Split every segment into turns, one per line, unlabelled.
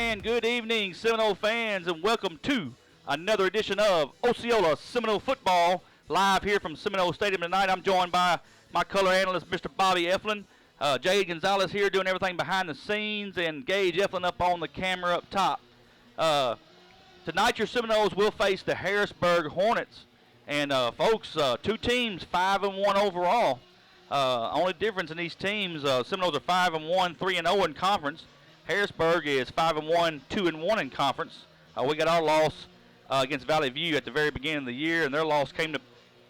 and good evening, Seminole fans, and welcome to another edition of Osceola Seminole Football, live here from Seminoles Stadium tonight. I'm joined by my color analyst, Mr. Bobby Eflin. Jay Gonzalez here doing everything behind the scenes, and Gage Eflin up on the camera up top. Tonight, your Seminoles will face the Harrisburg Hornets. And, folks, two teams, 5-1 overall. Only difference in these teams, Seminoles are 5-1, 3-0 in conference. Harrisburg is 5-1, 2-1 in conference. We got our loss against Valley View at the very beginning of the year, and their loss came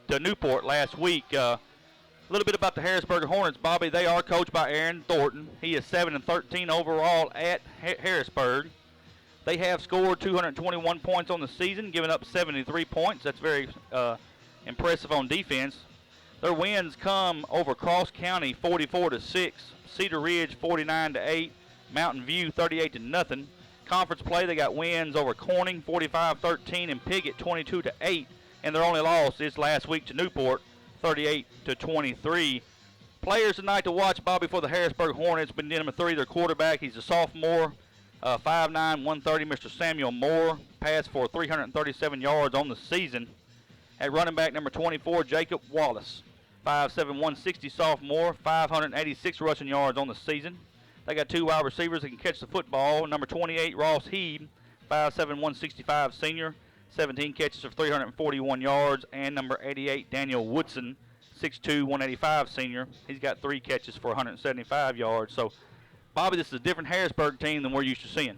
to Newport last week. A little bit about the Harrisburg Hornets, Bobby. They are coached by Aaron Thornton. He is 7-13 overall at Harrisburg. They have scored 221 points on the season, giving up 73 points. That's very impressive on defense. Their wins come over Cross County 44-6, Cedar Ridge 49-8, Mountain View 38-0. Conference play, they got wins over Corning 45-13 and Piggott 22-8, and their only loss is last week to Newport 38-23. Players tonight to watch, Bobby, for the Harrisburg Hornets. Been number 3, their quarterback. He's a sophomore, 5'9", 130, Mr. Samuel Moore. Passed for 337 yards on the season. At running back, number 24, Jacob Wallace, 5'7", 160 sophomore, 586 rushing yards on the season. They got 2 wide receivers that can catch the football. Number 28, Ross Heeb, 5'7", 165 senior, 17 catches for 341 yards. And number 88, Daniel Woodson, 6'2", 185 senior. He's got 3 catches for 175 yards. So, Bobby, this is a different Harrisburg team than we're used to seeing.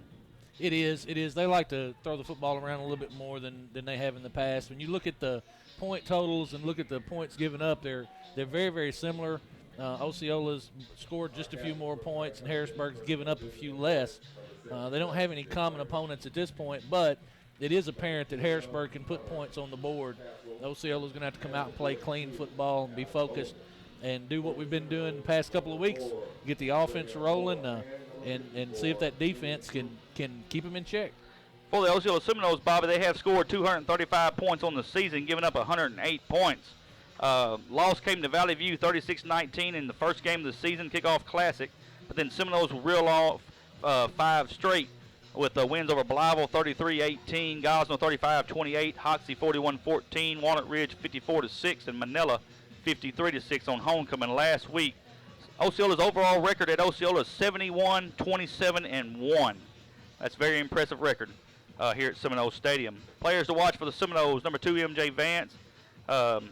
It is. They like to throw the football around a little bit more than they have in the past. When you look at the point totals and look at the points given up, they're very, very similar. Osceola's scored just a few more points, and Harrisburg's given up a few less. They don't have any common opponents at this point, but it is apparent that Harrisburg can put points on the board. Osceola's going to have to come out and play clean football and be focused and do what we've been doing the past couple of weeks, get the offense rolling and see if that defense can keep them in check.
For the Osceola Seminoles, Bobby, they have scored 235 points on the season, giving up 108 points. Loss came to Valley View 36-19 in the first game of the season, kickoff classic. But then Seminoles will reel off 5 straight with wins over Blytheville 33-18, Gosnell 35-28, Hoxie 41-14, Walnut Ridge 54-6, and Manila 53-6 on homecoming last week. Osceola's overall record at Osceola is 71-27-1. That's a very impressive record here at Seminole Stadium. Players to watch for the Seminoles: number 2, MJ Vance, 5'10",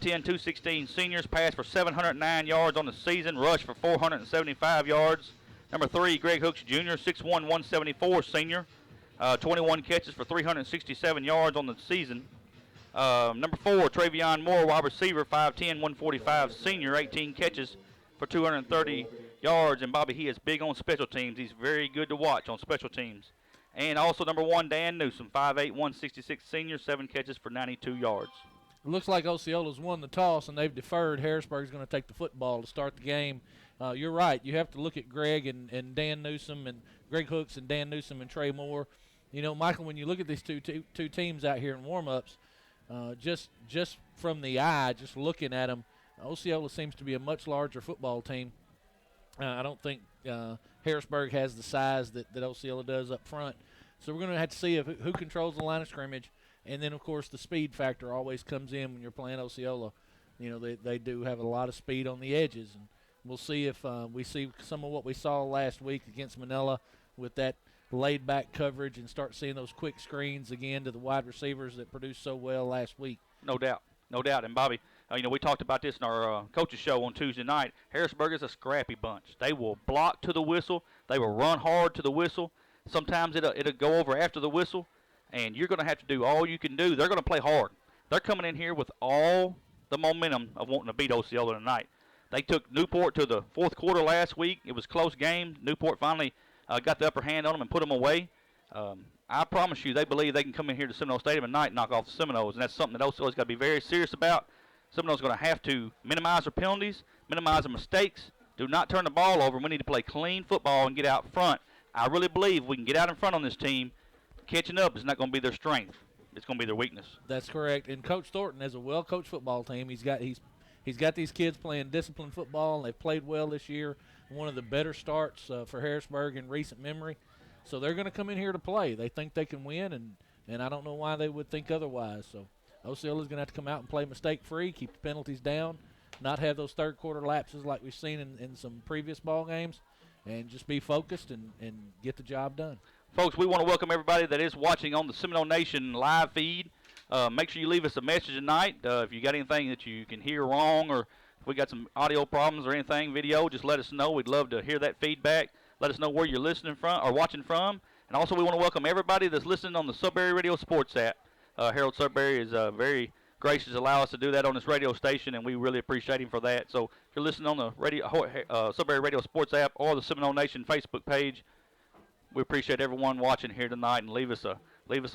216 seniors, passed for 709 yards on the season, rushed for 475 yards. Number 3, Greg Hooks Jr., 6'1", 174 senior, 21 catches for 367 yards on the season. Number 4, Travion Moore, wide receiver, 5'10", 145 senior, 18 catches for 230 yards. And Bobby, he is big on special teams. He's very good to watch on special teams. And also number 1, Dan Newsom, 5'8", 166 senior, 7 catches for 92 yards.
It looks like Osceola's won the toss, and they've deferred. Harrisburg's going to take the football to start the game. You're right. You have to look at Greg and Dan Newsom and Greg Hooks and Dan Newsom and Trey Moore. You know, Michael, when you look at these two teams out here in warm-ups, just from the eye, just looking at them, Osceola seems to be a much larger football team. I don't think Harrisburg has the size that Osceola does up front. So we're going to have to see who controls the line of scrimmage. And then, of course, the speed factor always comes in when you're playing Osceola. You know, they do have a lot of speed on the edges. And we'll see if we see some of what we saw last week against Manila with that laid-back coverage and start seeing those quick screens again to the wide receivers that produced so well last week.
No doubt. No doubt. And, Bobby, you know, we talked about this in our coaches show on Tuesday night. Harrisburg is a scrappy bunch. They will block to the whistle. They will run hard to the whistle. Sometimes it'll go over after the whistle, and you're going to have to do all you can do. They're going to play hard. They're coming in here with all the momentum of wanting to beat Osceola tonight. They took Newport to the fourth quarter last week. It was a close game. Newport finally got the upper hand on them and put them away. I promise you, they believe they can come in here to Seminole Stadium tonight and knock off the Seminoles, and that's something that Osceola's got to be very serious about. Seminoles going to have to minimize their penalties, minimize their mistakes, do not turn the ball over. We need to play clean football and get out front. I really believe we can get out in front on this team. Catching up is not going to be their strength. It's going to be their weakness.
That's correct. And Coach Thornton has a well-coached football team. He's got these kids playing disciplined football, and they've played well this year. One of the better starts for Harrisburg in recent memory. So they're going to come in here to play. They think they can win, and I don't know why they would think otherwise. So Osceola's going to have to come out and play mistake-free, keep the penalties down, not have those third-quarter lapses like we've seen in some previous ball games, and just be focused and get the job done.
Folks, we want to welcome everybody that is watching on the Seminole Nation live feed. Make sure you leave us a message tonight. If you got anything that you can hear wrong, or if we got some audio problems or anything, video, just let us know. We'd love to hear that feedback. Let us know where you're listening from or watching from. And also, we want to welcome everybody that's listening on the Sudbury Radio Sports app. Harold Sudbury is very gracious to allow us to do that on this radio station, and we really appreciate him for that. So if you're listening on the Sudbury Radio Sports app or the Seminole Nation Facebook page, we appreciate everyone watching here tonight, and leave us a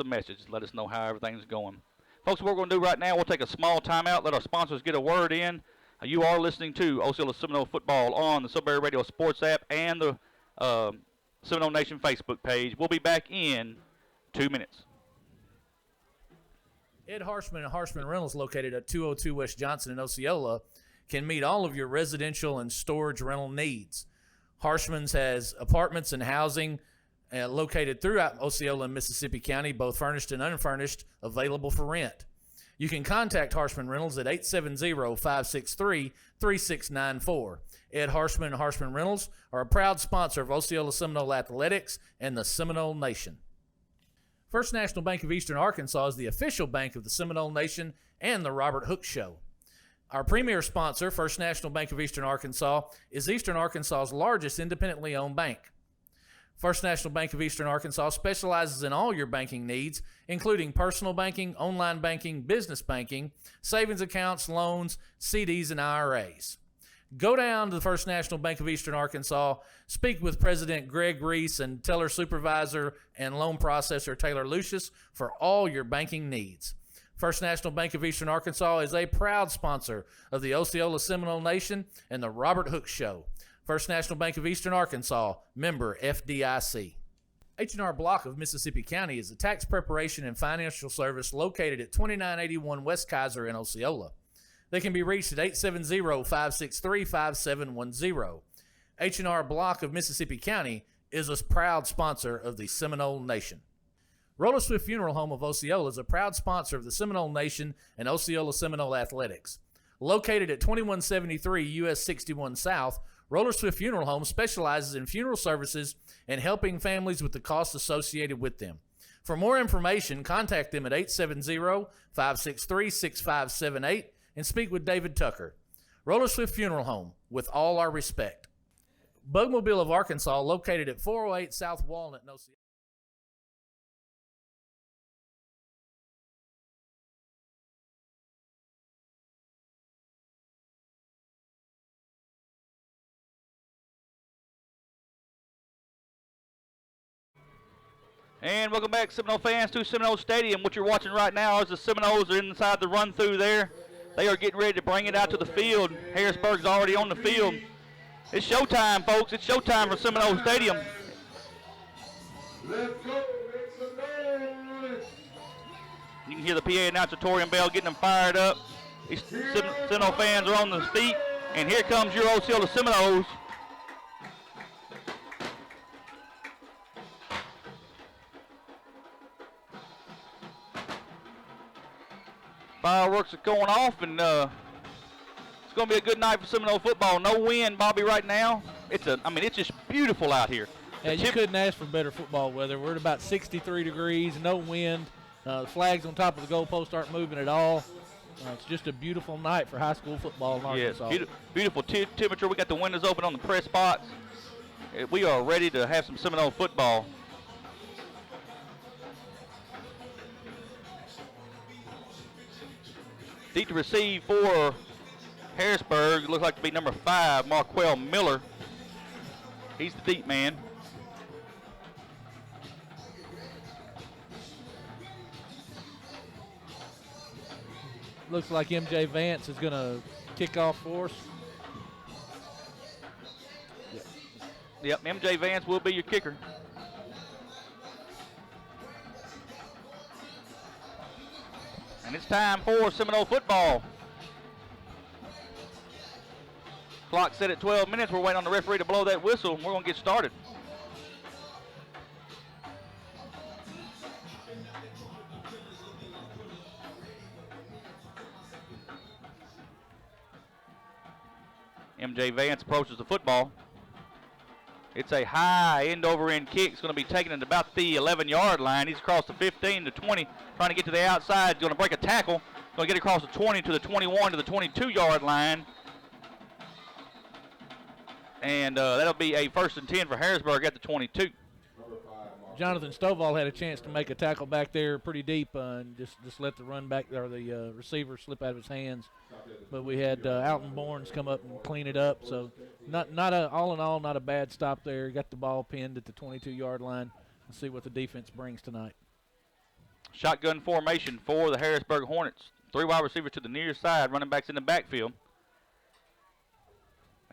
message. Let us know how everything's going. Folks, what we're going to do right now, we'll take a small timeout, let our sponsors get a word in. You are listening to Osceola Seminole Football on the Sudbury Radio Sports app and the Seminole Nation Facebook page. We'll be back in 2 minutes.
Ed Harshman and Harshman Rentals, located at 202 West Johnson in Osceola, can meet all of your residential and storage rental needs. Harshman's has apartments and housing located throughout Osceola and Mississippi County, both furnished and unfurnished, available for rent. You can contact Harshman Rentals at 870-563-3694. Ed Harshman and Harshman Rentals are a proud sponsor of Osceola Seminole Athletics and the Seminole Nation. First National Bank of Eastern Arkansas is the official bank of the Seminole Nation and the Robert Hooks Show. Our premier sponsor, First National Bank of Eastern Arkansas, is Eastern Arkansas's largest independently owned bank. First National Bank of Eastern Arkansas specializes in all your banking needs, including personal banking, online banking, business banking, savings accounts, loans, CDs, and IRAs. Go down to the First National Bank of Eastern Arkansas, speak with President Greg Reese and teller supervisor and loan processor Taylor Lucius for all your banking needs. First National Bank of Eastern Arkansas is a proud sponsor of the Osceola Seminole Nation and the Robert Hooks Show. First National Bank of Eastern Arkansas, member FDIC. H&R Block of Mississippi County is a tax preparation and financial service located at 2981 West Kaiser in Osceola. They can be reached at 870-563-5710. H&R Block of Mississippi County is a proud sponsor of the Seminole Nation. Roller Swift Funeral Home of Osceola is a proud sponsor of the Seminole Nation and Osceola Seminole Athletics. Located at 2173 US 61 South, Roller Swift Funeral Home specializes in funeral services and helping families with the costs associated with them. For more information, contact them at 870-563-6578 and speak with David Tucker. Roller Swift Funeral Home, with all our respect. Bugmobile of Arkansas, located at 408 South Walnut in Osceola.
And welcome back, Seminole fans, to Seminole Stadium. What you're watching right now is the Seminoles are inside the run-through there. They are getting ready to bring it out to the field. Harrisburg's already on the field. It's showtime, folks. It's showtime for Seminole Stadium.
Let's go, Seminoles!
You can hear the PA announceatorium bell getting them fired up. These Seminole fans are on their feet. And here comes your Osceola Seminoles. Fireworks are going off, and it's going to be a good night for Seminole football. No wind, Bobby, right now. It's just beautiful out here.
Yeah, you couldn't ask for better football weather. We're at about 63 degrees, no wind. The flags on top of the goalpost aren't moving at all. It's just a beautiful night for high school football in Arkansas.
Yes, beautiful temperature. We got the windows open on the press box. We are ready to have some Seminole football. Deep to receive for Harrisburg. Looks like to be number 5, Marquell Miller. He's the deep man.
Looks like MJ Vance is going to kick off for us.
Yep, MJ Vance will be your kicker. And it's time for Seminole football. Clock set at 12 minutes. We're waiting on the referee to blow that whistle, and we're going to get started. MJ Vance approaches the football. It's a high end-over-end kick. It's going to be taken at about the 11-yard line. He's across the 15 to 20, trying to get to the outside. Going to break a tackle. Going to get across the 20 to the 21 to the 22-yard line. And that'll be a 1st and 10 for Harrisburg at the 22.
Jonathan Stovall had a chance to make a tackle back there pretty deep and just let the run back or the receiver slip out of his hands. But we had Alton Bournes come up and clean it up. So all in all, not a bad stop there. Got the ball pinned at the 22-yard line. Let's see what the defense brings tonight.
Shotgun formation for the Harrisburg Hornets. 3 wide receivers to the near side, running backs in the backfield.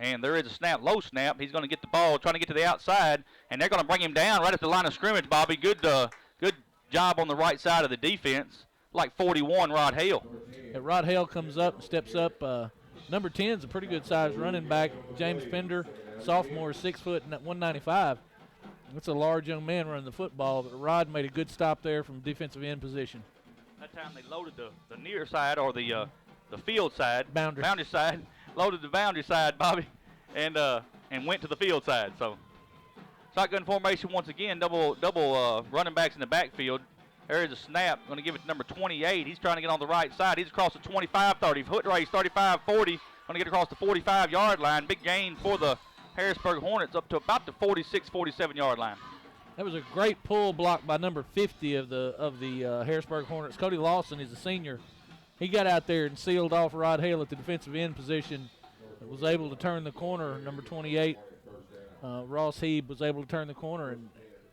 And there is a snap, low snap. He's going to get the ball, trying to get to the outside, and they're going to bring him down right at the line of scrimmage, Bobby. Good job on the right side of the defense. Like 41, Rod Hale.
Yeah, Rod Hale comes up and steps up. Number 10 is a pretty good-sized running back. James Pender, sophomore, 6 foot, 195. That's a large young man running the football, but Rod made a good stop there from defensive end position.
That time they loaded the near side or the field side.
Boundary
side. Loaded the boundary side, Bobby, and went to the field side. So shotgun formation once again, double running backs in the backfield. There is a snap. Going to give it to number 28. He's trying to get on the right side. He's across the 25-30. Foot race 35-40. Going to get across the 45-yard line. Big gain for the Harrisburg Hornets up to about the 46, 47-yard line.
That was a great pull block by number 50 of the Harrisburg Hornets. Cody Lawson is a senior. He got out there and sealed off Rod Hale at the defensive end position. Was able to turn the corner. Number 28, Ross Heeb, was able to turn the corner and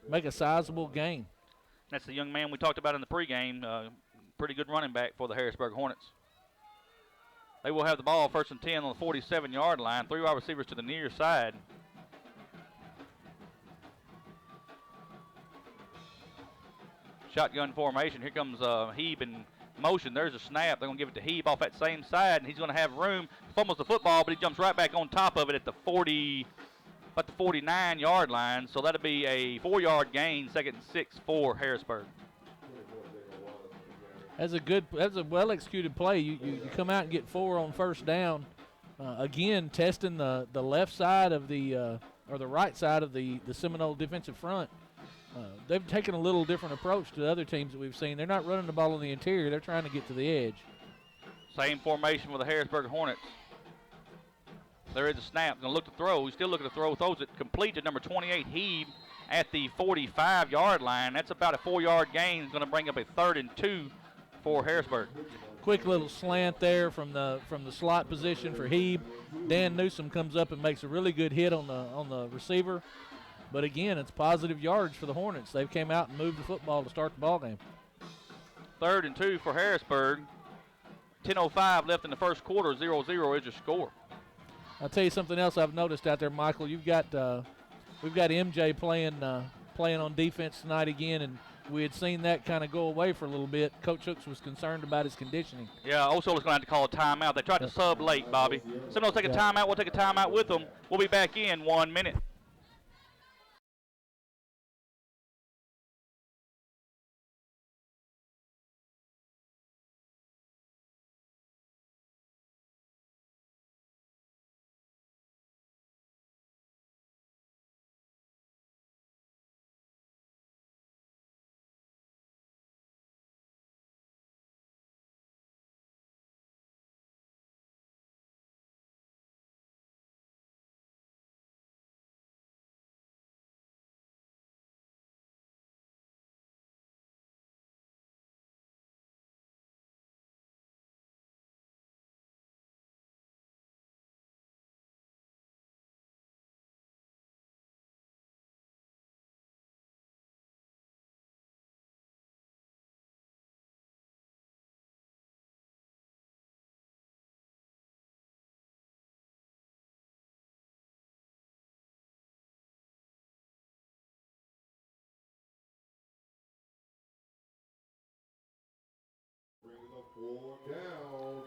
make a sizable gain.
That's the young man we talked about in the pregame. Pretty good running back for the Harrisburg Hornets. They will have the ball 1st and 10 on the 47-yard line. 3 wide receivers to the near side. Shotgun formation. Here comes Heeb in motion. There's a snap. They're going to give it to Heeb off that same side, and he's going to have room. Fumbles the football, but he jumps right back on top of it at the 49-yard line. So that'll be a 4-yard gain, 2nd and 6 for Harrisburg.
That's a well-executed play. You come out and get 4 on 1st down. Again, testing the left side of the or the right side of the Seminole defensive front. They've taken a little different approach to the other teams that we've seen. They're not running the ball on the interior. They're trying to get to the edge.
Same formation with the Harrisburg Hornets. There is a snap. Going to look to throw. He's still looking to throw. Throws it complete to number 28, Heeb, at the 45-yard line. That's about a 4-yard gain. It's going to bring up a 3rd and 2 for Harrisburg.
Quick little slant there from the slot position for Heeb. Dan Newsom comes up and makes a really good hit on the receiver. But again, it's positive yards for the Hornets. They came out and moved the football to start the ball game.
3rd and 2 for Harrisburg. 10:05 left in the first quarter. 0-0 is your score.
I'll tell you something else I've noticed out there, Michael. We've got MJ playing on defense tonight again, and we had seen that kind of go away for a little bit. Coach Hooks was concerned about his conditioning.
Yeah, Osceola's going to have to call a timeout. They tried to sub late, Bobby. Seminoles take a timeout. We'll take a timeout with them. We'll be back in 1 minute.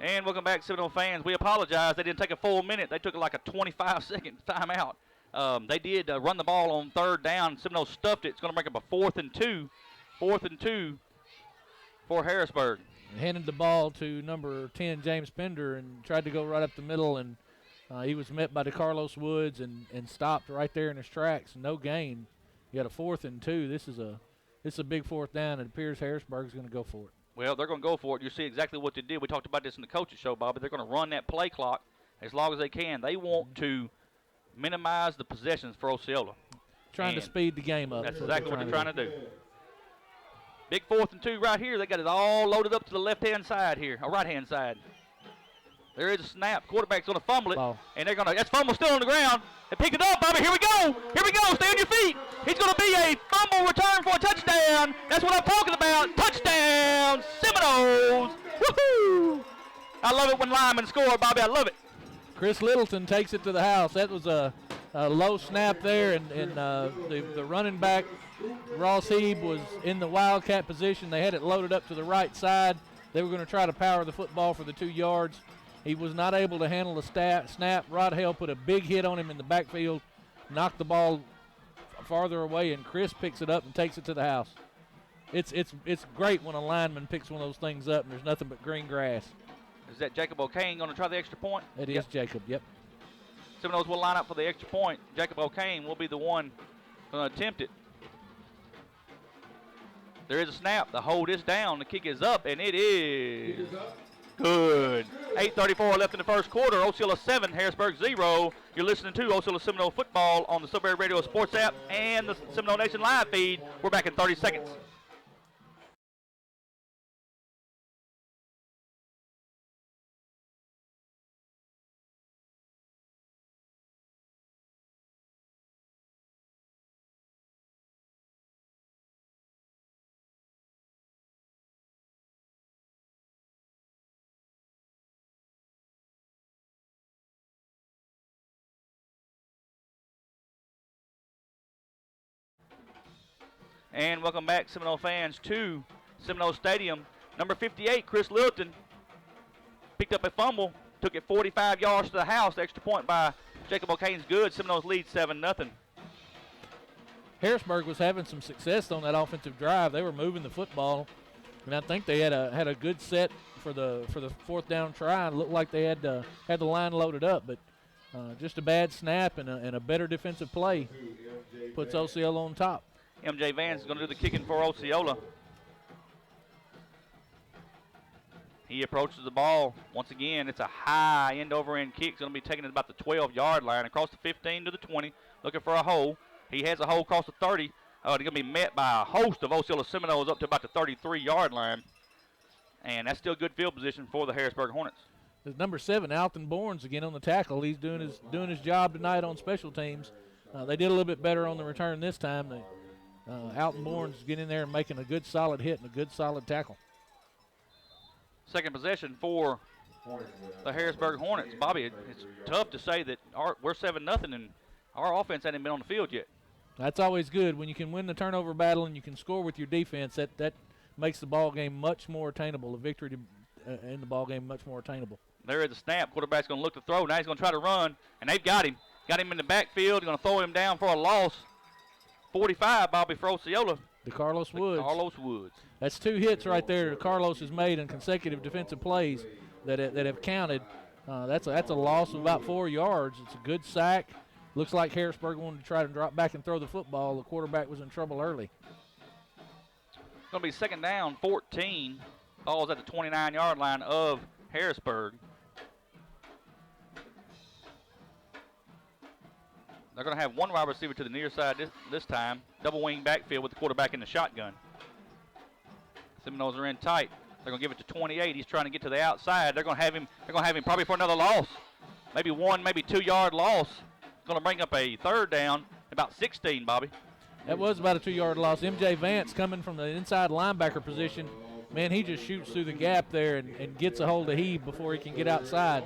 And welcome back, Seminole fans. We apologize. They didn't take a full minute. They took like a 25-second timeout. They did run the ball on 3rd down. Seminole stuffed it. It's going to bring up a 4th and 2. 4th and 2 for Harrisburg.
Handed the ball to number 10, James Pender, and tried to go right up the middle and He was met by DeCarlos Woods and stopped right there in his tracks. No gain. You got a 4th and 2. This is a big 4th down. It appears Harrisburg's going to go for it.
Well, they're going to go for it. You see exactly what they did. We talked about this in the coaches show, Bobby. They're going to run that play clock as long as they can. They want to minimize the possessions for Osceola.
Trying to speed the game up.
That's exactly what they're trying to do. Big 4th and 2 right here. They got it all loaded up to the left-hand side here, or right-hand side. There is a snap. Quarterback's going to fumble it,
Ball.
and they're going to. That's fumble still on the ground. They pick it up, Bobby. Here we go. Here we go. Stay on your feet. He's going to be a fumble return for a touchdown. That's what I'm talking about. Touchdown, Seminoles. Woohoo! I love it when linemen score, Bobby. I love it.
Chris Littleton takes it to the house. That was a low snap there, and the running back, Ross Heeb, was in the wildcat position. They had it loaded up to the right side. They were going to try to power the football for the 2 yards. He was not able to handle the snap. Rod Hale put a big hit on him in the backfield, knocked the ball farther away, and Chris picks it up and takes it to the house. It's great when a lineman picks one of those things up and there's nothing but green grass.
Is that Jacob O'Kane going to try the extra point?
It is Jacob, yep.
Seminoles will line up for the extra point. Jacob O'Kane will be the one going to attempt it. There is a snap. The hold is down. The kick is up, and it is good. 8:34 left in the first quarter. Osceola 7, Harrisburg 0. You're listening to Osceola Seminole football on the Silver Radio Sports app and the Seminole Nation live feed. We're back in 30 seconds. And welcome back, Seminole fans, to Seminole Stadium. Number 58, Chris Littleton, picked up a fumble, took it 45 yards to the house. The extra point by Jacob O'Kane's good. Seminoles lead 7-0.
Harrisburg was having some success on that offensive drive. They were moving the football, and I think they had a good set for the 4th down try. It looked like they had the line loaded up, but just a bad snap and a better defensive play puts Osceola on top.
MJ Vance is going to do the kicking for Osceola. He approaches the ball. Once again, it's a high end-over-end kick. It's going to be taken at about the 12-yard line, across the 15 to the 20, looking for a hole. He has a hole across the 30. They're going to be met by a host of Osceola Seminoles up to about the 33-yard line. And that's still good field position for the Harrisburg Hornets.
There's number 7, Alton Bournes, again on the tackle. He's doing his job tonight on special teams. They did a little bit better on the return this time. Alton Bournes getting in there and making a good solid hit and a good solid tackle.
Second possession for the Harrisburg Hornets. Bobby, it's tough to say that we're 7-0 and our offense hasn't been on the field yet.
That's always good. When you can win the turnover battle and you can score with your defense, that makes the ball game much more attainable. A victory in the ball game much more attainable.
There is a snap. Quarterback's going to look to throw. Now he's going to try to run, and they've got him. Got him in the backfield. Going to throw him down for a loss. 45, Bobby, for Osceola.
DeCarlos Woods.
DeCarlos Woods.
That's 2 hits right there that Carlos has made in consecutive defensive plays that have counted. That's a loss of about 4 yards. It's a good sack. Looks like Harrisburg wanted to try to drop back and throw the football. The quarterback was in trouble early.
It's going to be second down, 14. Ball's at the 29-yard line of Harrisburg. They're going to have one wide receiver to the near side this time. Double wing backfield with the quarterback in the shotgun. Seminoles are in tight. They're going to give it to 28. He's trying to get to the outside. They're going to have him probably for another loss. Maybe 1, maybe 2-yard loss. It's going to bring up a third down, about 16, Bobby.
That was about a 2-yard loss. MJ Vance coming from the inside linebacker position. Man, he just shoots through the gap there and gets a hold of Heeb before he can get outside.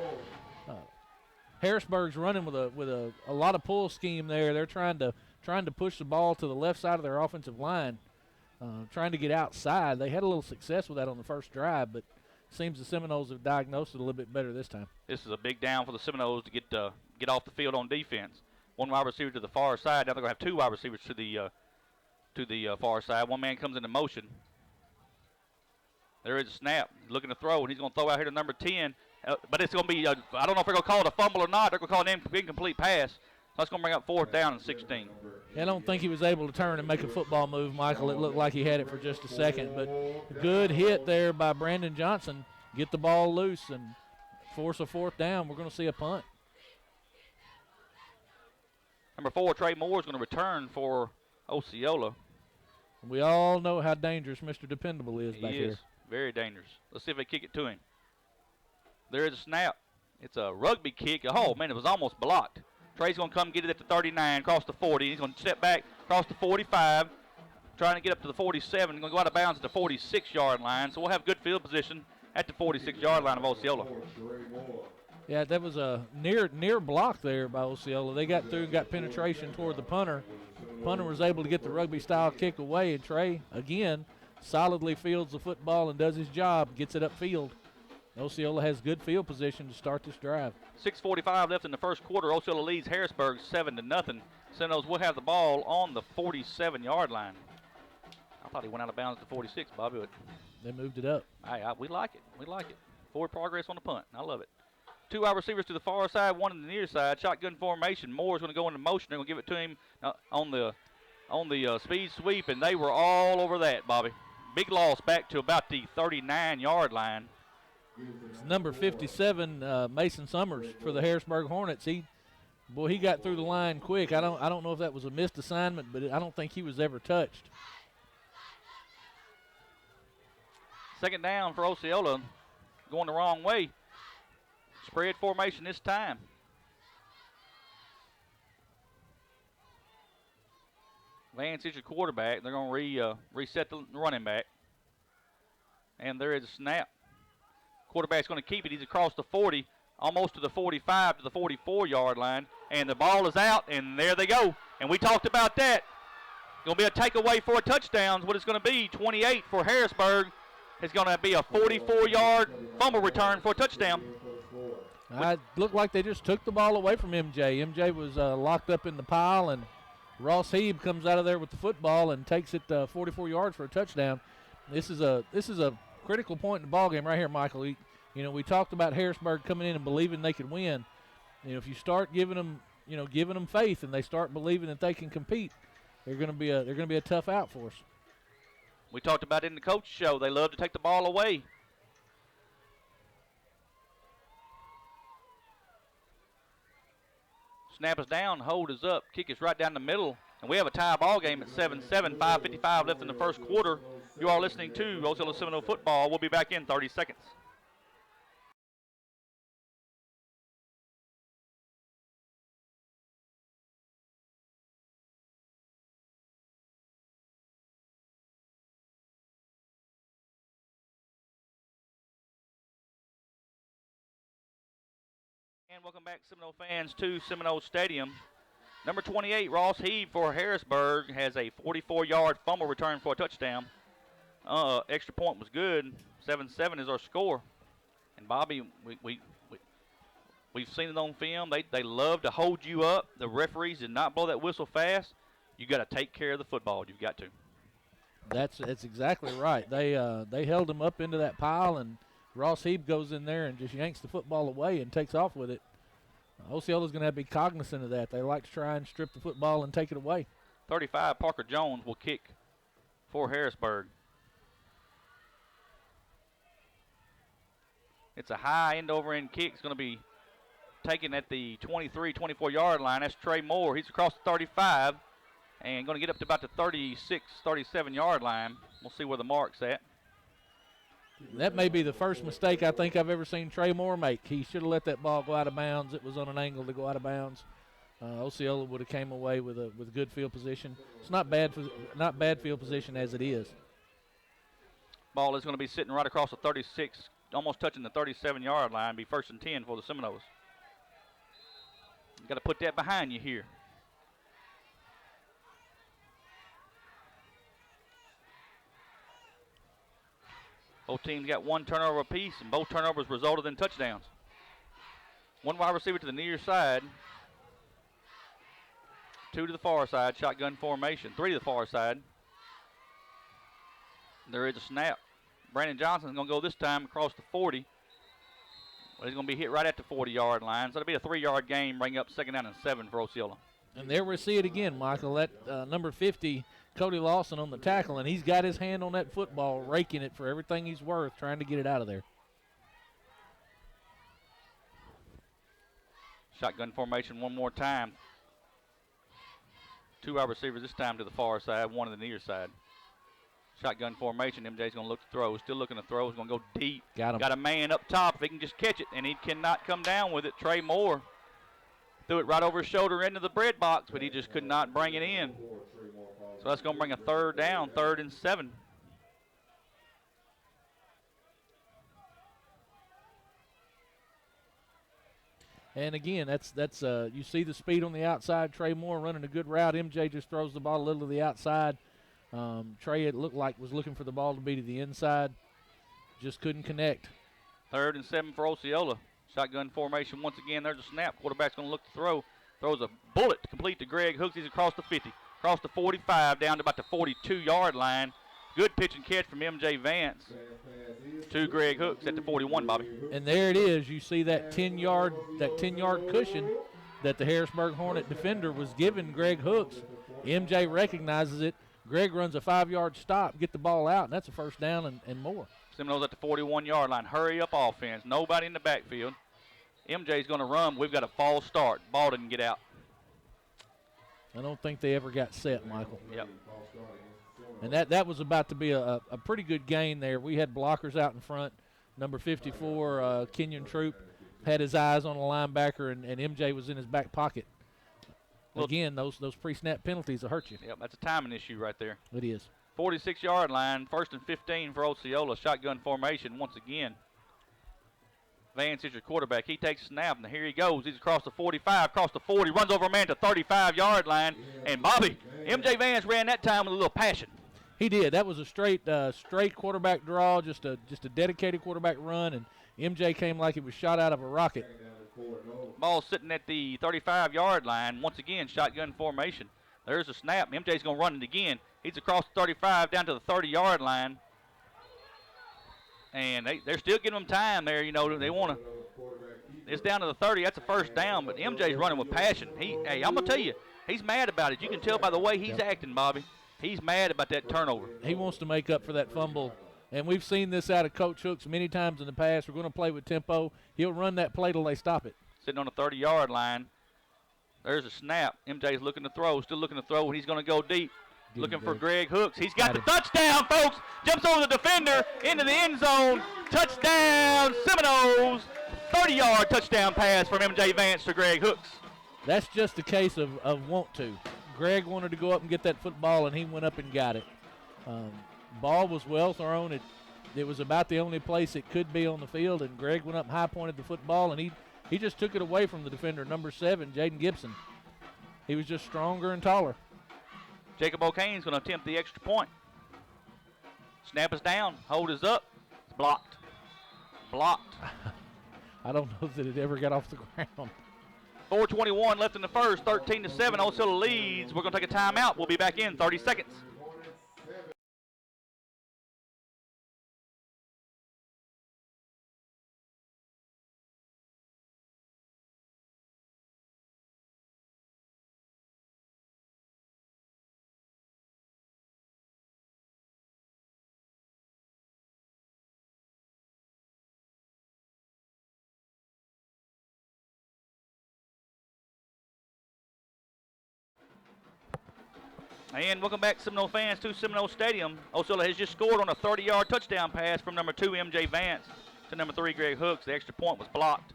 Harrisburg's running with a lot of pull scheme there. They're trying to push the ball to the left side of their offensive line, trying to get outside. They had a little success with that on the first drive, but it seems the Seminoles have diagnosed it a little bit better this time.
This is a big down for the Seminoles to get off the field on defense. One wide receiver to the far side. Now they're going to have 2 wide receivers to the far side. One man comes into motion. There is a snap. He's looking to throw, and he's going to throw out here to number 10. But it's going to be, I don't know if they're going to call it a fumble or not. They're going to call it an incomplete pass. So that's going to bring up 4th down and 16.
I don't think he was able to turn and make a football move, Michael. It looked like he had it for just a second. But good hit there by Brandon Johnson. Get the ball loose and force a 4th down. We're going to see a punt.
Number 4, Trey Moore, is going to return for Osceola.
We all know how dangerous Mr. Dependable is back here.
Very dangerous. Let's see if they kick it to him. There is a snap. It's a rugby kick. Oh, man, it was almost blocked. Trey's going to come get it at the 39, across the 40. He's going to step back across the 45, trying to get up to the 47. He's going to go out of bounds at the 46-yard line. So we'll have good field position at the 46-yard line of Osceola.
Yeah, that was a near block there by Osceola. They got through and got penetration toward the punter. Punter was able to get the rugby-style kick away, and Trey, again, solidly fields the football and does his job, gets it upfield. Osceola has good field position to start this drive.
6:45 left in the first quarter. Osceola leads Harrisburg 7-0. Seminoles will have the ball on the 47-yard line. I thought he went out of bounds at the 46, Bobby. But
they moved it up.
We like it. We like it. Forward progress on the punt. I love it. 2 wide receivers to the far side, 1 on the near side. Shotgun formation. Moore's going to go into motion. They're going to give it to him on the speed sweep, and they were all over that, Bobby. Big loss back to about the 39-yard line.
It's number 57, Mason Summers for the Harrisburg Hornets. He got through the line quick. I don't know if that was a missed assignment, but I don't think he was ever touched.
2nd down for Osceola, going the wrong way. Spread formation this time. Vance is your quarterback. They're going to reset the running back. And there is a snap. Quarterback's going to keep it. He's across the 40, almost to the 45, to the 44-yard line. And the ball is out, and there they go. And we talked about that. Going to be a takeaway for a touchdown. What it's going to be, 28 for Harrisburg. It's going to be a 44-yard fumble return for a touchdown.
It looked like they just took the ball away from MJ. MJ was locked up in the pile, and Ross Heeb comes out of there with the football and takes it 44 yards for a touchdown. This is a critical point in the ballgame right here, Michael. We talked about Harrisburg coming in and believing they could win. If you start giving them faith and they start believing that they can compete, they're going to be a tough out for us.
We talked about it in the coach show. They love to take the ball away. Snap is down, hold is up, kick is right down the middle, and we have a tie ball game at 7-7, 5:55 left in the first quarter. You are listening to Osceola Seminole football. We'll be back in 30 seconds. And welcome back, Seminole fans, to Seminole Stadium. Number 28, Ross Heeb for Harrisburg, has a 44-yard fumble return for a touchdown. Extra point was good. 7-7 is our score. And Bobby, we've seen it on film. They love to hold you up. The referees did not blow that whistle fast. You got to take care of the football. You've got to.
That's exactly right. They held him up into that pile, and Ross Heeb goes in there and just yanks the football away and takes off with it. Osceola's going to have to be cognizant of that. They like to try and strip the football and take it away.
35, Parker Jones will kick for Harrisburg. It's a high end-over-end kick. It's going to be taken at the 23, 24-yard line. That's Trey Moore. He's across the 35 and going to get up to about the 36, 37-yard line. We'll see where the mark's at.
That may be the first mistake I think I've ever seen Trey Moore make. He should have let that ball go out of bounds. It was on an angle to go out of bounds. Osceola would have came away with good field position. It's not bad field position as it is.
Ball is going to be sitting right across the 36, almost touching the 37-yard line. Be 1st and 10 for the Seminoles. You got to put that behind you here. Both teams got one turnover apiece, and both turnovers resulted in touchdowns. One wide receiver to the near side. 2 to the far side, shotgun formation. 3 to the far side. There is a snap. Brandon Johnson's going to go this time across the 40. But he's going to be hit right at the 40-yard line. So it'll be a 3-yard game, bring up 2nd down and 7 for Osceola.
And there we see it again, Michael. That number 50, Cody Lawson on the tackle, and he's got his hand on that football, raking it for everything he's worth, trying to get it out of there.
Shotgun formation one more time. 2 wide receivers this time to the far side, 1 to the near side. Shotgun formation. MJ's going to look to throw. Still looking to throw. He's going to go deep.
Got him.
Got a man up top. If he can just catch it, and he cannot come down with it. Trey Moore threw it right over his shoulder into the bread box, but he just could not bring it in. So that's going to bring a 3rd down, 3rd and 7.
And again, that's you see the speed on the outside. Trey Moore running a good route. MJ just throws the ball a little to the outside. Trey, it looked like, was looking for the ball to be to the inside. Just couldn't connect.
3rd and 7 for Osceola. Shotgun formation once again. There's a snap. Quarterback's going to look to throw. Throws a bullet complete to Greg Hooks. He's across the 50, across the 45, down to about the 42-yard line. Good pitch and catch from MJ Vance to Greg Hooks at the 41, Bobby.
And there it is. You see that 10-yard cushion that the Harrisburg Hornet defender was giving Greg Hooks. MJ recognizes it. Greg runs a 5-yard stop, get the ball out, and that's a 1st down and more.
Seminoles at the 41-yard line. Hurry up offense. Nobody in the backfield. MJ's going to run. We've got a false start. Ball didn't get out.
I don't think they ever got set, Michael.
Yep.
And that was about to be a pretty good gain there. We had blockers out in front. Number 54, Kenyon Troop, had his eyes on a linebacker, and MJ was in his back pocket. Well, again, those pre-snap penalties will hurt you.
Yep, that's a timing issue right there.
It is.
46-yard line, 1st and 15 for Osceola. Shotgun formation once again. Vance is your quarterback. He takes a snap, and here he goes. He's across the 45, across the 40, runs over a man to 35-yard line. And Bobby, MJ Vance ran that time with a little passion.
He did. That was a straight quarterback draw, just a dedicated quarterback run, and MJ came like it was shot out of a rocket.
Ball sitting at the 35-yard line. Once again, shotgun formation. There's a snap. MJ's going to run it again. He's across the 35 down to the 30-yard line. And they're still giving him time there. You know, they want to. It's down to the 30. That's a 1st down, but MJ's running with passion. Hey, I'm going to tell you, he's mad about it. You can tell by the way he's acting, Bobby. He's mad about that turnover.
He wants to make up for that fumble. And we've seen this out of Coach Hooks many times in the past. We're going to play with tempo. He'll run that play till they stop it.
Sitting on the 30-yard line. There's a snap. MJ's looking to throw, still looking to throw, and he's going to go deep. Looking for Greg Hooks. He's got the touchdown, folks. Jumps over the defender into the end zone. Touchdown, Seminoles. 30-yard touchdown pass from MJ Vance to Greg Hooks.
That's just a case of want to. Greg wanted to go up and get that football, and he went up and got it. Ball was well thrown. It was about the only place it could be on the field, and Greg went up and high-pointed the football, and he just took it away from the defender, number 7, Jaden Gibson. He was just stronger and taller.
Jacob O'Kane's going to attempt the extra point. Snap is down. Hold is up. It's blocked. Blocked.
I don't know that it ever got off the ground.
4:21 left in the first. 13-7. Osceola leads. We're going to take a timeout. We'll be back in 30 seconds. And welcome back, Seminole fans, to Seminole Stadium. Osceola has just scored on a 30-yard touchdown pass from number 2, MJ Vance, to number 3, Greg Hooks. The extra point was blocked.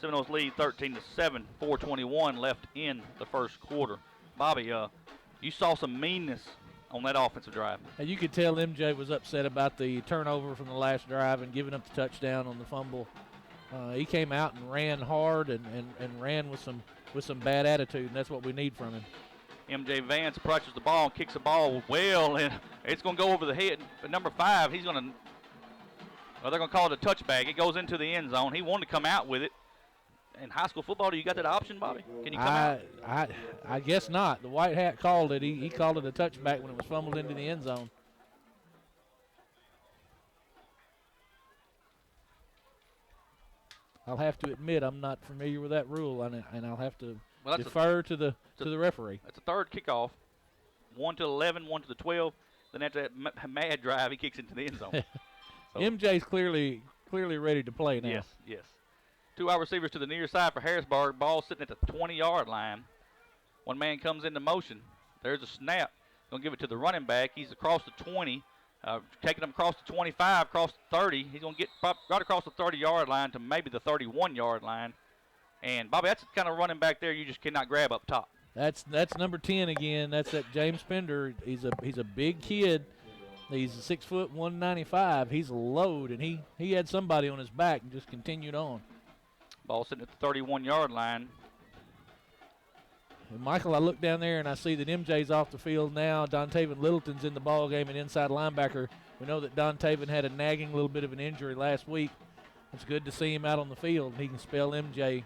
Seminoles lead 13-7, 4:21 left in the first quarter. Bobby, you saw some meanness on that offensive drive.
And you could tell MJ was upset about the turnover from the last drive and giving up the touchdown on the fumble. He came out and ran hard and ran with some bad attitude, and that's what we need from him.
MJ Vance approaches the ball and kicks the ball well, and it's going to go over the head. But number 5, he's going to, well, they're going to call it a touchback. It goes into the end zone. He wanted to come out with it. In high school football, do you got that option, Bobby? Can you come out?
I guess not. The white hat called it. He called it a touchback when it was fumbled into the end zone. I'll have to admit I'm not familiar with that rule, and I'll have to
Well, that's
defer to the referee.
That's a third kickoff. 1 to 11, 1 to the 12. Then after that mad drive, he kicks into the end zone. So,
MJ's clearly ready to play now.
yes. 2 wide receivers to the near side for Harrisburg. Ball sitting at the 20-yard line. One man comes into motion. There's a snap. Going to give it to the running back. He's across the 20, taking him across the 25, across the 30. He's going to get right across the 30-yard line to maybe the 31-yard line. And, Bobby, that's the kind of running back there you just cannot grab up top.
That's number 10 again. That's that James Pender. He's a big kid. He's 6 foot 195. He's a load, and he had somebody on his back and just continued on.
Ball sitting at the 31-yard line.
And Michael, I look down there and I see that MJ's off the field now. Dontaven Littleton's in the ball game, an inside linebacker. We know that Dontaven had a nagging little bit of an injury last week. It's good to see him out on the field. He can spell MJ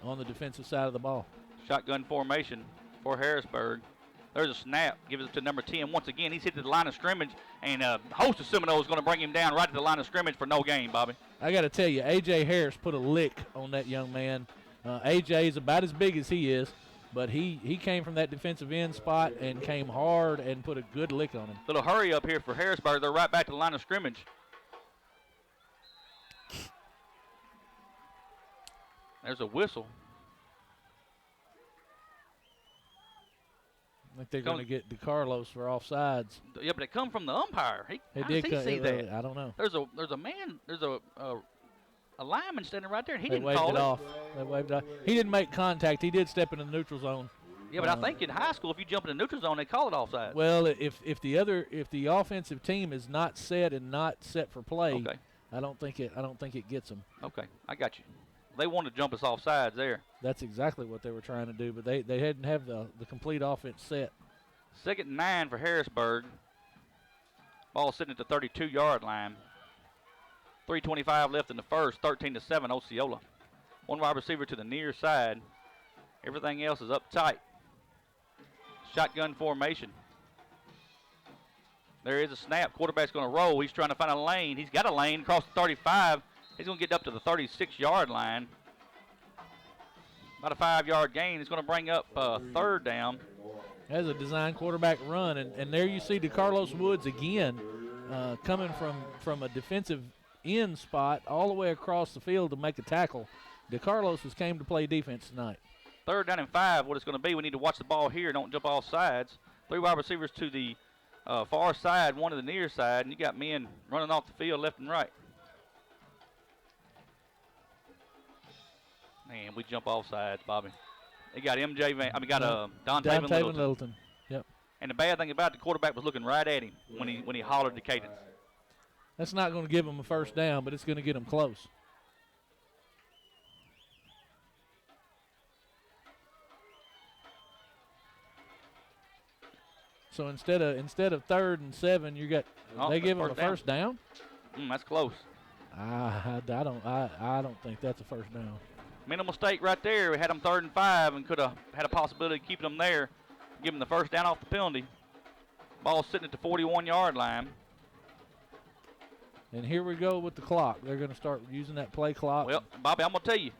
on the defensive side of the ball.
Shotgun formation for Harrisburg. There's a snap. Gives it to number 10. Once again, he's hit the line of scrimmage, and a host of Seminoles is going to bring him down right to the line of scrimmage for no gain, Bobby.
I got to tell you, A.J. Harris put a lick on that young man. A.J. is about as big as he is, but he came from that defensive end spot and came hard and put a good lick on him.
Little hurry up here for Harrisburg. They're right back to the line of scrimmage. There's a whistle.
I think they're going to get DeCarlos for offsides.
Yeah, but it come from the umpire. How
did
does he see that?
I don't know.
There's a man. There's a lineman standing right there. He
They
didn't
waved
call
it off. They waved it off. He didn't make contact. He did step in the neutral zone.
Yeah, but I think in high school, if you jump in the neutral zone, they call it offside.
Well, if the offensive team is not set for play,
Okay.
I don't think it gets them.
Okay, I got you. They wanted to jump us offsides there.
That's exactly what they were trying to do, but they didn't have the complete offense set.
2nd and 9 for Harrisburg. Ball sitting at the 32-yard line. 3:25 left in the first. 13-7 Osceola. One wide receiver to the near side. Everything else is up tight. Shotgun formation. There is a snap. Quarterback's going to roll. He's trying to find a lane. He's got a lane across the 35. He's going to get up to the 36-yard line. About a 5-yard gain. He's going to bring up 3rd down.
Has a design quarterback run, and there you see DeCarlos Woods again coming from a defensive end spot all the way across the field to make a tackle. DeCarlos has came to play defense tonight.
3rd down and 5, what it's going to be. We need to watch the ball here. Don't jump off sides. 3 wide receivers to the far side, 1 to the near side, and you got men running off the field left and right. Man, we jump off sides, Bobby. They got Dontaven Littleton.
Yep.
And the bad thing about it, the quarterback was looking right at him when he hollered to Cadence.
That's not going to give him a first down, but it's going to get him close. So instead of 3rd and 7, they give him a first down.
That's close.
I don't think that's a first down.
Minimal mistake right there. We had them 3rd and 5 and could have had a possibility of keeping them there, give them the first down off the penalty. Ball sitting at the 41-yard line.
And here we go with the clock. They're going to start using that play clock.
Well, Bobby, I'm going to tell you,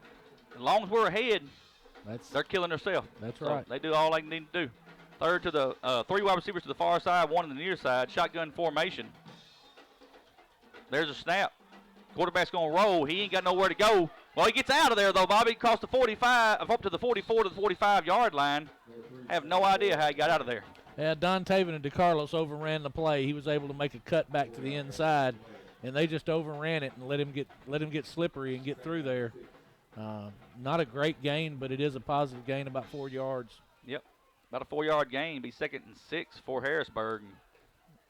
as long as we're ahead, they're killing themselves.
That's
so
right.
They do all they need to do. 3rd to the 3 wide receivers to the far side, 1 to the near side. Shotgun formation. There's a snap. Quarterback's going to roll. He ain't got nowhere to go. Well, he gets out of there, though, Bobby. Across the 45, up to the 44 to the 45-yard line. Have no idea how he got out of there.
Yeah, Dontaven and DeCarlos overran the play. He was able to make a cut back to the inside, and they just overran it and let him get slippery and get through there. Not a great gain, but it is a positive gain, about 4 yards.
Yep, about a 4-yard gain. Be 2nd and 6 for Harrisburg.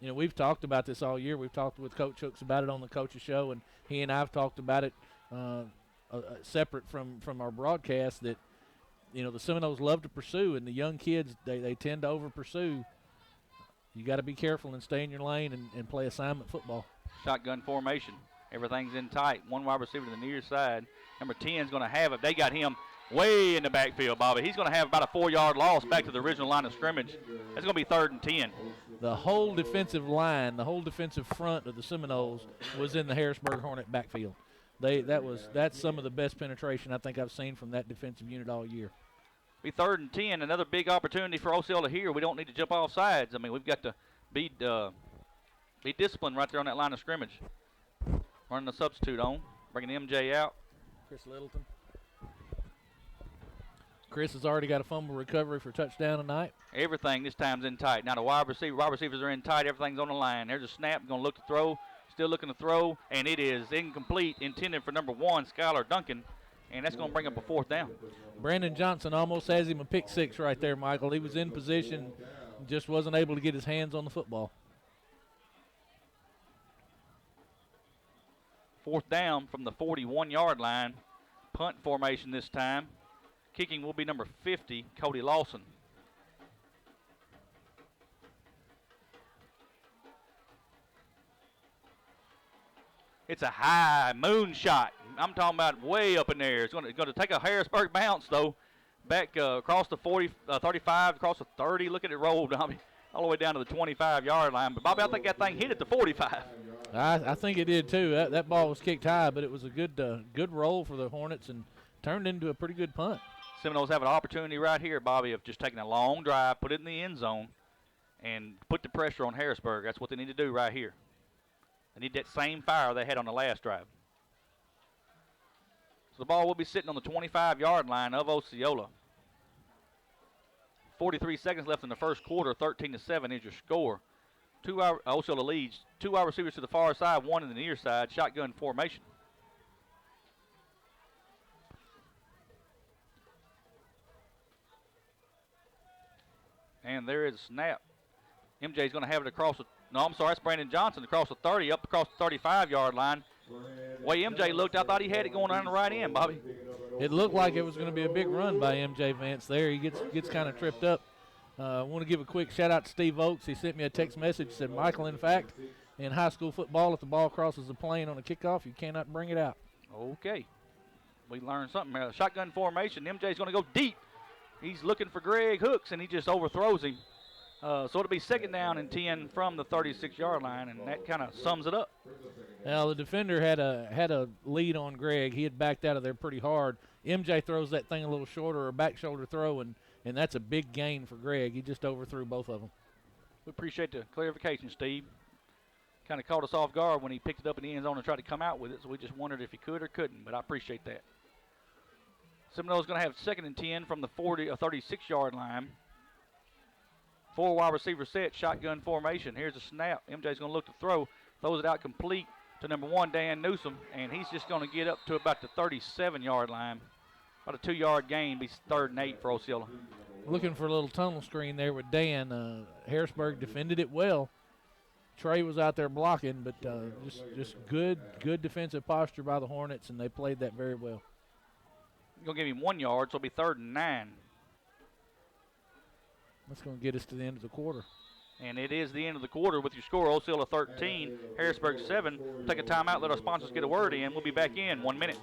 You know, we've talked about this all year. We've talked with Coach Hooks about it on the Coach's Show, and he and I have talked about it separate from our broadcast that, you know, the Seminoles love to pursue, and the young kids, they tend to over-pursue. You got to be careful and stay in your lane and play assignment football.
Shotgun formation. Everything's in tight. 1 wide receiver to the near side. Number 10 is going to have it. They got him way in the backfield, Bobby. He's going to have about a 4-yard loss back to the original line of scrimmage. It's going to be 3rd and 10.
The whole defensive line, the whole defensive front of the Seminoles was in the Harrisburg Hornet backfield. That's some of the best penetration I think I've seen from that defensive unit all year.
Be 3rd and 10, another big opportunity for Osceola here. We don't need to jump off sides. I mean, we've got to be disciplined right there on that line of scrimmage. Running the substitute on, bringing MJ out.
Chris Littleton. Chris has already got a fumble recovery for touchdown tonight.
Everything this time's in tight. Now the wide receivers are in tight. Everything's on the line. There's a snap. Going to look to throw. Still looking to throw, and it is incomplete. Intended for number 1, Skylar Duncan, and that's going to bring up a 4th down.
Brandon Johnson almost has him a pick 6 right there, Michael. He was in position, just wasn't able to get his hands on the football.
4th down from the 41-yard line. Punt formation this time. Kicking will be number 50, Cody Lawson. It's a high moonshot. I'm talking about way up in there. It's going to take a Harrisburg bounce, though. Back across the 35, across the 30. Look at it roll, Bobby, all the way down to the 25-yard line. But, Bobby, I think that thing hit at the 45.
I think it did, too. That ball was kicked high, but it was a good roll for the Hornets and turned into a pretty good punt.
Seminoles have an opportunity right here, Bobby, of just taking a long drive, put it in the end zone, and put the pressure on Harrisburg. That's what they need to do right here. They need that same fire they had on the last drive. So the ball will be sitting on the 25-yard line of Osceola. 43 seconds left in the first quarter. 13-7 is your score. Osceola leads. 2 wide receivers to the far side, 1 in the near side. Shotgun formation. And there is a snap. MJ's going to have it across the, no, I'm sorry, it's Brandon Johnson across the 30, up across the 35-yard line. The way MJ looked, I thought he had it going down the right end, Bobby.
It looked like it was going to be a big run by MJ Vance there. He gets kind of tripped up. I want to give a quick shout-out to Steve Oakes. He sent me a text message, said, Michael, in fact, in high school football, if the ball crosses the plane on a kickoff, you cannot bring it out.
Okay. We learned something here. Shotgun formation. MJ's going to go deep. He's looking for Greg Hooks, and he just overthrows him. So it'll be 2nd down and 10 from the 36-yard line, and that kind of sums it up.
Now, the defender had a lead on Greg. He had backed out of there pretty hard. MJ throws that thing a little shorter, a back shoulder throw, and that's a big gain for Greg. He just overthrew both of them.
We appreciate the clarification, Steve. Kind of caught us off guard when he picked it up in the end zone and tried to come out with it, so we just wondered if he could or couldn't, but I appreciate that. Seminoles going to have 2nd and 10 from the 36-yard line. 4 wide receiver set, shotgun formation. Here's a snap. MJ's going to look to throw. Throws it out complete to number 1, Dan Newsom, and he's just going to get up to about the 37-yard line. About a 2-yard gain, be 3rd and 8 for Osceola.
Looking for a little tunnel screen there with Dan. Harrisburg defended it well. Trey was out there blocking, but just good defensive posture by the Hornets, and they played that very well.
Going to give him 1 yard, so it'll be 3rd and 9.
That's going to get us to the end of the quarter.
And it is the end of the quarter with your score, Osceola 13, Harrisburg 7. We'll take a timeout, let our sponsors get a word in. We'll be back in 1 minute.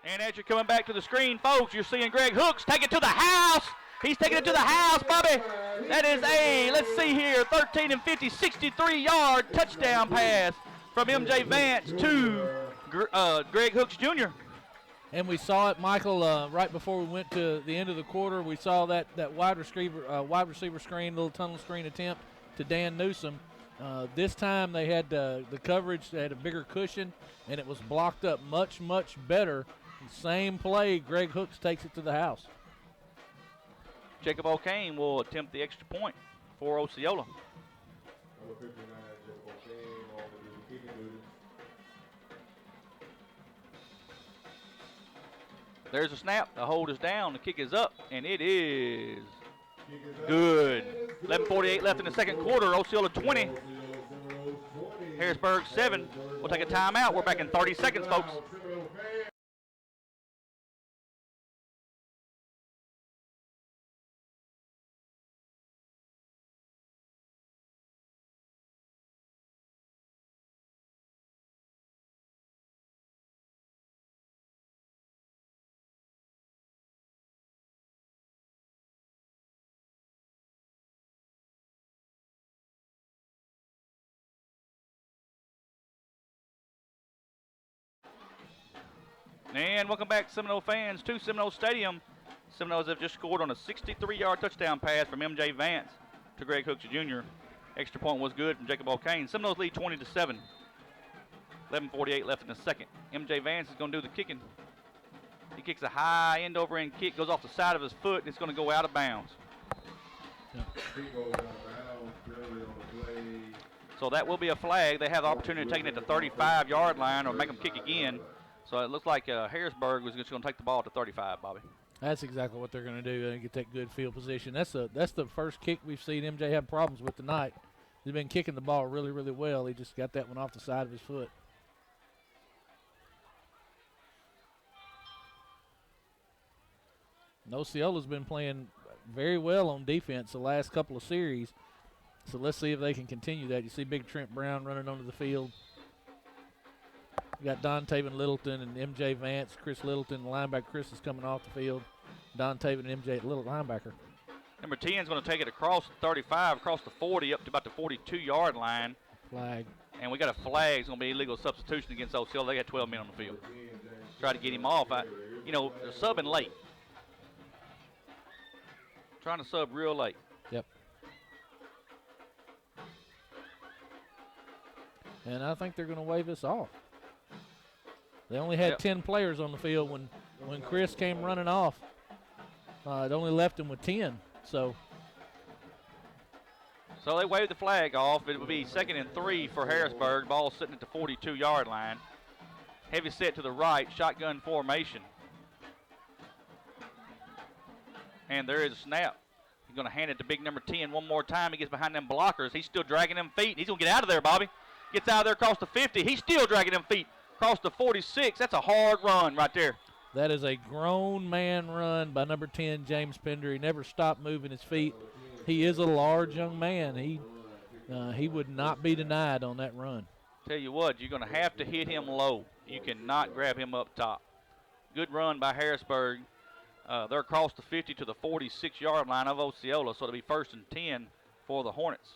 And as you're coming back to the screen, folks, you're seeing Greg Hooks take it to the house. He's taking it to the house, Bobby. That is let's see here, 13 and 50, 63-yard touchdown pass from MJ Vance to Greg Hooks Jr.
And we saw it, Michael, right before we went to the end of the quarter. We saw that wide receiver screen, little tunnel screen attempt to Dan Newsom. This time they had the coverage, they had a bigger cushion, and it was blocked up much, much better. Same play, Greg Hooks takes it to the house.
Jacob O'Kane will attempt the extra point for Osceola.
Number 59, Jacob O'Kane, on the kicking duty.
There's a snap. The hold is down. The kick is up, and it is
Kick is up.
good. 11:48 left in the second quarter. Osceola 20,
Osceola Seminoles 20.
Harrisburg 7. We'll take a timeout. We're back in 30 seconds, folks.
Seminole fans.
And welcome back, Seminole fans, to Seminole Stadium. Seminoles have just scored on a 63-yard touchdown pass from M.J. Vance to Greg Hooks Jr. Extra point was good from Jacob O'Kane. Seminoles lead 20-7. 11:48 left in the second. M.J. Vance is going to do the kicking. He kicks a high end-over-end kick, goes off the side of his foot, and it's going to go out of bounds.
Feet goes out of bounds, penalty on the play.
So that will be a flag. They have the opportunity of taking it to 35-yard line or make them kick again. So it looks like Harrisburg was just going to take the ball to 35, Bobby.
That's exactly what they're going to do. They get that good field position. That's the first kick we've seen MJ have problems with tonight. He's been kicking the ball really, really well. He just got that one off the side of his foot. Osceola's been playing very well on defense the last couple of series. So let's see if they can continue that. You see big Trent Brown running onto the field. You got Don Taven Littleton and M.J. Vance. Chris Littleton, the linebacker. Chris is coming off the field. Don Taven and M.J. Little linebacker.
Number 10 is going to take it across the 35, across the 40, up to about the 42-yard line.
Flag.
And we got a flag. It's going to be illegal substitution against Osceola. They got 12 men on the field. Try to get him off. They're subbing late. Trying to sub real late.
Yep. And I think they're going to wave this off. They only had 10 players on the field when Chris came running off. It only left him with 10. So
they waved the flag off. It would be 2nd and 3 for Harrisburg. Ball sitting at the 42-yard line. Heavy set to the right, shotgun formation. And there is a snap. He's going to hand it to big number 10 one more time. He gets behind them blockers. He's still dragging them feet. He's going to get out of there, Bobby. Gets out of there across the 50. He's still dragging them feet across the 46. That's a hard run right there.
that is a grown man run by number 10, James Pender. He never stopped moving his feet. He is a large young man. He would not be denied on that run.
Tell you what, you're going to have to hit him low. You cannot grab him up top. Good run by Harrisburg. They're across the 50 to the 46-yard line of Osceola, so it'll be 1st and 10 for the Hornets.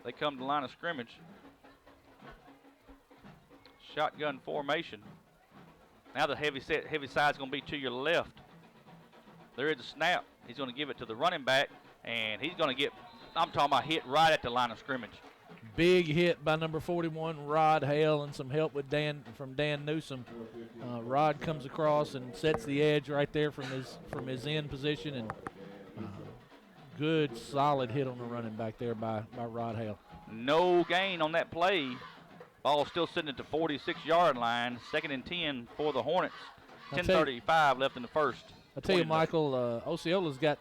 They come to the line of scrimmage. Shotgun formation. Now the heavy side's going to be to your left. There is a snap. He's going to give it to the running back, and he's going to get, I'm talking about hit right at the line of scrimmage. Big
hit by number 41, Rod Hale, and some help with Dan Newsom. Rod comes across and sets the edge right there from his end position, and good solid hit on the running back there by Rod Hale.
No gain on that play. Ball still sitting at the 46-yard line. 2nd and 10 for the Hornets. 10:35 left in the first.
I tell you, Michael, Osceola's got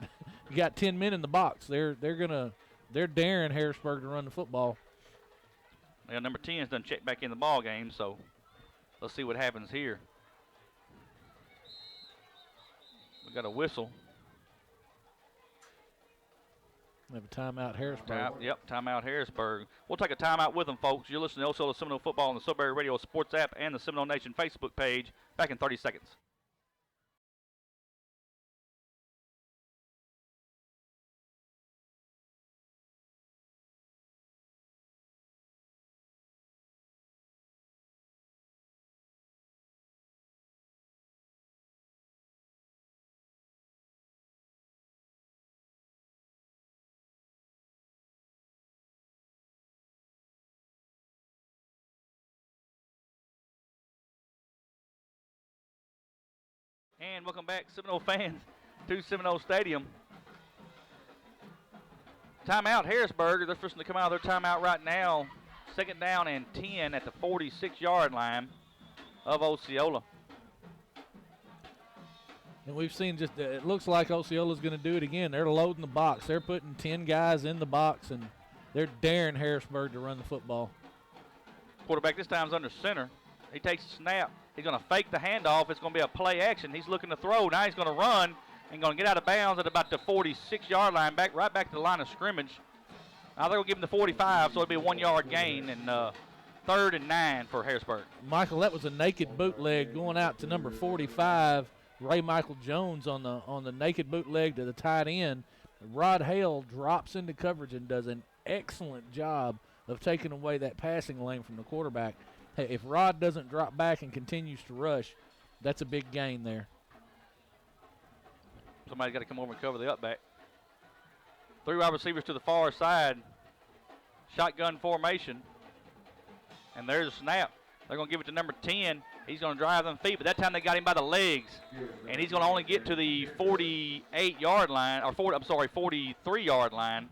10 men in the box. They're daring Harrisburg to run the football.
Yeah, number 10's done check back in the ball game, so let's see what happens here. We got a whistle.
We have a timeout, Harrisburg.
Timeout, Harrisburg. We'll take a timeout with them, folks. You're listening to Osceola Seminole Football on the Sudbury Radio Sports app and the Seminole Nation Facebook page. Back in 30 seconds. And welcome back, Seminole fans, to Seminole Stadium. Timeout, Harrisburg. They're first to come out of their timeout right now. 2nd down and 10 at the 46-yard line of Osceola.
And we've seen just, it looks like Osceola's going to do it again. They're loading the box. They're putting 10 guys in the box, and they're daring Harrisburg to run the football.
Quarterback this time is under center. He takes a snap. He's going to fake the handoff. It's going to be a play action. He's looking to throw. Now he's going to run and going to get out of bounds at about the 46-yard line, right back to the line of scrimmage. Now they're going to give him the 45, so it'll be a 1-yard gain, and 3rd and 9 for Harrisburg.
Michael, that was a naked bootleg going out to number 45, Ray Michael Jones on the naked bootleg to the tight end. Rod Hale drops into coverage and does an excellent job of taking away that passing lane from the quarterback. Hey, if Rod doesn't drop back and continues to rush, that's a big gain there.
Somebody's got to come over and cover the up back. 3 wide receivers to the far side. Shotgun formation. And there's a snap. They're going to give it to number 10. He's going to drive them feet, but that time they got him by the legs. And he's going to only get to the 48-yard line, or 43-yard line.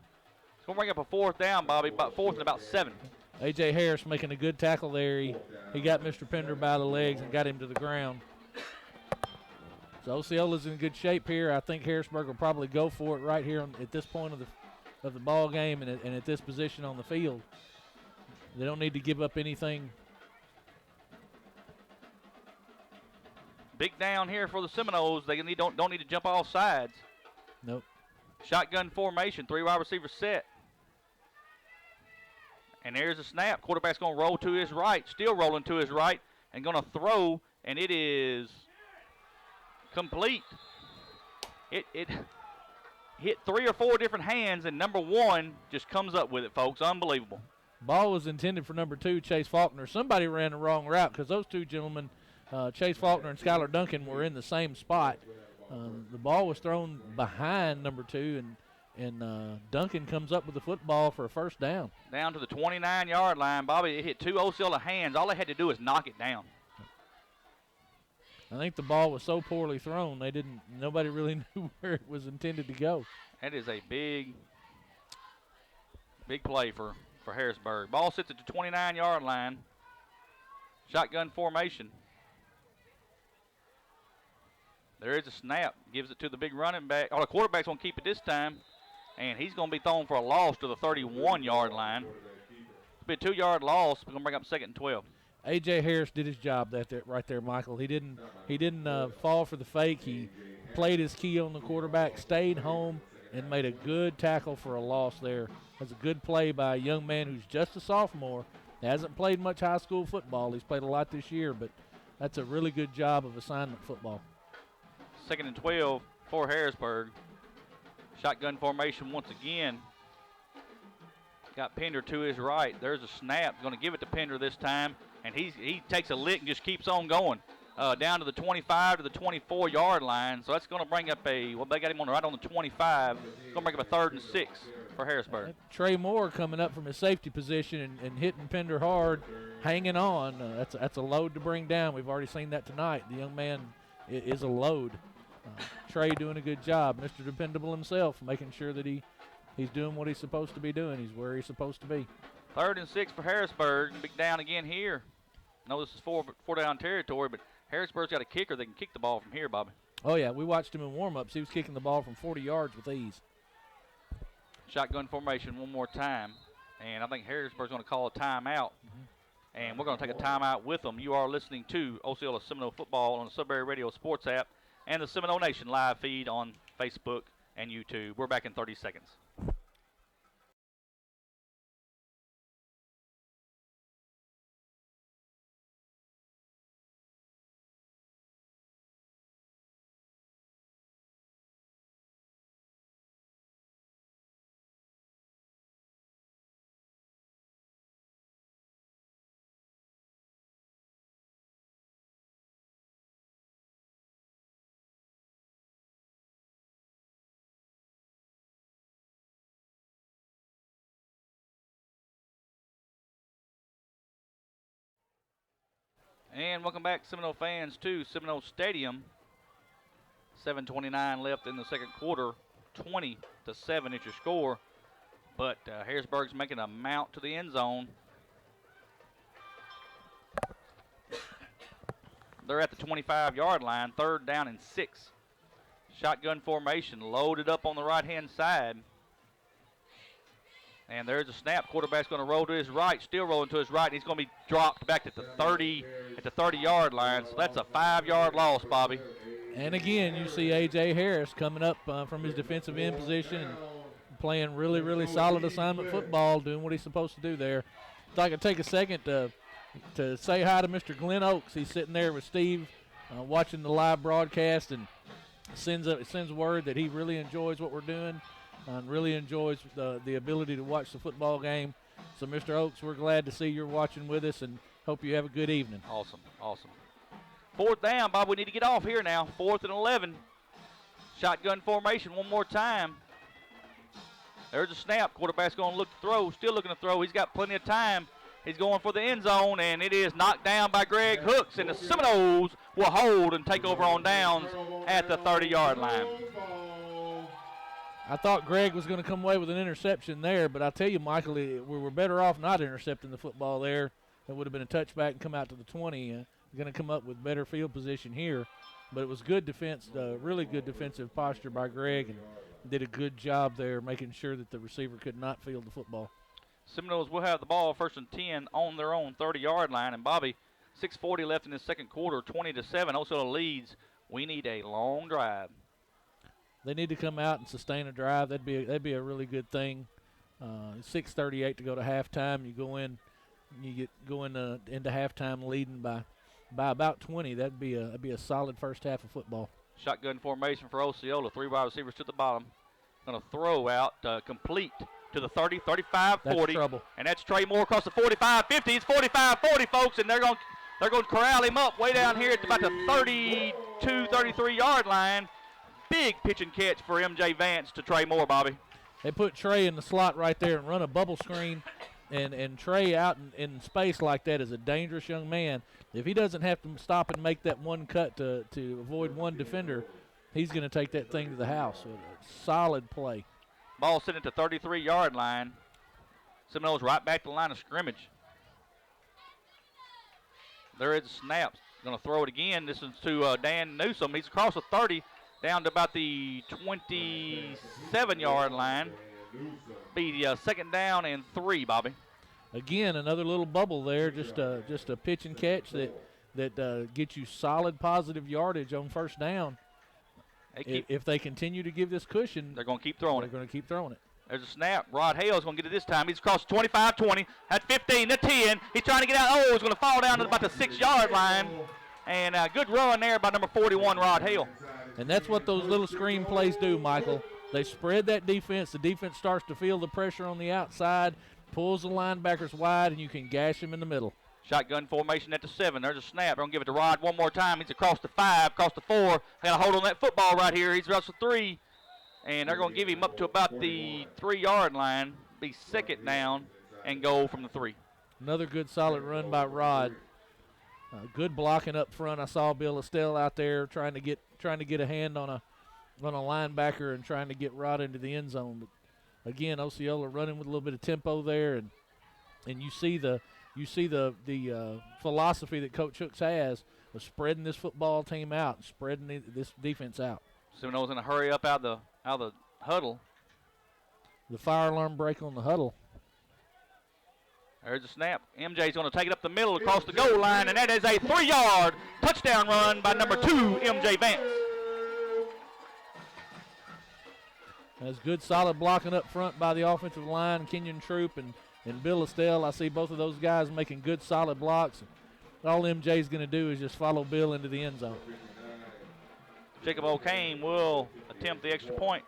It's going to bring up a 4th down, Bobby, about 4th and about 7.
A.J. Harris making a good tackle there. He got Mr. Pender by the legs and got him to the ground. So Osceola's in good shape here. I think Harrisburg will probably go for it right here at this point of the ball game and at this position on the field. They don't need to give up anything.
Big down here for the Seminoles. They don't need to jump off sides.
Nope.
Shotgun formation, 3 wide receivers set. And there's a snap. Quarterback's going to roll to his right, still rolling to his right, and going to throw, and it is complete. It hit 3 or 4 different hands, and number 1 just comes up with it, folks. Unbelievable.
Ball was intended for number 2, Chase Faulkner. Somebody ran the wrong route because those two gentlemen, Chase Faulkner and Skylar Duncan, were in the same spot. The ball was thrown behind number 2, and Duncan comes up with the football for a 1st down.
Down to the 29-yard line. Bobby, it hit 2 Osceola hands. All they had to do was knock it down.
I think the ball was so poorly thrown, nobody really knew where it was intended to go.
That is a big play for Harrisburg. Ball sits at the 29-yard line. Shotgun formation. There is a snap. Gives it to the big running back. Oh, the quarterback's going to keep it this time. And he's going to be thrown for a loss to the 31-yard line. It'll be a 2-yard loss. We're going to bring up 2nd and 12.
A.J. Harris did his job right there, Michael. He didn't fall for the fake. He played his key on the quarterback, stayed home, and made a good tackle for a loss there. That's a good play by a young man who's just a sophomore. He hasn't played much high school football. He's played a lot this year, but that's a really good job of assignment football.
2nd and 12 for Harrisburg. Shotgun formation once again. Got Pender to his right. There's a snap. Going to give it to Pender this time. And he takes a lick and just keeps on going. Down to the 25 to the 24-yard line. So that's going to bring up they got him right on the 25. It's going to bring up a 3rd and 6 for Harrisburg.
Trey Moore coming up from his safety position and hitting Pender hard, hanging on. That's a load to bring down. We've already seen that tonight. The young man is a load. Trey doing a good job. Mr. Dependable himself, making sure that he's doing what he's supposed to be doing. He's where he's supposed to be.
3rd and 6 for Harrisburg. Big down again here. No, this is four down territory, but Harrisburg's got a kicker that can kick the ball from here, Bobby.
Oh, yeah. We watched him in warm-ups. He was kicking the ball from 40 yards with ease.
Shotgun formation one more time. And I think Harrisburg's going to call a timeout. And we're going to take a timeout with them. You are listening to Osceola Seminole Football on the Sudbury Radio Sports app and the Seminole Nation live feed on Facebook and YouTube. We're back in 30 seconds. And welcome back, Seminole fans, to Seminole Stadium. 7:29 left in the second quarter. 20-7 is your score. But Harrisburg's making a mount to the end zone. They're at the 25-yard line, 3rd down and 6. Shotgun formation, loaded up on the right-hand side. And there's a snap. Quarterback's going to roll to his right, still rolling to his right. And he's going to be dropped back at the 30-yard line. So that's a 5-yard loss, Bobby.
And again, you see A.J. Harris coming up from his defensive end position and playing really, really solid assignment football, doing what he's supposed to do there. I'd like to take a second to say hi to Mr. Glenn Oakes. He's sitting there with Steve watching the live broadcast and sends word that he really enjoys what we're doing and really enjoys the ability to watch the football game. So, Mr. Oakes, we're glad to see you're watching with us and hope you have a good evening.
Awesome. 4th down, Bob. We need to get off here now. 4th and 11. Shotgun formation one more time. There's a snap. Quarterback's going to look to throw. Still looking to throw. He's got plenty of time. He's going for the end zone, and it is knocked down by Greg Hooks. And the Seminoles will hold and take over on downs at the 30-yard line.
I thought Greg was going to come away with an interception there, but I tell you, Michael, we were better off not intercepting the football there. It would have been a touchback and come out to the 20. Going to come up with better field position here. But it was good defense, really good defensive posture by Greg, and did a good job there making sure that the receiver could not field the football.
Seminoles will have the ball 1st and 10 on their own 30-yard line. And, Bobby, 6:40 left in the second quarter, 20-7. Osceola leads. We need a long drive.
They need to come out and sustain a drive. That'd be a really good thing. 6:38 to go to halftime. You go in, into halftime leading by about 20. That'd be a solid first half of football.
Shotgun formation for Osceola. 3 wide receivers to the bottom. Going to throw out complete to the 30, 35, 40.
That's trouble.
And that's Trey Moore across the 45, 50. It's 45, 40, folks, and they're going to corral him up way down here at about the 32, 33-yard line. Big pitch and catch for M.J. Vance to Trey Moore, Bobby.
They put Trey in the slot right there and run a bubble screen, and Trey out in space like that is a dangerous young man. If he doesn't have to stop and make that one cut to avoid one defender, he's going to take that thing to the house. So a solid play.
Ball sent at the 33-yard line. Seminoles right back to the line of scrimmage. There is a snap. Going to throw it again. This is to Dan Newsom. He's across the 30 down to about the 27-yard line. Be the 2nd down and 3, Bobby.
Again, another little bubble there. Just a pitch and catch that gets you solid positive yardage on 1st down. If they continue to give this cushion,
they're going to keep throwing
it.
There's a snap. Rod Hale's going to get it this time. He's across 25, 20, at 15, the 10. He's trying to get out. Oh, he's going to fall down to about the 6-yard line. And a good run there by number 41, Rod Hale.
And that's what those little screen plays do, Michael. They spread that defense. The defense starts to feel the pressure on the outside, pulls the linebackers wide, and you can gash them in the middle.
Shotgun formation at the 7. There's a snap. They're going to give it to Rod one more time. He's across the 5, across the 4. Got a hold on that football right here. He's across the 3. And they're going to give him up to about the 3-yard line. Be 2nd down and goal from the 3.
Another good solid run by Rod. Good blocking up front. I saw Bill Estelle out there trying to get a hand on a linebacker and trying to get Rod into the end zone. But again, Osceola running with a little bit of tempo there, and you see the philosophy that Coach Hooks has of spreading this football team out and spreading this defense out.
Seminoles in a hurry up out of the huddle.
The fire alarm break on the huddle.
There's a snap. MJ's going to take it up the middle across the goal line, and that is a 3-yard touchdown run by number 2, MJ Vance.
That's good solid blocking up front by the offensive line, Kenyon Troop and Bill Estelle. I see both of those guys making good solid blocks. All MJ's going to do is just follow Bill into the end zone.
Jacob O'Kane will attempt the extra point.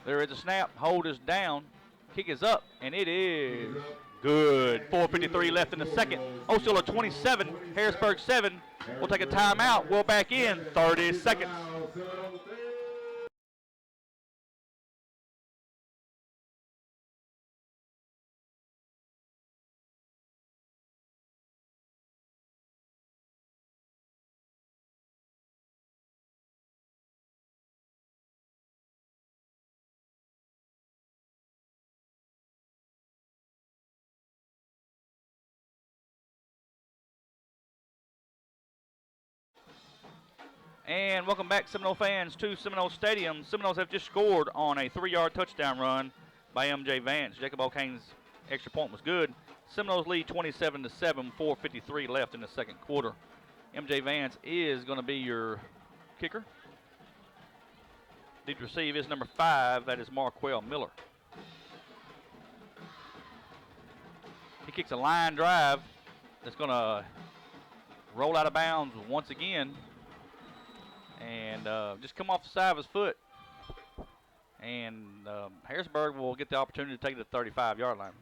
There is a snap. Hold is down. Kick is up, And it is good. 4:53 left in the second. Osceola 27, Harrisburg 7. We'll take a timeout. We'll back in 30 seconds. And welcome back, Seminole fans, to Seminole Stadium. Seminoles have just scored on a 3-yard touchdown run by M.J. Vance. Jacob O'Kane's extra point was good. Seminoles lead 27-7, 4:53 left in the second quarter. M.J. Vance is going to be your kicker. Deep receive is number 5. That is Marquell Miller. He kicks a line drive that's going to roll out of bounds once again. And just come off the side of his foot. And Harrisburg will get the opportunity to take it to the 35-yard line.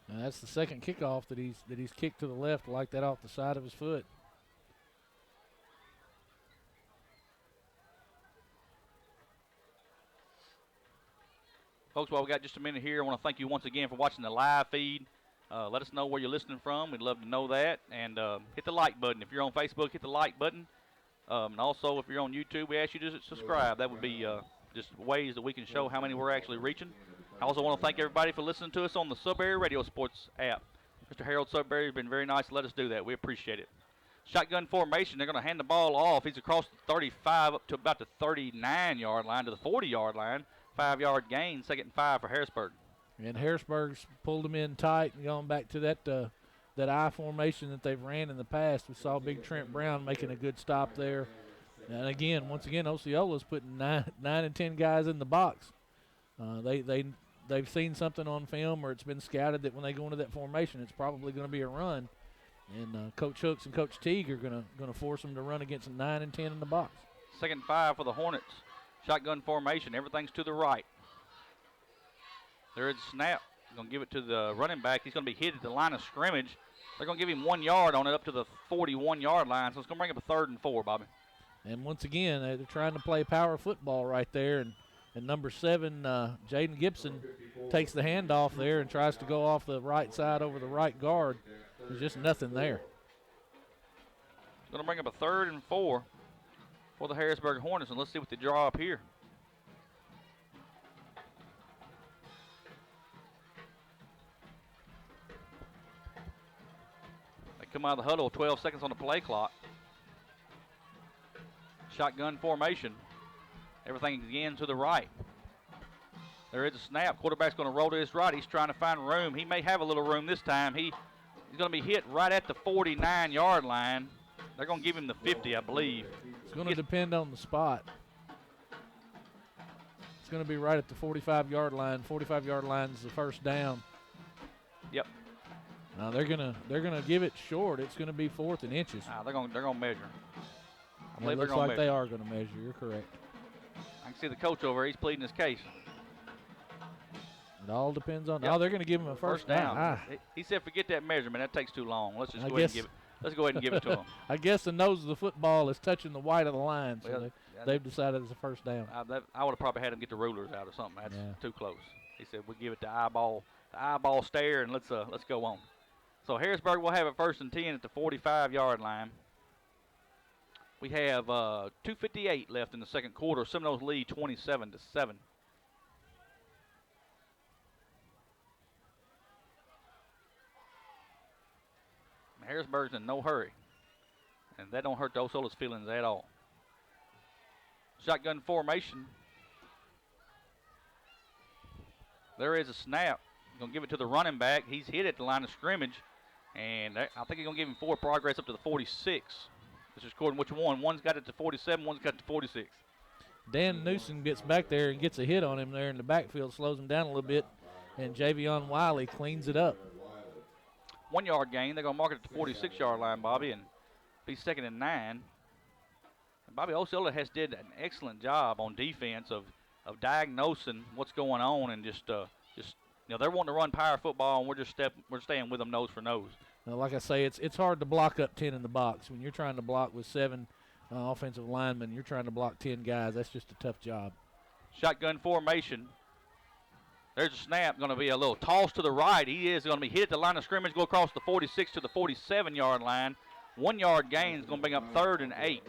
And that's the second kickoff that he's kicked to the left like that off the side of his foot.
Folks, while we got just a minute here, I want to thank you once again for watching the live feed. Let us know where you're listening from. We'd love to know that. And hit the like button. If you're on Facebook, hit the like button. And also, if you're on YouTube, we ask you to subscribe. That would be just ways that we can show how many we're actually reaching. I also want to thank everybody for listening to us on the Sudbury Radio Sports app. Mr. Harold Sudbury has been very nice to let us do that. We appreciate it. Shotgun formation. They're going to hand the ball off. He's across the 35 up to about the 39-yard line to the 40-yard line. 5-yard gain, 2nd and 5 for Harrisburg.
And Harrisburg's pulled them in tight and going back to that I formation that they've ran in the past. We saw Big Trent Brown making a good stop there. And again, once again, Osceola's putting 9 and 10 guys in the box. They've seen something on film, or it's been scouted that when they go into that formation, it's probably going to be a run. And Coach Hooks and Coach Teague are going to force them to run against 9 and 10 in the box.
2nd and 5 for the Hornets. Shotgun formation. Everything's to the right. There is a snap. Going to give it to the running back. He's going to be hit at the line of scrimmage. They're going to give him 1 yard on it up to the 41-yard line, so it's going to bring up a 3rd and 4, Bobby.
And once again, they're trying to play power football right there. And number 7, Jaden Gibson, takes the handoff there and tries to go off the right side over the right guard. There's just nothing there.
It's going to bring up a 3rd and 4 for the Harrisburg Hornets, and let's see what they draw up here. They come out of the huddle, 12 seconds on the play clock. Shotgun formation. Everything again to the right. There is a snap. Quarterback's going to roll to his right. He's trying to find room. He may have a little room this time. He's going to be hit right at the 49-yard line. They're going to give him the 50, I believe.
It's going to depend on the spot. It's going to be right at the 45-yard line. 45-yard line is the first down.
Yep.
Now they're gonna give it short. It's going to be 4th and inches.
They're going to measure.
It looks like they are going to measure. You're correct.
I can see the coach over here. He's pleading his case.
It all depends on.
Yep.
Oh, they're going to give him a first down.
He said, "Forget that measurement. That takes too long. Let's just go ahead and give it. Let's go ahead and give it to him."
I guess the nose of the football is touching the white of the line, so
Well,
they've decided it's a first down.
I would have probably had him get the rulers out or something. That's too close. He said, "We give it the eyeball stare, and let's go on." So Harrisburg will have it 1st and 10 at the 45-yard line. We have 2:58 left in the second quarter. Seminoles lead 27-7. Harrisburg's in no hurry, and that don't hurt the Osceola's feelings at all. Shotgun formation. There is a snap. Going to give it to the running back. He's hit at the line of scrimmage, and I think he's going to give him 4 progress up to the 46. This is according to which one. One's got it to 47, one's got it to 46.
Dan Newsom gets back there and gets a hit on him there in the backfield, slows him down a little bit, and Javion Wiley cleans it up.
1 yard gain. They're going to mark it at the 46-yard line, Bobby, and be 2nd and 9. And Bobby, Osceola has did an excellent job on defense of diagnosing what's going on and just You know, they're wanting to run power football, and we're staying with them nose for nose.
Now, like I say, it's hard to block up 10 in the box. When you're trying to block with 7 offensive linemen, you're trying to block 10 guys. That's just a tough job.
Shotgun formation. There's a snap. Going to be a little toss to the right. He is going to be hit at the line of scrimmage, go across the 46 to the 47-yard line. 1 yard gain is going to bring up 3rd and 8.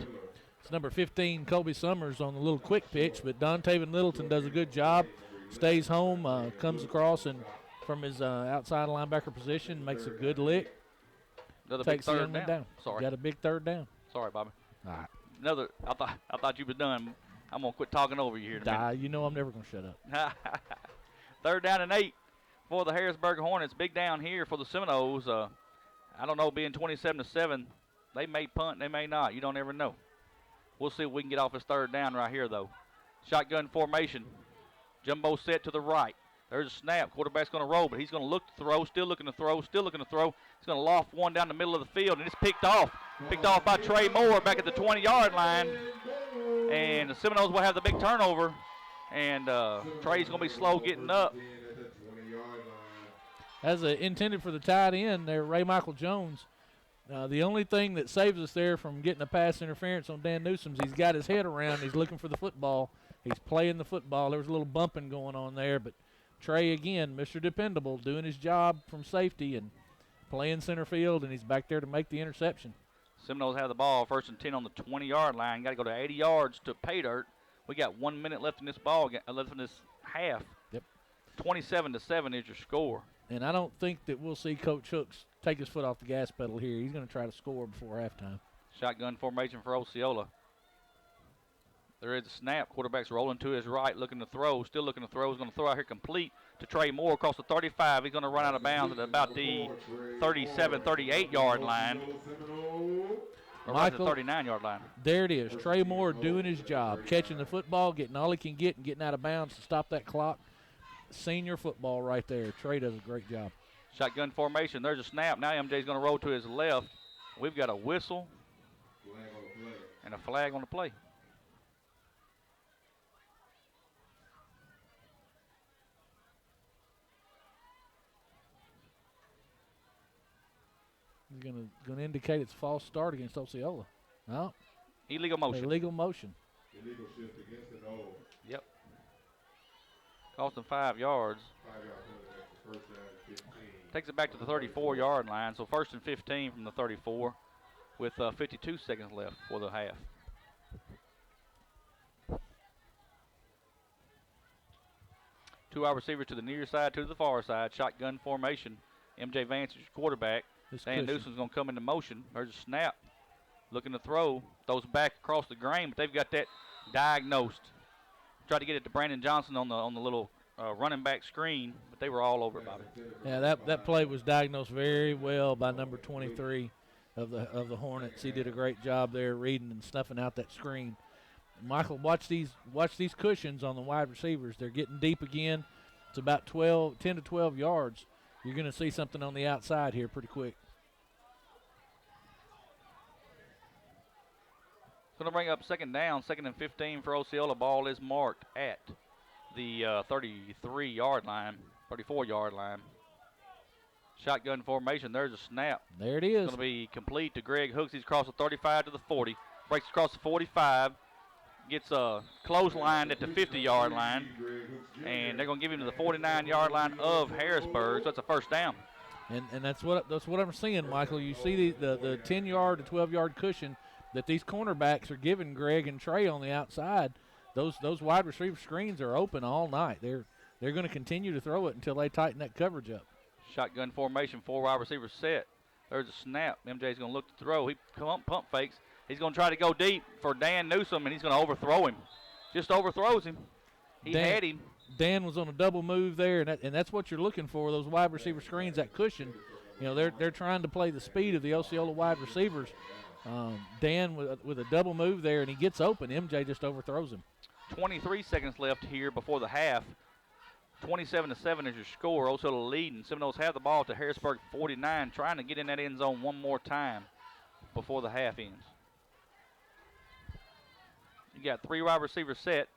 It's number 15, Colby Summers, on the little quick pitch, but Dontaven Littleton does a good job. Stays home, comes across, and from his outside linebacker position, makes a good lick.
Another
Takes
big
the
third
young one
down. Sorry.
Got a big 3rd down.
Sorry, Bobby.
All right.
Another. I thought you was done. I'm gonna quit talking over you here in a minute.
You know I'm never going to shut up.
3rd down and 8 for the Harrisburg Hornets. Big down here for the Seminoles. I don't know, being 27-7, they may punt, they may not. You don't ever know. We'll see if we can get off this 3rd down right here, though. Shotgun formation. Jumbo set to the right. There's a snap. Quarterback's going to roll, but he's going to look to throw, still looking to throw, still looking to throw. He's going to loft one down the middle of the field, and it's picked off. Picked off by Trey Moore back at the 20-yard line. And the Seminoles will have the big turnover. And Trey's going to be slow getting up.
As intended for the tight end there, Ray Michael Jones. The only thing that saves us there from getting a pass interference on Dan Newsom's, he's got his head around. He's looking for the football. He's playing the football. There was a little bumping going on there, but Trey, again, Mr. Dependable, doing his job from safety and playing center field, and he's back there to make the interception.
Seminoles have the ball, 1st and 10 on the 20-yard line. Got to go to 80 yards to pay dirt. We got 1 minute left in this left in this half.
Yep.
27-7 is your score.
And I don't think that we'll see Coach Hooks take his foot off the gas pedal here. He's going to try to score before halftime.
Shotgun formation for Osceola. There is a snap. Quarterback's rolling to his right, looking to throw. Still looking to throw. He's going to throw out here complete to Trey Moore across the 35. He's going to run out of bounds at about the 37, 38-yard line. Or right at the 39-yard line.
There it is. Trey Moore doing his job, catching the football, getting all he can get, and getting out of bounds to stop that clock. Senior football right there. Trey does a great job.
Shotgun formation. There's a snap. Now MJ's going to roll to his left. We've got a whistle and a flag on the play.
He's going to indicate it's a false start against Osceola. No.
Illegal motion.
Illegal motion.
Illegal shift against it all.
Yep. Cost them 5 yards.
5 yard penalty, first down and 15.
Takes it back to the 34-yard line. So 1st and 15 from the 34 with 52 seconds left for the half. Two wide receivers to the near side, two to the far side. Shotgun formation. MJ Vance is your quarterback. Dan Newsom's going to come into motion. There's a snap. Looking to throw. Throws back across the grain, but they've got that diagnosed. Tried to get it to Brandon Johnson on the little running back screen, but they were all over it, Bobby.
Yeah, that play was diagnosed very well by number 23 of the Hornets. He did a great job there reading and snuffing out that screen. Michael, watch these cushions on the wide receivers. They're getting deep again. It's about 10 to 12 yards. You're going to see something on the outside here pretty quick.
Going to bring up 2nd down, 2nd and 15 for Osceola. Ball is marked at the 33-yard line, 34-yard line. Shotgun formation. There's a snap.
There it is.
Going to be complete to Greg Hooks. He's across the 35 to the 40. Breaks across the 45. Gets clotheslined at the 50-yard line. And they're going to give him to the 49-yard line of Harrisburg. So that's a 1st down.
And that's what I'm seeing, Michael. You see the 10-yard to 12-yard cushion that these cornerbacks are giving Greg and Trey on the outside. Those wide receiver screens are open all night. They're going to continue to throw it until they tighten that coverage up.
Shotgun formation, 4 wide receivers set. There's a snap. MJ's going to look to throw. He pump fakes. He's going to try to go deep for Dan Newsom, and he's going to overthrow him. Just overthrows him. He had him.
Dan was on a double move there, and that's what you're looking for, those wide receiver screens, that cushion. You know, they're trying to play the speed of the Osceola wide receivers. Dan with a double move there, and he gets open. MJ just overthrows him.
23 seconds left here before the half. 27-7 is your score. Osceola leading. Seminoles have the ball to Harrisburg 49, trying to get in that end zone one more time before the half ends. You got 3 wide receivers set.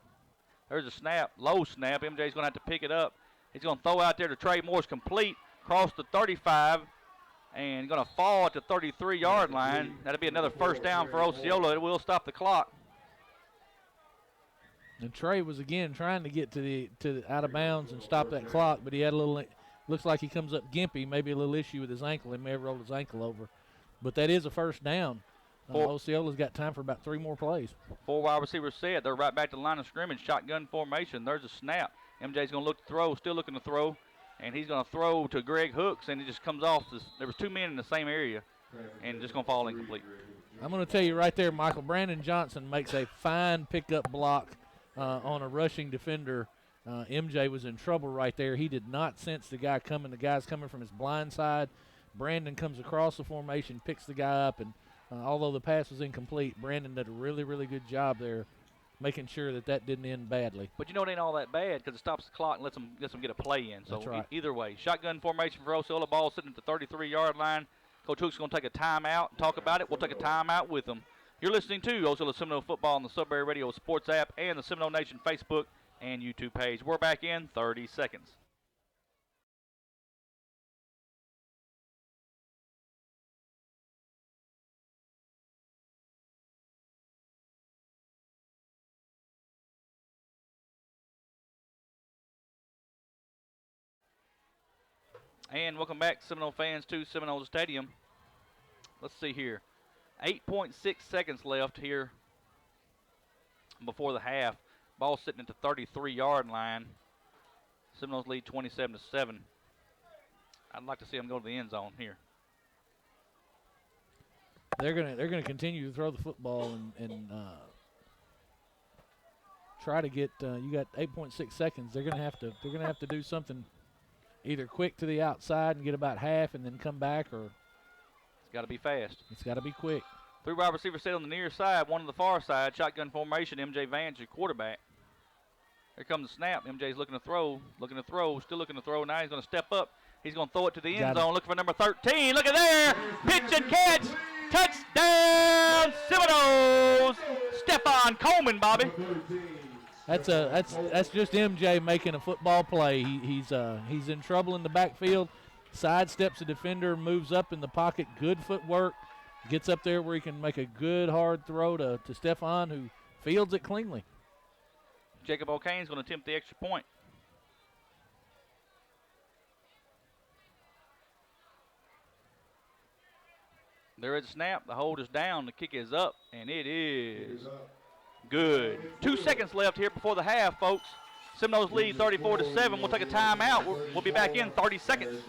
There's a snap, low snap. MJ's going to have to pick it up. He's going to throw out there to Trey Moore's complete, cross the 35, and going to fall at the 33-yard line. That'll be another first down for Osceola. It will stop the clock.
And Trey was again trying to get to the out of bounds and stop that clock, but he had a little. Looks like he comes up gimpy, maybe a little issue with his ankle. He may have rolled his ankle over, but that is a first down. Osceola's got time for about 3 more plays.
4 wide receivers set. They're right back to the line of scrimmage, shotgun formation. There's a snap. MJ's going to look to throw, still looking to throw, and he's going to throw to Greg Hooks, and it just comes off. There was 2 men in the same area, and just going to fall incomplete.
I'm going to tell you right there, Michael, Brandon Johnson makes a fine pickup block on a rushing defender. MJ was in trouble right there. He did not sense the guy coming. The guy's coming from his blind side. Brandon comes across the formation, picks the guy up, and although the pass was incomplete, Brandon did a really, really good job there making sure that didn't end badly.
But you know it ain't all that bad because it stops the clock and lets them get a play in. So
That's right.
Either way, shotgun formation for Osceola. Ball sitting at the 33-yard line. Coach Hook's going to take a timeout and talk about it. We'll take a timeout with him. You're listening to Osceola Seminole Football on the Sudbury Radio Sports app and the Seminole Nation Facebook and YouTube page. We're back in 30 seconds. And welcome back, Seminole fans, to Seminole Stadium. Let's see here. 8.6 seconds left here before the half. Ball sitting at the 33-yard line. Seminoles lead 27-7. I'd like to see them go to the end zone here.
They're gonna continue to throw the football and try to get. You got 8.6 seconds. They're gonna have to do something, either quick to the outside and get about half and then come back, or
it's got to be fast.
It's got to be quick.
3 wide receivers set on the near side, 1 on the far side. Shotgun formation. MJ Vance, your quarterback. Here comes the snap. MJ's looking to throw, still looking to throw. Now he's going to step up. He's going to throw it to the end zone, looking for number 13. Look at there. Pitch and catch. Touchdown, Seminoles. Stephon Coleman, Bobby.
That's just MJ making a football play. He's in trouble in the backfield. Sidesteps a defender, moves up in the pocket. Good footwork. Gets up there where he can make a good hard throw to Stephon, who fields it cleanly.
Jacob O'Kane's going to attempt the extra point. There is a snap. The hold is down. The kick is up, and it is good. 2 seconds left here before the half, folks. Seminoles lead 34-7. We'll take a timeout. We'll be back in 30 seconds.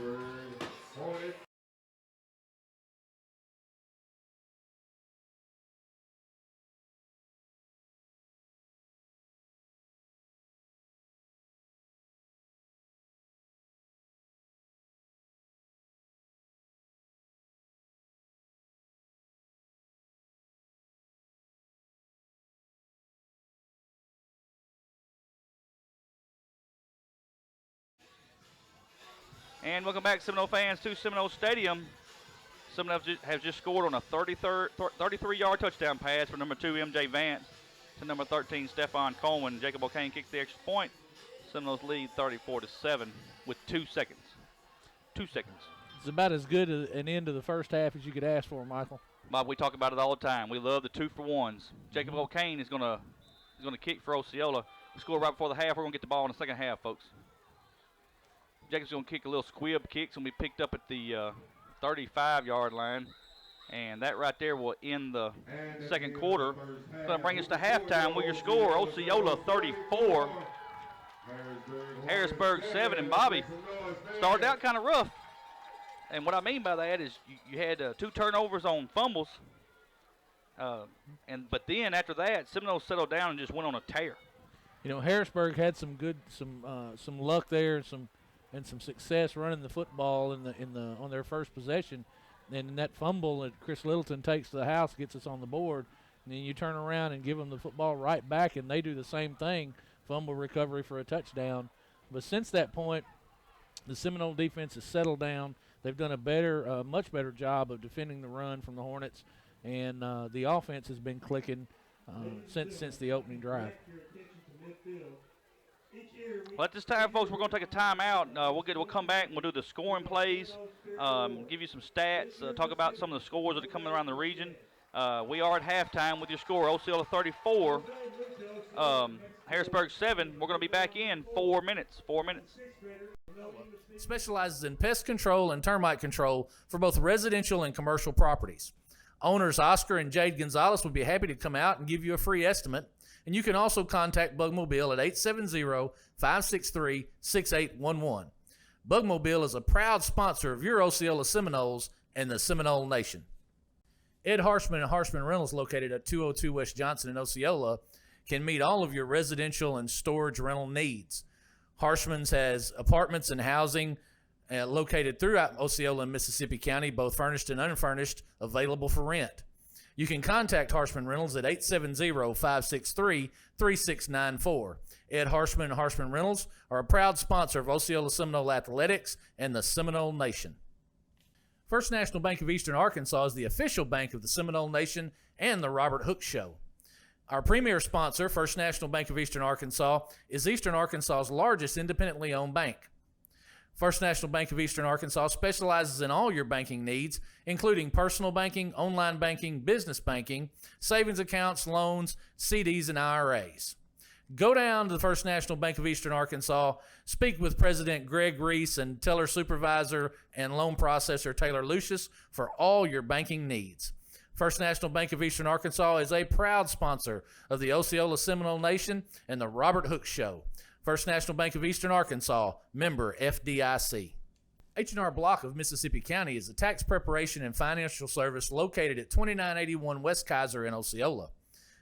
And welcome back, Seminole fans, to Seminole Stadium. Seminole has just scored on a 33-yard touchdown pass from number 2, MJ Vance, to number 13, Stephon Coleman. Jacob O'Kane kicks the extra point. Seminoles lead 34-7 with 2 seconds. 2 seconds.
It's about as good an end to the first half as you could ask for, Michael.
Bob, we talk about it all the time. We love the 2-for-1s. Jacob O'Kane is gonna kick for Osceola. We score right before the half. We're gonna get the ball in the second half, folks. Jacob's going to kick a little squib kick, so we picked up at the 35-yard line. And that right there will end the second quarter. It's going to bring us to halftime with your score. Osceola 34, Harrisburg 7. And Bobby, started out kind of rough. And what I mean by that is you had 2 turnovers on fumbles. But then after that, Seminoles settled down and just went on a tear.
You know, Harrisburg had some luck there and some success running the football on their first possession, and in that fumble that Chris Littleton takes to the house gets us on the board, and then you turn around and give them the football right back, and they do the same thing, fumble recovery for a touchdown. But since that point, the Seminole defense has settled down. They've done a much better job of defending the run from the Hornets, and the offense has been clicking since the opening drive.
Well, at this time, folks, we're going to take a timeout. We'll come back and we'll do the scoring plays, give you some stats, talk about some of the scores that are coming around the region. We are at halftime with your score, Osceola 34, Harrisburg 7. We're going to be back in 4 minutes. 4 minutes.
Specializes in pest control and termite control for both residential and commercial properties. Owners Oscar and Jade Gonzalez would be happy to come out and give you a free estimate. And you can also contact Bugmobile at 870-563-6811. Bugmobile is a proud sponsor of your Osceola Seminoles and the Seminole Nation. Ed Harshman and Harshman Rentals, located at 202 West Johnson in Osceola, can meet all of your residential and storage rental needs. Harshman's has apartments and housing located throughout Osceola and Mississippi County, both furnished and unfurnished, available for rent. You can contact Harshman Rentals at 870-563-3694. Ed Harshman and Harshman Rentals are a proud sponsor of Osceola Seminole Athletics and the Seminole Nation. First National Bank of Eastern Arkansas is the official bank of the Seminole Nation and the Robert Hooks Show. Our premier sponsor, First National Bank of Eastern Arkansas, is Eastern Arkansas's largest independently owned bank. First National Bank of Eastern Arkansas specializes in all your banking needs, including personal banking, online banking, business banking, savings accounts, loans, CDs, and IRAs. Go down to the First National Bank of Eastern Arkansas, speak with President Greg Reese and teller supervisor and loan processor Taylor Lucius for all your banking needs. First National Bank of Eastern Arkansas is a proud sponsor of the Osceola Seminole Nation and the Robert Hooks Show. First National Bank of Eastern Arkansas, member FDIC. H&R Block of Mississippi County is a tax preparation and financial service located at 2981 West Kaiser in Osceola.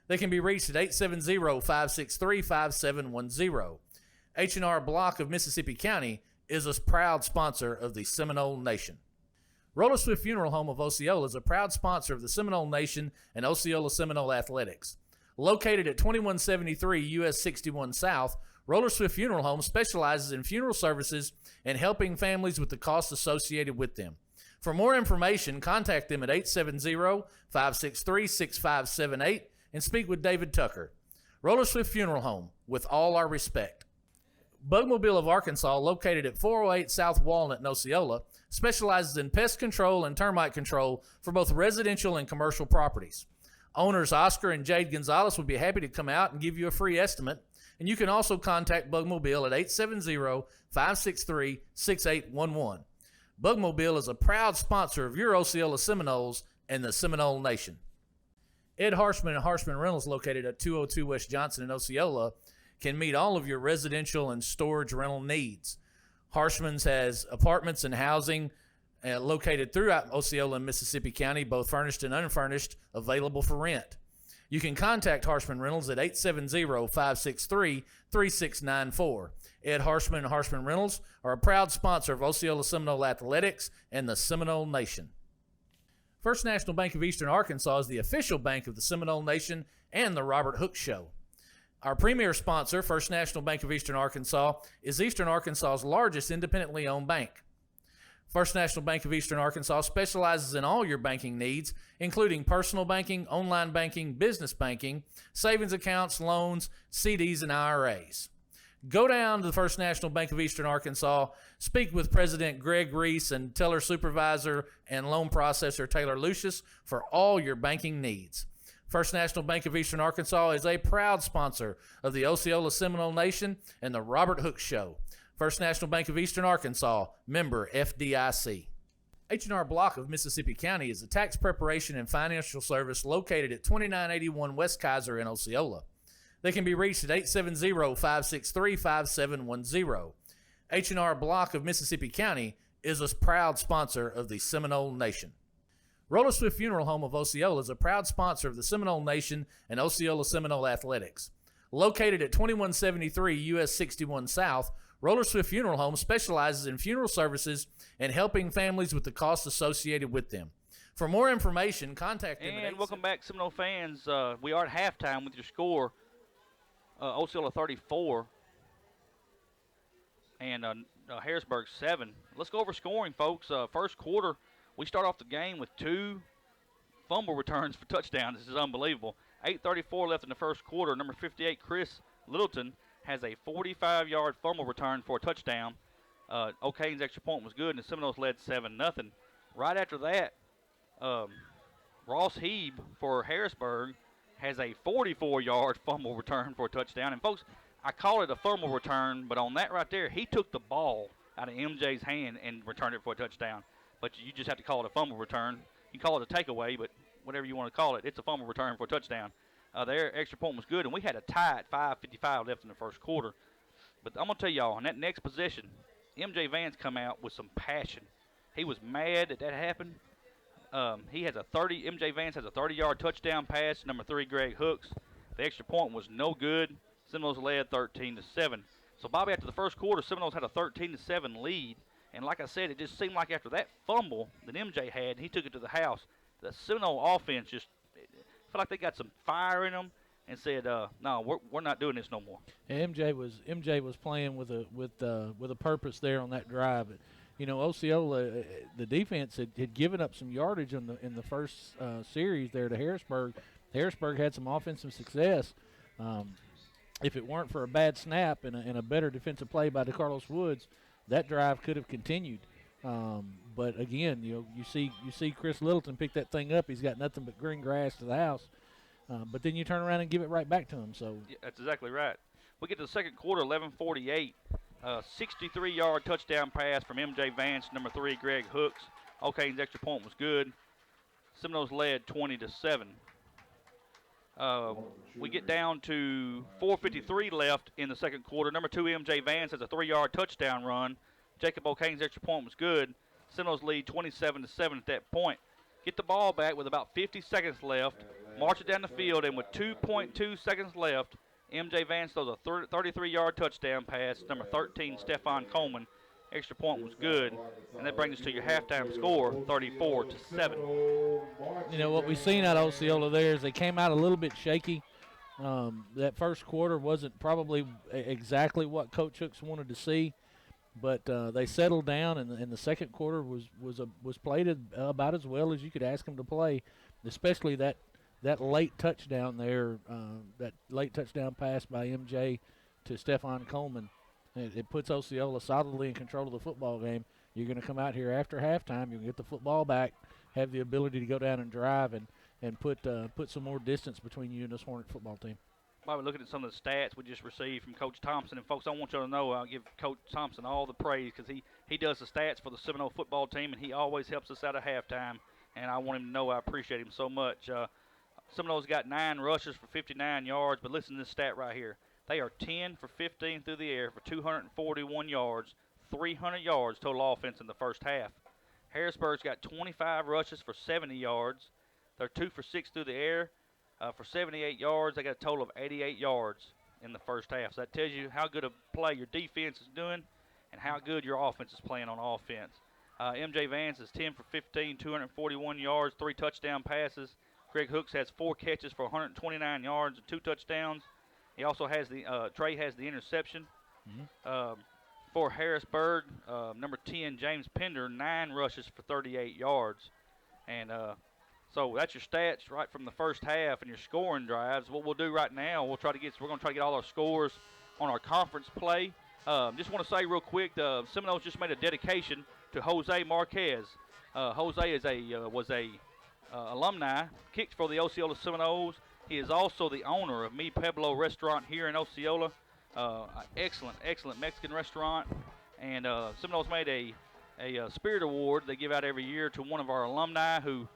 They can be reached at 870-563-5710. H&R Block of Mississippi County is a proud sponsor of the Seminole Nation. Roller Swift Funeral Home of Osceola is a proud sponsor of the Seminole Nation and Osceola Seminole Athletics. Located at 2173 US 61 South, Roller Swift Funeral Home specializes in funeral services and helping families with the costs associated with them. For more information, contact them at 870-563-6578 and speak with David Tucker. Roller Swift Funeral Home, with all our respect. Bugmobile of Arkansas, located at 408 South Walnut in Osceola, specializes in pest control and termite control for both residential and commercial properties. Owners Oscar and Jade Gonzalez would be happy to come out and give you a free estimate. And you can also contact Bugmobile at 870-563-6811. Bugmobile is a proud sponsor of your Osceola Seminoles and the Seminole Nation. Ed Harshman and Harshman Rentals, located at 202 West Johnson in Osceola, can meet all of your residential and storage rental needs. Harshman's has apartments and housing located throughout Osceola and Mississippi County, both furnished and unfurnished, available for rent. You can contact Harshman Rentals at 870-563-3694. Ed Harshman and Harshman Rentals are a proud sponsor of Osceola Seminole Athletics and the Seminole Nation. First National Bank of Eastern Arkansas is the official bank of the Seminole Nation and the Robert Hooks Show. Our premier sponsor, First National Bank of Eastern Arkansas, is Eastern Arkansas's largest independently owned bank. First National Bank of Eastern Arkansas specializes in all your banking needs, including personal banking, online banking, business banking, savings accounts, loans, CDs, and IRAs. Go down to the First National Bank of Eastern Arkansas, speak with President Greg Reese and teller supervisor and loan processor Taylor Lucius for all your banking needs. First National Bank of Eastern Arkansas is a proud sponsor of the Osceola Seminole Nation and the Robert Hooks Show. First National Bank of Eastern Arkansas, member FDIC. H&R Block of Mississippi County is a tax preparation and financial service located at 2981 West Kaiser in Osceola. They can be reached at 870-563-5710. H&R Block of Mississippi County is a proud sponsor of the Seminole Nation. Roller Swift Funeral Home of Osceola is a proud sponsor of the Seminole Nation and Osceola Seminole Athletics. Located at 2173 US 61 South, Roller Swift Funeral Home specializes in funeral services and helping families with the costs associated with them. For more information, contact them.
And welcome back, Seminole fans. We are at halftime with your score, Osceola 34 and Harrisburg 7. Let's go over scoring, folks. First quarter, we start off the game with 2 fumble returns for touchdowns. This is unbelievable. 8:34 left in the first quarter. Number 58, Chris Littleton, has a 45-yard fumble return for a touchdown. O'Kane's extra point was good, and the Seminoles led 7-0. Right after that, Ross Heeb for Harrisburg has a 44-yard fumble return for a touchdown. And, folks, I call it a fumble return, but on that right there, he took the ball out of MJ's hand and returned it for a touchdown. But you just have to call it a fumble return. You can call it a takeaway, but whatever you want to call it, it's a fumble return for a touchdown. Their extra point was good, and we had a tie at 5:55 left in the first quarter. But I'm going to tell y'all, on that next possession, MJ Vance come out with some passion. He was mad that happened. MJ Vance has a 30-yard touchdown pass, number 3, Greg Hooks. The extra point was no good. Seminoles led 13-7. So, Bobby, after the first quarter, Seminoles had a 13-7 lead. And like I said, it just seemed like after that fumble that MJ had, and he took it to the house, the Seminole offense just felt like they got some fire in them and said, no, we're not doing this no more.
And MJ was playing with a purpose there on that drive. You know, Osceola, the defense had given up some yardage in the first series there to Harrisburg. Harrisburg had some offensive success. If it weren't for a bad snap and a better defensive play by DeCarlos Woods, that drive could have continued. But again, you see Chris Littleton pick that thing up. He's got nothing but green grass to the house. But then you turn around and give it right back to him. So
yeah, that's exactly right. We get to the second quarter, 11:48. 63-yard touchdown pass from MJ Vance, number 3, Greg Hooks. O'Kane's extra point was good. Seminoles led 20-7. We get down to 4:53 left in the second quarter. Number 2, MJ Vance has a 3-yard touchdown run. Jacob O'Kane's extra point was good. Seminoles lead 27-7 at that point. Get the ball back with about 50 seconds left. March it down the field, and with 2.2 seconds left, MJ Vance throws a 33-yard touchdown pass. Number 13, Stefan Coleman. Extra point was good, and that brings us to your halftime score, 34-7.
You know, what we've seen out of Osceola there is they came out a little bit shaky. That first quarter wasn't probably exactly what Coach Hooks wanted to see, but they settled down, and the second quarter was played about as well as you could ask them to play, especially that late touchdown there, that late touchdown pass by MJ to Stefan Coleman. It puts Osceola solidly in control of the football game. You're going to come out here after halftime. You'll get the football back, have the ability to go down and drive, and put some more distance between you and this Hornet football team.
While we're looking at some of the stats we just received from Coach Thompson, and folks, I want you to know I'll give Coach Thompson all the praise because he does the stats for the Seminole football team, and he always helps us out at halftime, and I want him to know I appreciate him so much. Seminoles got 9 rushes for 59 yards, but listen to this stat right here. They are 10 for 15 through the air for 241 yards, 300 yards total offense in the first half. Harrisburg's got 25 rushes for 70 yards. They're 2 for 6 through the air for 78 yards. They got a total of 88 yards in the first half. So that tells you how good a play your defense is doing and how good your offense is playing on offense. MJ Vance is 10 for 15, 241 yards, 3 touchdown passes. Greg Hooks has 4 catches for 129 yards and 2 touchdowns. He also has Trey has the interception. For Harrisburg, number 10, James Pender, 9 rushes for 38 yards. And so that's your stats right from the first half and your scoring drives. What we'll do right now, we're going to try to get all our scores on our conference play. Just want to say real quick, the Seminoles just made a dedication to Jose Marquez. Jose was a alumni, kicked for the Osceola Seminoles. He is also the owner of Mi Pueblo restaurant here in Osceola. Excellent Mexican restaurant. And Seminoles made a Spirit Award they give out every year to one of our alumni who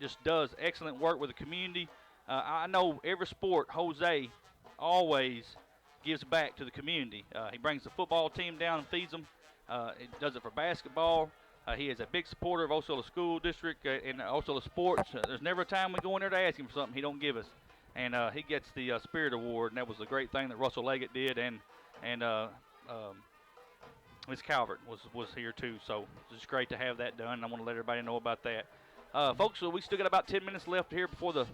just does excellent work with the community. I know every sport, Jose always gives back to the community. He brings the football team down and feeds them. He does it for basketball. He is a big supporter of Osceola School District and Osceola Sports. There's never a time we go in there to ask him for something he don't give us. And he gets the Spirit Award, and that was a great thing that Russell Leggett did, and Ms. Calvert was here too. So it's just great to have that done, and I want to let everybody know about that. Folks, we still got about 10 minutes left here before the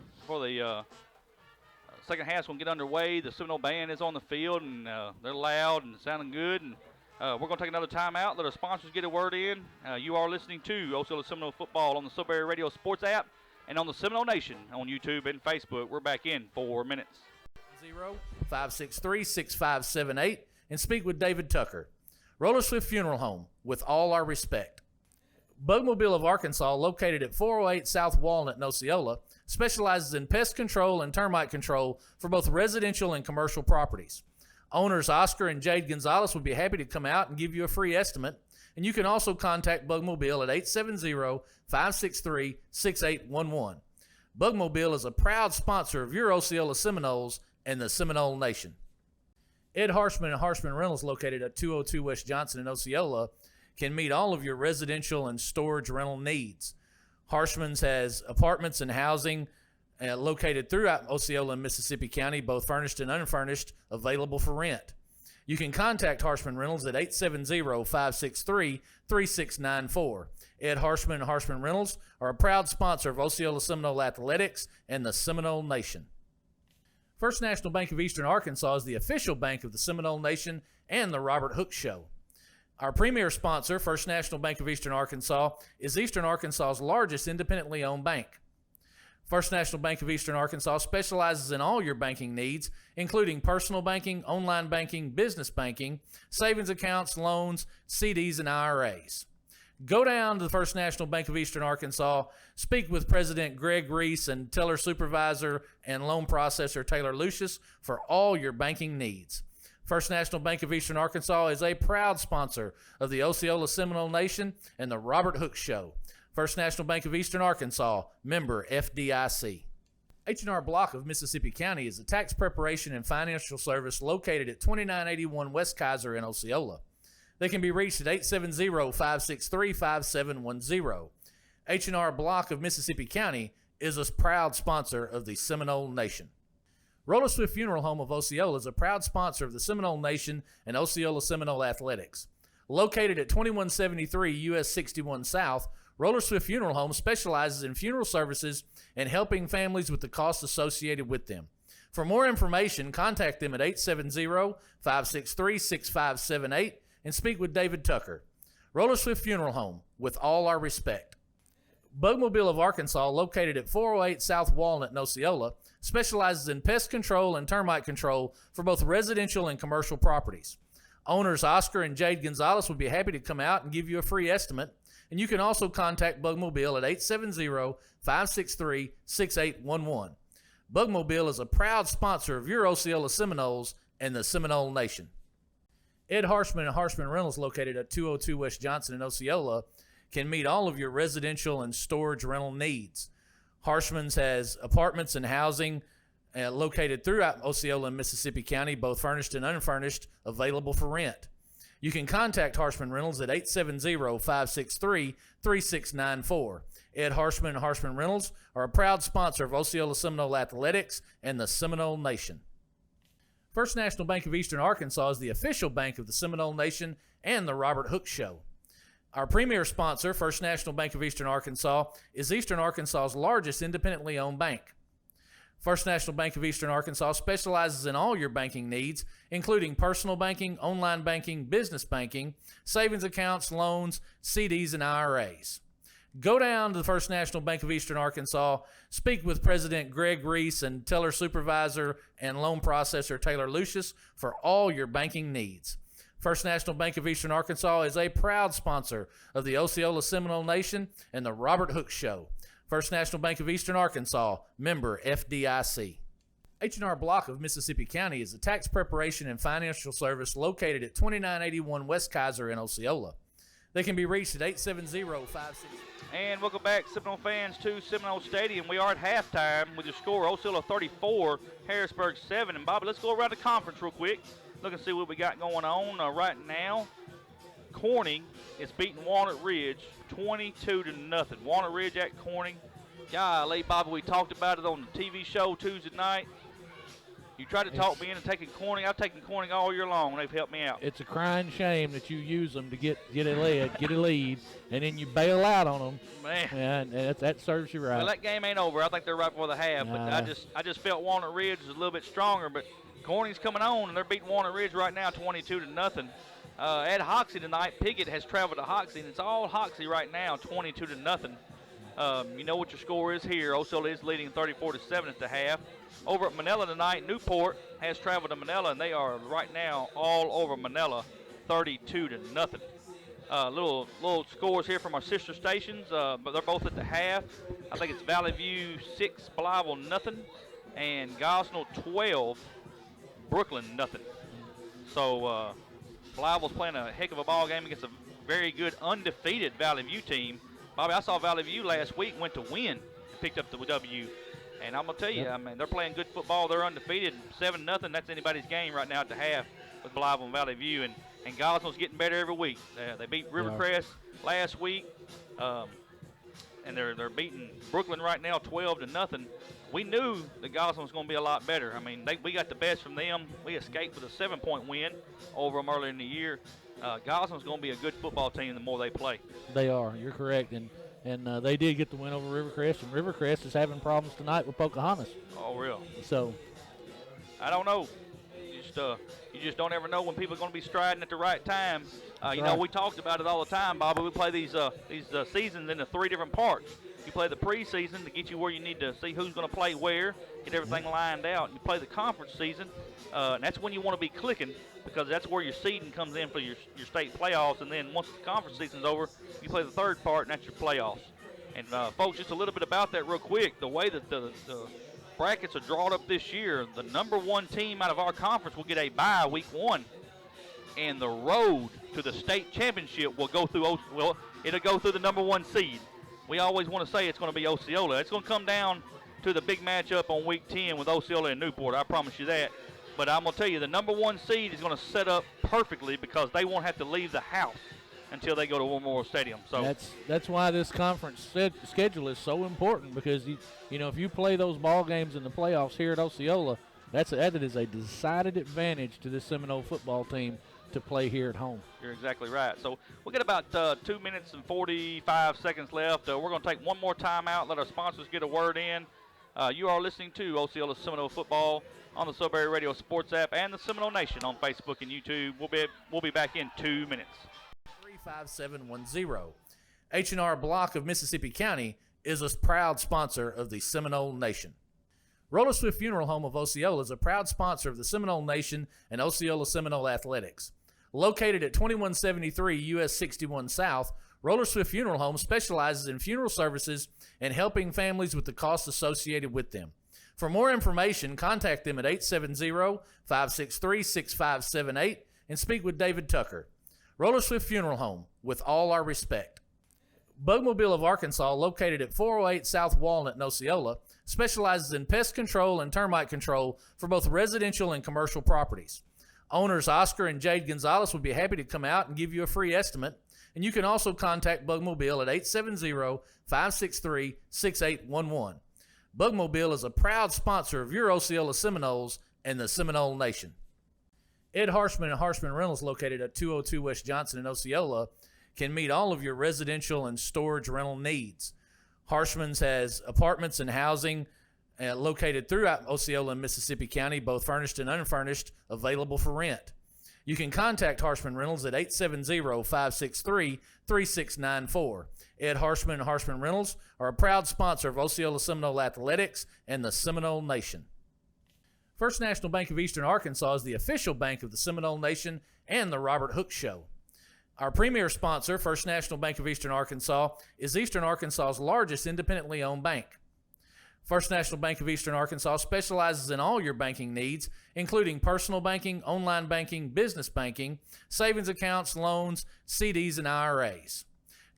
second half's going to get underway. The Seminole Band is on the field, and they're loud and sounding good. And we're going to take another timeout, let our sponsors get a word in. You are listening to Osceola Seminole Football on the Sub Area Radio Sports app and on the Seminole Nation on YouTube and Facebook. We're back in 4 minutes.
0. 563-6578 and speak with David Tucker. Roller Swift Funeral Home, with all our respect. Bugmobile of Arkansas, located at 408 South Walnut in Osceola, specializes in pest control and termite control for both residential and commercial properties. Owners Oscar and Jade Gonzalez would be happy to come out and give you a free estimate, and you can also contact Bugmobile at 870-563-6811. Bugmobile is a proud sponsor of your Osceola Seminoles and the Seminole Nation. Ed Harshman and Harshman Rentals, located at 202 West Johnson in Osceola, can meet all of your residential and storage rental needs. Harshman's has apartments and housing located throughout Osceola and Mississippi County, both furnished and unfurnished, available for rent. You can contact Harshman Rentals at 870-563-3694. Ed Harshman and Harshman Rentals are a proud sponsor of Osceola Seminole Athletics and the Seminole Nation. First National Bank of Eastern Arkansas is the official bank of the Seminole Nation and the Robert Hooks Show. Our premier sponsor, First National Bank of Eastern Arkansas, is Eastern Arkansas's largest independently owned bank. First National Bank of Eastern Arkansas specializes in all your banking needs, including personal banking, online banking, business banking, savings accounts, loans, CDs, and IRAs. Go down to the First National Bank of Eastern Arkansas, speak with President Greg Reese and teller supervisor and loan processor Taylor Lucius for all your banking needs. First National Bank of Eastern Arkansas is a proud sponsor of the Osceola Seminole Nation and the Robert Hooks Show. First National Bank of Eastern Arkansas, member FDIC. H&R Block of Mississippi County is a tax preparation and financial service located at 2981 West Kaiser in Osceola. They can be reached at 870-563-5710. H&R Block of Mississippi County is a proud sponsor of the Seminole Nation. Roller Swift Funeral Home of Osceola is a proud sponsor of the Seminole Nation and Osceola Seminole Athletics. Located at 2173 US 61 South, Roller Swift Funeral Home specializes in funeral services and helping families with the costs associated with them. For more information, contact them at 870-563-6578 and speak with David Tucker. Roller Swift Funeral Home, with all our respect. Bugmobile of Arkansas, located at 408 South Walnut in Osceola, specializes in pest control and termite control for both residential and commercial properties. Owners Oscar and Jade Gonzalez would be happy to come out and give you a free estimate, and you can also contact Bugmobile at 870-563-6811. Bugmobile is a proud sponsor of your Osceola Seminoles and the Seminole Nation. Ed Harshman and Harshman Rentals, located at 202 West Johnson in Osceola, can meet all of your residential and storage rental needs. Harshman's has apartments and housing located throughout Osceola and Mississippi County, both furnished and unfurnished, available for rent. You can contact Harshman Rentals at 870-563-3694. Ed Harshman and Harshman Rentals are a proud sponsor of Osceola Seminole Athletics and the Seminole Nation. First National Bank of Eastern Arkansas is the official bank of the Seminole Nation and the Robert Hooks Show. Our premier sponsor, First National Bank of Eastern Arkansas, is Eastern Arkansas's largest independently owned bank. First National Bank of Eastern Arkansas specializes in all your banking needs, including personal banking, online banking, business banking, savings accounts, loans, CDs, and IRAs. Go down to the First National Bank of Eastern Arkansas, speak with President Greg Reese and teller supervisor and loan processor Taylor Lucius for all your banking needs. First National Bank of Eastern Arkansas is a proud sponsor of the Osceola Seminole Nation and the Robert Hooks Show. First National Bank of Eastern Arkansas, member FDIC. H&R Block of Mississippi County is a tax preparation and financial service located at 2981 West Kaiser in Osceola. They can be reached at 870-56.
And welcome back, Seminole fans, to Seminole Stadium. We are at halftime with the score, Osceola 34, Harrisburg 7. And Bobby, let's go around the conference real quick. Look and see what we got going on right now. Corning is beating Walnut Ridge 22-0. Walnut Ridge at Corning. Golly, Bobby, we talked about it on the TV show Tuesday night. You tried to talk me into taking Corning. I've taken Corning all year long, and they've helped me out.
It's a crying shame that you use them to get a lead, and then you bail out on them.
Man,
and that serves you right.
Well, that game ain't over. I think they're right before the half, but I just felt Walnut Ridge was a little bit stronger. But Corning's coming on, and they're beating Walnut Ridge right now 22-0. At Hoxie tonight, Piggott has traveled to Hoxie, and it's all Hoxie right now, 22-0. You know what your score is here. Osceola is leading 34-7 at the half. Over at Manila tonight, Newport has traveled to Manila, and they are right now all over Manila, 32-0. Little scores here from our sister stations, but they're both at the half. I think it's Valley View 6, Blytheville nothing, and Gosnell 12, Brooklyn nothing. So Blytheville's playing a heck of a ball game against a very good undefeated Valley View team. Bobby, I saw Valley View last week, went to win and picked up the W. And I'm going to tell you, I mean, they're playing good football. They're undefeated, 7-0. That's anybody's game right now at the half with Blytheville and Valley View. And Gosnell's getting better every week. They beat Rivercrest last week, and they're beating Brooklyn right now 12-0. We knew that Gosnell was going to be a lot better. I mean, we got the best from them. We escaped with a 7-point win over them earlier in the year. Gosnell's going to be a good football team the more they play.
They are. You're correct. And they did get the win over Rivercrest, and Rivercrest is having problems tonight with Pocahontas.
Oh, real?
So,
I don't know. You just don't ever know when people are going to be striding at the right time. You know, we talked about it all the time, Bobby. We play these seasons into 3 different parts. You play the preseason to get you where you need to see who's going to play where, get everything lined out. You play the conference season, and that's when you want to be clicking, because that's where your seeding comes in for your state playoffs. And then once the conference season's over, you play the third part, and that's your playoffs. And, folks, just a little bit about that real quick. The way that the brackets are drawn up this year, the number 1 team out of our conference will get a bye week 1. And the road to the state championship will go through, it'll go through the number 1 seed. We always want to say it's going to be Osceola. It's going to come down to the big matchup on week 10 with Osceola and Newport. I promise you that. But I'm going to tell you, the number 1 seed is going to set up perfectly because they won't have to leave the house until they go to War Memorial Stadium. So
that's why this conference schedule is so important, because you know, if you play those ball games in the playoffs here at Osceola, that is a decided advantage to this Seminole football team to play here at home.
You're exactly right. So we'll get about 2 minutes and 45 seconds left. We're going to take one more timeout, let our sponsors get a word in. You are listening to Osceola Seminole Football on the Sudbury Radio Sports app and the Seminole Nation on Facebook and YouTube. We'll be back in 2 minutes.
35710. H&R Block of Mississippi County is a proud sponsor of the Seminole Nation. Roller Swift Funeral Home of Osceola is a proud sponsor of the Seminole Nation and Osceola Seminole Athletics. Located at 2173 US 61 South, Roller Swift Funeral Home specializes in funeral services and helping families with the costs associated with them. For more information, contact them at 870-563-6578 and speak with David Tucker. Roller Swift Funeral Home, with all our respect. Bugmobile of Arkansas, located at 408 South Walnut in Osceola, specializes in pest control and termite control for both residential and commercial properties. Owners Oscar and Jade Gonzalez would be happy to come out and give you a free estimate, and you can also contact Bugmobile at 870-563-6811. Bugmobile is a proud sponsor of your Osceola Seminoles and the Seminole Nation. Ed Harshman and Harshman Rentals, located at 202 West Johnson in Osceola, can meet all of your residential and storage rental needs. Harshman's has apartments and housing located throughout Osceola and Mississippi County, both furnished and unfurnished, available for rent. You can contact Harshman Rentals at 870-563-3694. Ed Harshman and Harshman Rentals are a proud sponsor of Osceola Seminole Athletics and the Seminole Nation. First National Bank of Eastern Arkansas is the official bank of the Seminole Nation and the Robert Hooks Show. Our premier sponsor, First National Bank of Eastern Arkansas, is Eastern Arkansas's largest independently owned bank. First National Bank of Eastern Arkansas specializes in all your banking needs, including personal banking, online banking, business banking, savings accounts, loans, CDs, and IRAs.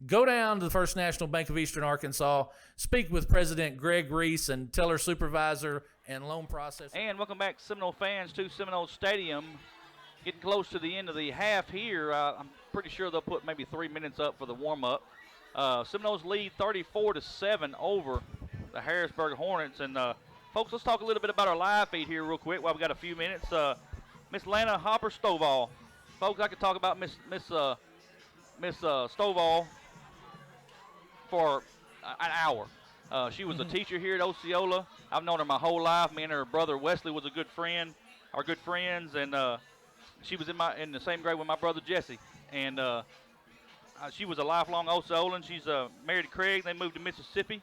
Go down to the First National Bank of Eastern Arkansas, speak with President Greg Reese and teller supervisor and loan processor.
And welcome back, Seminole fans, to Seminole Stadium. Getting close to the end of the half here. I'm pretty sure they'll put maybe 3 minutes up for the warm-up. Seminoles lead 34-7 over the Harrisburg Hornets. And, folks, let's talk a little bit about our live feed here real quick while we got a few minutes. Miss Lana Hopper Stovall. Folks, I could talk about Miss Stovall for an hour. She was a teacher here at Osceola. I've known her my whole life. Me and her brother Wesley was a good friend, are good friends, and she was in the same grade with my brother Jesse. And She was a lifelong Osceolan. She's married to Craig. They moved to Mississippi,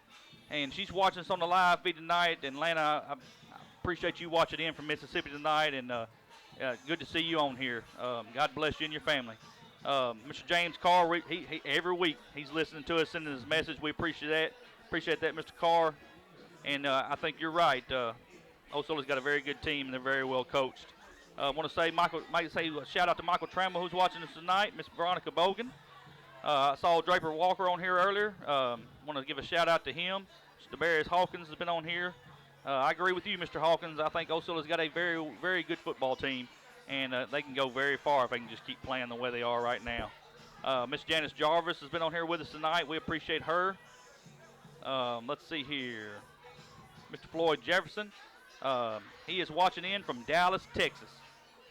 and she's watching us on the live feed tonight. And Lana, I appreciate you watching in from Mississippi tonight, and good to see you on here. God bless you and your family. Mr. James Carr, he every week he's listening to us, sending his message. We appreciate that. Appreciate that, Mr. Carr. And I think you're right. Osceola's got a very good team, and they're very well coached. I want to say, a shout out to Michael Trammell, who's watching us tonight, Miss Veronica Bogan. I saw Draper Walker on here earlier. Want to give a shout out to him. Mr. Darius Hawkins has been on here. I agree with you, Mr. Hawkins. I think Osceola's got a very, very good football team, and they can go very far if they can just keep playing the way they are right now. Miss Janice Jarvis has been on here with us tonight. We appreciate her. Let's see here. Mr. Floyd Jefferson. He is watching in from Dallas, Texas.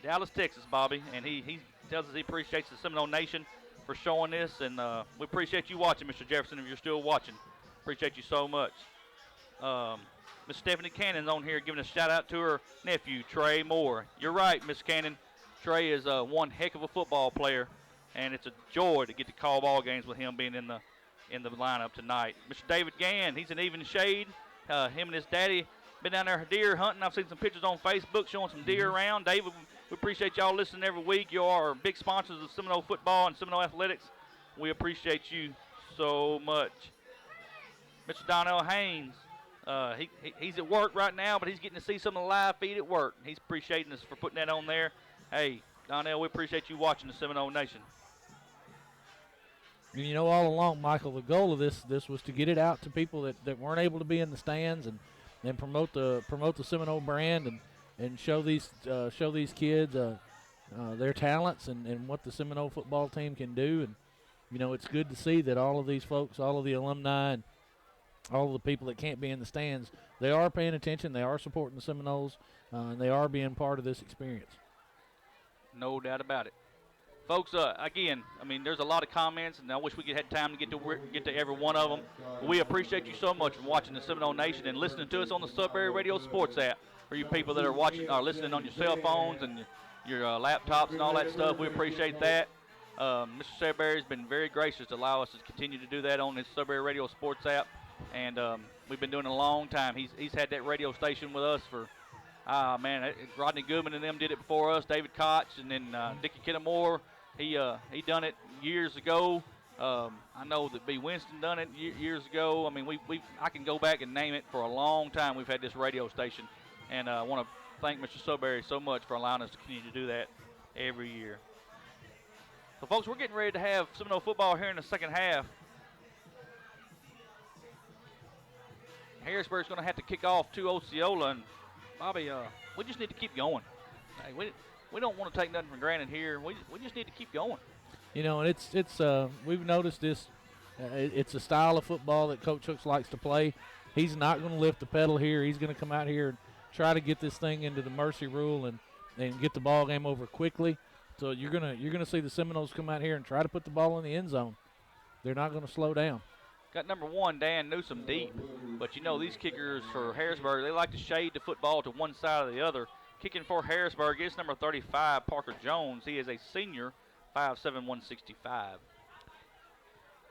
Dallas, Texas, Bobby, and he tells us he appreciates the Seminole Nation for showing this, and we appreciate you watching, Mr. Jefferson, if you're still watching. Appreciate you so much. Miss Stephanie Cannon's on here giving a shout-out to her nephew, Trey Moore. You're right, Miss Cannon. Trey is one heck of a football player, and it's a joy to get to call ball games with him being in the lineup tonight. Mr. David Gann, he's an even shade. Him and his daddy been down there deer hunting. I've seen some pictures on Facebook showing some deer around. David, we appreciate y'all listening every week. You are big sponsors of Seminole football and Seminole athletics. We appreciate you so much. Mr. Donnell Haynes, he's at work right now, but he's getting to see some of the live feed at work. He's appreciating us for putting that on there. Hey, Donnell, we appreciate you watching the Seminole Nation.
You know, all along, Michael, the goal of this was to get it out to people that weren't able to be in the stands and promote the Seminole brand and show these kids their talents and what the Seminole football team can do. And you know, it's good to see that all of these folks, all of the alumni, and all of the people that can't be in the stands, they are paying attention, they are supporting the Seminoles, and they are being part of this experience.
No doubt about it. Folks, again, I mean, there's a lot of comments, and I wish we had time to get to every one of them. But we appreciate you so much for watching the Seminole Nation and listening to us on the Sudbury Radio Sports app. For you people that are listening on your cell phones and your laptops and all that stuff, we appreciate that. Mr. Sudbury has been very gracious to allow us to continue to do that on his Sudbury Radio Sports app, and we've been doing it a long time. He's had that radio station with us for, Rodney Goodman and them did it before us, David Koch, and then Dickie Kittamore. He done it years ago. I know that B. Winston done it years ago. I mean, I can go back and name it for a long time. We've had this radio station, and I want to thank Mr. Sudbury so much for allowing us to continue to do that every year. So, folks, we're getting ready to have Seminole football here in the second half. Harrisburg's going to have to kick off to Osceola, and Bobby, we just need to keep going. Hey, we don't want to take nothing for granted here. We just need to keep going.
You know, and it's we've noticed this. It's a style of football that Coach Hooks likes to play. He's not going to lift the pedal here. He's going to come out here and try to get this thing into the mercy rule and get the ball game over quickly. So you're gonna see the Seminoles come out here and try to put the ball in the end zone. They're not going to slow down.
Got number 1, Dan Newsom, deep. But, you know, these kickers for Harrisburg, they like to shade the football to one side or the other. Kicking for Harrisburg is number 35, Parker Jones. He is a senior, 5'7", 165.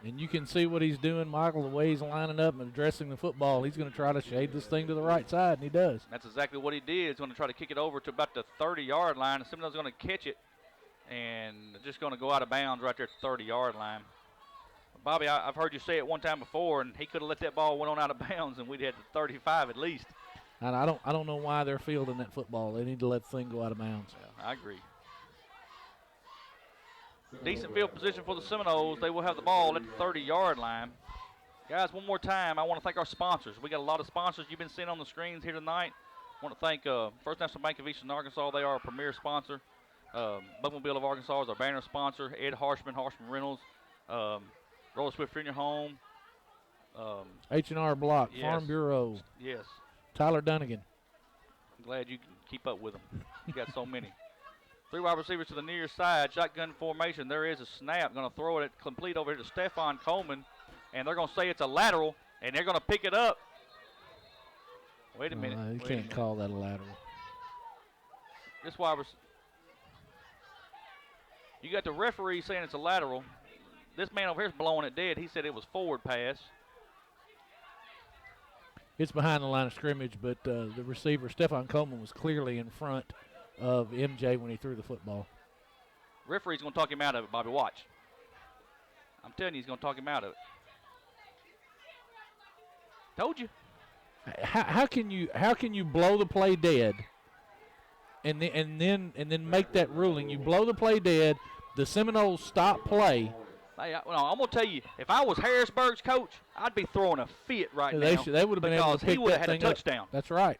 And you can see what he's doing, Michael, the way he's lining up and addressing the football. He's going to try to shade this thing to the right side, and he does.
That's exactly what he did. He's going to try to kick it over to about the 30-yard line. And Seminoles going to catch it and just going to go out of bounds right there at the 30-yard line. Bobby, I've heard you say it one time before, and he could have let that ball went on out of bounds, and we'd had the 35 at least.
And I don't know why they're fielding that football. They need to let the thing go out of bounds.
Yeah, I agree. Decent field position for the Seminoles. They will have the ball at the 30-yard line. Guys, one more time, I want to thank our sponsors. We got a lot of sponsors you've been seeing on the screens here tonight. I want to thank First National Bank of Eastern Arkansas. They are a premier sponsor. Bookmobile of Arkansas is our banner sponsor. Ed Harshman, Harshman Reynolds. Roller Swift Funeral Home.
H&R Block,
yes.
Farm Bureau.
Yes.
Tyler Dunnigan.
I'm glad you can keep up with them. You got so many. 3 wide receivers to the near side. Shotgun formation. There is a snap. Going to throw it complete over here to Stephon Coleman. And they're going to say it's a lateral. And they're going to pick it up. Wait a minute.
You can't call that a lateral.
This wide receiver. You got the referee saying it's a lateral. this man over here is blowing it dead. He said it was forward pass.
It's behind the line of scrimmage, but the receiver, Stephon Coleman, was clearly in front of MJ when he threw the football.
Referee's going to talk him out of it, Bobby. Watch. I'm telling you, he's going to talk him out of it. Told you.
How can you blow the play dead and then make that ruling? You blow the play dead, the Seminoles stop play.
Hey, I'm going to tell you, if I was Harrisburg's coach, I'd be throwing a fit right now.
They would have been able to pick
he would
that
have had
thing
a touchdown.
Up. That's right.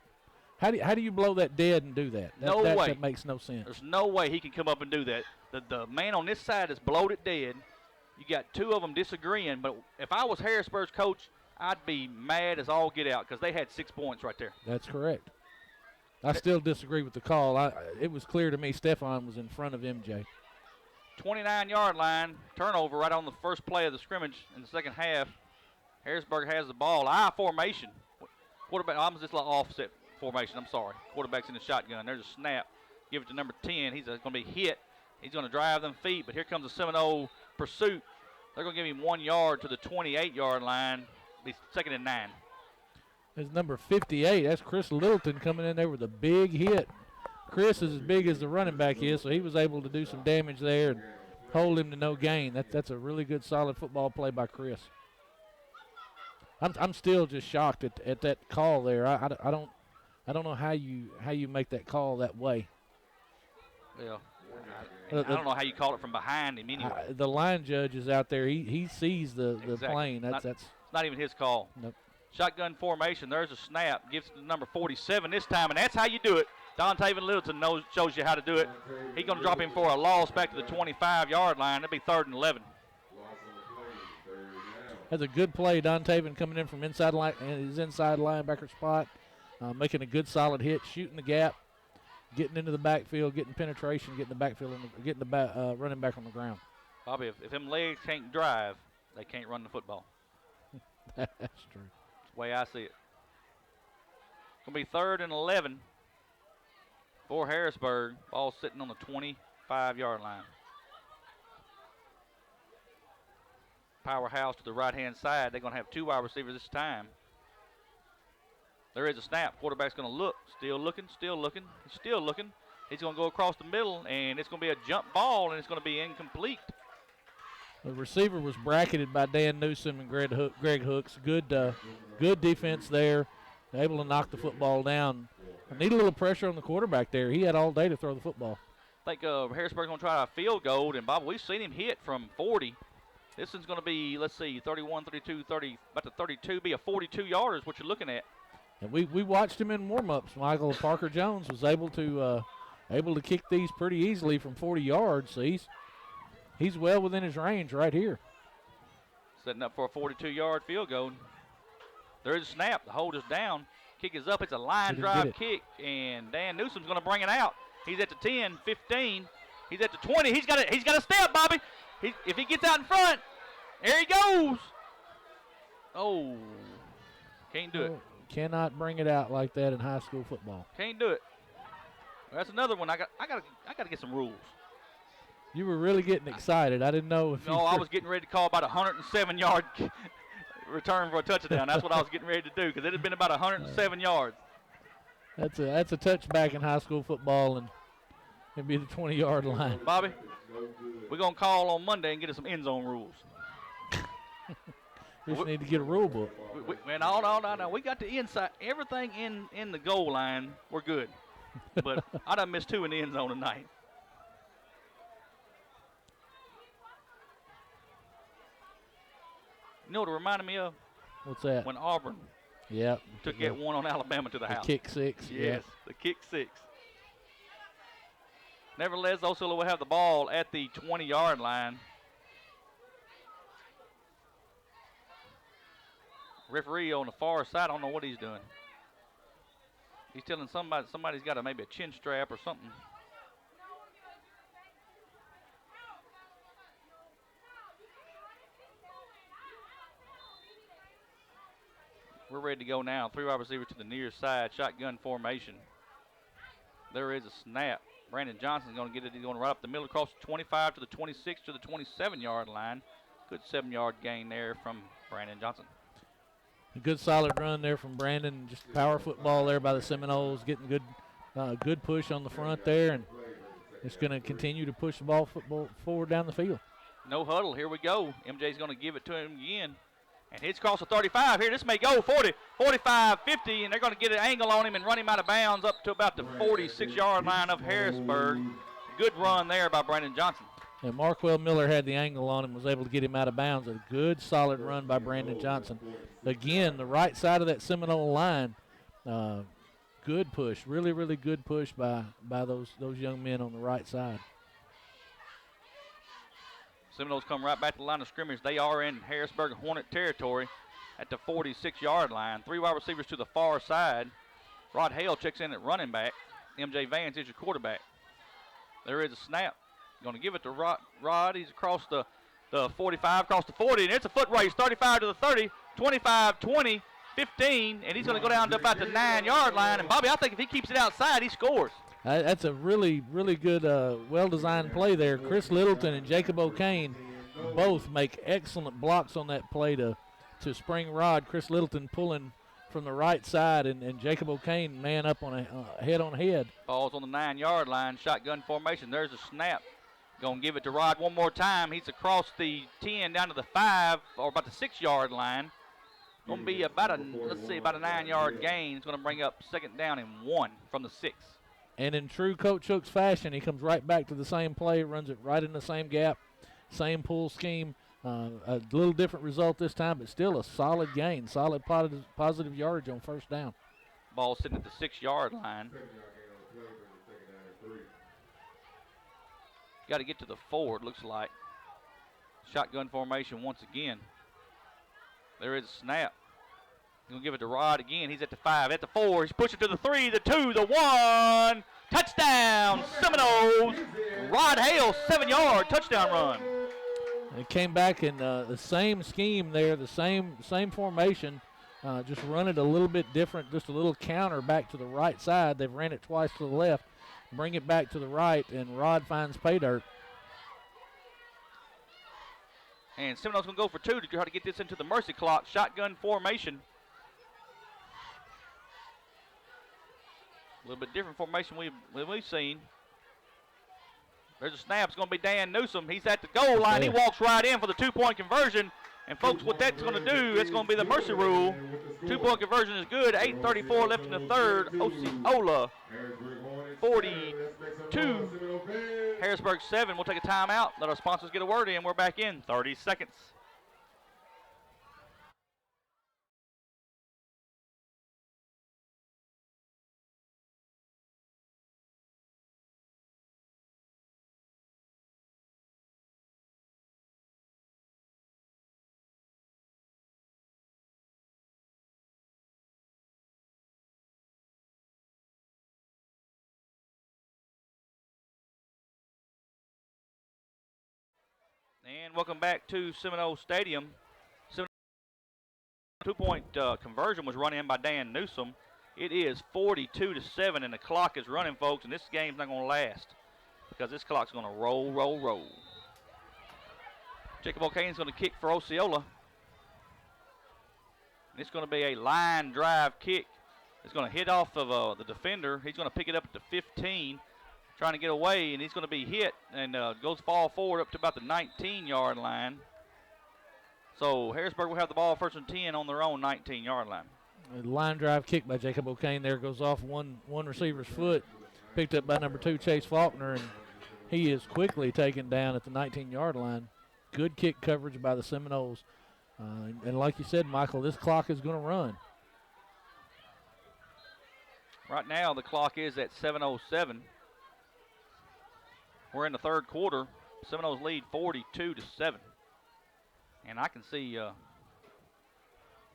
How do you blow that dead and do that?
No way.
That makes no sense.
There's no way he can come up and do that. The man on this side has blowed it dead. You got two of them disagreeing, but if I was Harrisburg's coach, I'd be mad as all get out because they had 6 points right there.
That's correct. I still disagree with the call. It was clear to me Stephon was in front of MJ.
29-yard line, turnover right on the first play of the scrimmage in the second half. Harrisburg has the ball. I formation. Quarterback, I'm just like offset formation. I'm sorry. Quarterback's in the shotgun. There's a snap. Give it to number 10. He's going to be hit. He's going to drive them feet, but here comes a Seminole pursuit. They're going to give him 1 yard to the 28-yard line. Be second and 9.
There's number 58. That's Chris Littleton coming in there with a big hit. Chris is as big as the running back is, so he was able to do some damage there and hold him to no gain. That's a really good, solid football play by Chris. I'm still just shocked at that call there. I don't know how you make that call that way.
Yeah. I don't know how you call it from behind him anyway.
The line judge is out there. He sees the
exactly.
plane. That's
not even his call.
Nope.
Shotgun formation. There's a snap. Gives it to number 47 this time, and that's how you do it. Dontaven Littleton shows you how to do it. He's going to drop him for a loss back to the 25-yard line. It'll be 3rd and 11.
That's a good play. Dontaven coming in from his inside linebacker spot, making a good solid hit, shooting the gap, getting into the backfield, getting penetration, getting the backfield, running back on the ground.
Bobby, if them legs can't drive, they can't run the football.
That's true.
That's the way I see it. It's going to be 3rd and 11 for Harrisburg. Ball sitting on the 25-yard line. Powerhouse to the right-hand side. They're going to have 2 wide receivers this time. There is a snap. Quarterback's going to look. Still looking. He's still looking. He's going to go across the middle, and it's going to be a jump ball, and it's going to be incomplete.
The receiver was bracketed by Dan Newsom and Greg Hooks. Good defense there. Able to knock the football down. I need a little pressure on the quarterback there. He had all day to throw the football.
I think Harrisburg's going to try a field goal, and Bob, we've seen him hit from 40. This one's going to be, let's see, 31, 32, 30, about to 32, be a 42-yarder is what you're looking at.
And we watched him in warm-ups. Michael Parker Jones was able to kick these pretty easily from 40 yards. So he's well within his range right here.
Setting up for a 42-yard field goal. There is a snap. The hold is down. Kick is up. It's a line drive kick, and Dan Newsom's going to bring it out. He's at the 10, 15. He's at the 20. He's got a step, Bobby. If he gets out in front, there he goes. Oh, can't do it.
Cannot bring it out like that in high school football.
Can't do it. Well, that's another one. I got to get some rules.
You were really getting excited. I didn't know if.
No, I was getting ready to call about a 107-yard return for a touchdown. That's what I was getting ready to do because it had been about 107 yards.
That's a touchback in high school football, and it'd be the 20-yard line.
Bobby, we're gonna call on Monday and get us some end zone rules.
We just need to get a rule book.
No. We got the inside, everything in the goal line. We're good. But I done missed 2 in the end zone tonight. You know what it reminded me of?
What's that?
When Auburn took that one on Alabama to the house.
Kick 6.
Yes, the kick 6. Nevertheless, Osceola will have the ball at the 20-yard line. Referee on the far side, I don't know what he's doing. He's telling somebody's got maybe a chin strap or something. We're ready to go now. 3 wide receivers to the near side, shotgun formation. There is a snap. Brandon Johnson's going to get it. He's going right up the middle across the 25 to the 26 to the 27-yard line. Good 7-yard gain there from Brandon Johnson.
A good solid run there from Brandon. Just power football there by the Seminoles, getting good push on the front there, and it's going to continue to push the football forward down the field.
No huddle. Here we go. MJ's going to give it to him again. And hits across the 35 here. This may go 40, 45, 50, and they're going to get an angle on him and run him out of bounds up to about the 46-yard line of Harrisburg. Good run there by Brandon Johnson.
And Marquell Miller had the angle on him, was able to get him out of bounds. A good, solid run by Brandon Johnson. Again, the right side of that Seminole line, good push, really, really good push by those young men on the right side.
Seminoles come right back to the line of scrimmage. They are in Harrisburg Hornet territory at the 46-yard line. 3 wide receivers to the far side. Rod Hale checks in at running back. MJ Vance is your quarterback. There is a snap. Going to give it to Rod. He's across the 45, across the 40, and it's a foot race. 35 to the 30, 25, 20, 15, and he's going to go down to about the 9-yard line. And Bobby, I think if he keeps it outside, he scores.
That's a really, really good, well-designed play there. Chris Littleton and Jacob O'Kane both make excellent blocks on that play to spring Rod. Chris Littleton pulling from the right side, and Jacob O'Kane man up on a head-on-head.
Ball's on the 9-yard line, shotgun formation. There's a snap. Going to give it to Rod one more time. He's across the 10 down to the 5, or about the 6-yard line. Going to be about a 9-yard gain. It's going to bring up 2nd down and 1 from the 6.
And in true Coach Hook's fashion, he comes right back to the same play, runs it right in the same gap, same pull scheme. A little different result this time, but still a solid gain, solid positive yardage on 1st down.
Ball sitting at the 6-yard line. Got to get to the 4, it looks like. Shotgun formation once again. There is a snap. He's going to give it to Rod again. He's at the 5, at the 4. He's pushing to the 3, the 2, the 1. Touchdown, Seminoles. Rod Hale, 7-yard touchdown run.
They came back in the same scheme there, the same formation. Just run it a little bit different, just a little counter back to the right side. They've ran it twice to the left. Bring it back to the right, and Rod finds pay dirt.
And Seminoles going to go for 2 to try to get this into the mercy clock. Shotgun formation. A little bit different formation we've seen. There's a snap. It's going to be Dan Newsom. He's at the goal line. He walks right in for the 2-point conversion. And, folks, what that's going to do, it's going to be the mercy rule. 2-point conversion is good. 8:34 left in the 3rd. Osceola 42. Harrisburg 7. We'll take a timeout. Let our sponsors get a word in. We're back in 30 seconds. And welcome back to Seminole Stadium. 2-point conversion was run in by Dan Newsom. It is 42-7, and the clock is running, folks, and this game's not going to last because this clock's going to roll. Jacob O'Kane's going to kick for Osceola. And it's going to be a line drive kick. It's going to hit off of the defender. He's going to pick it up at the 15. Trying to get away, and he's going to be hit and fall forward up to about the 19-yard line. So Harrisburg will have the ball 1st and 10 on their own 19-yard line.
A line drive kick by Jacob O'Kane there goes off one receiver's foot, picked up by number 2 Chase Faulkner, and he is quickly taken down at the 19-yard line. Good kick coverage by the Seminoles. And like you said, Michael, this clock is going to run.
Right now the clock is at 7:07. We're in the 3rd quarter. Seminoles lead 42-7. And I can see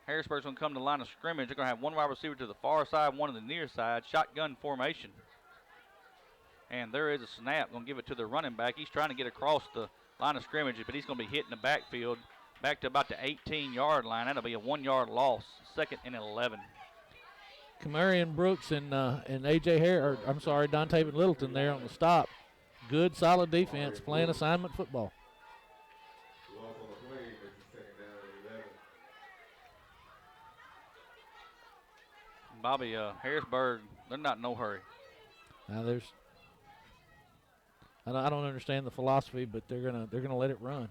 Harrisburg's going to come to the line of scrimmage. They're going to have 1 wide receiver to the far side, 1 to the near side. Shotgun formation. And there is a snap. Going to give it to the running back. He's trying to get across the line of scrimmage, but he's going to be hit in the backfield back to about the 18-yard line. That'll be a 1-yard loss. 2nd and 11.
Kamarion Brooks and A.J. Dontavian Littleton there on the stop. Good, solid defense, playing assignment football.
Bobby, Harrisburg, they're not in no hurry.
Now I don't understand the philosophy, but they're gonna let it run.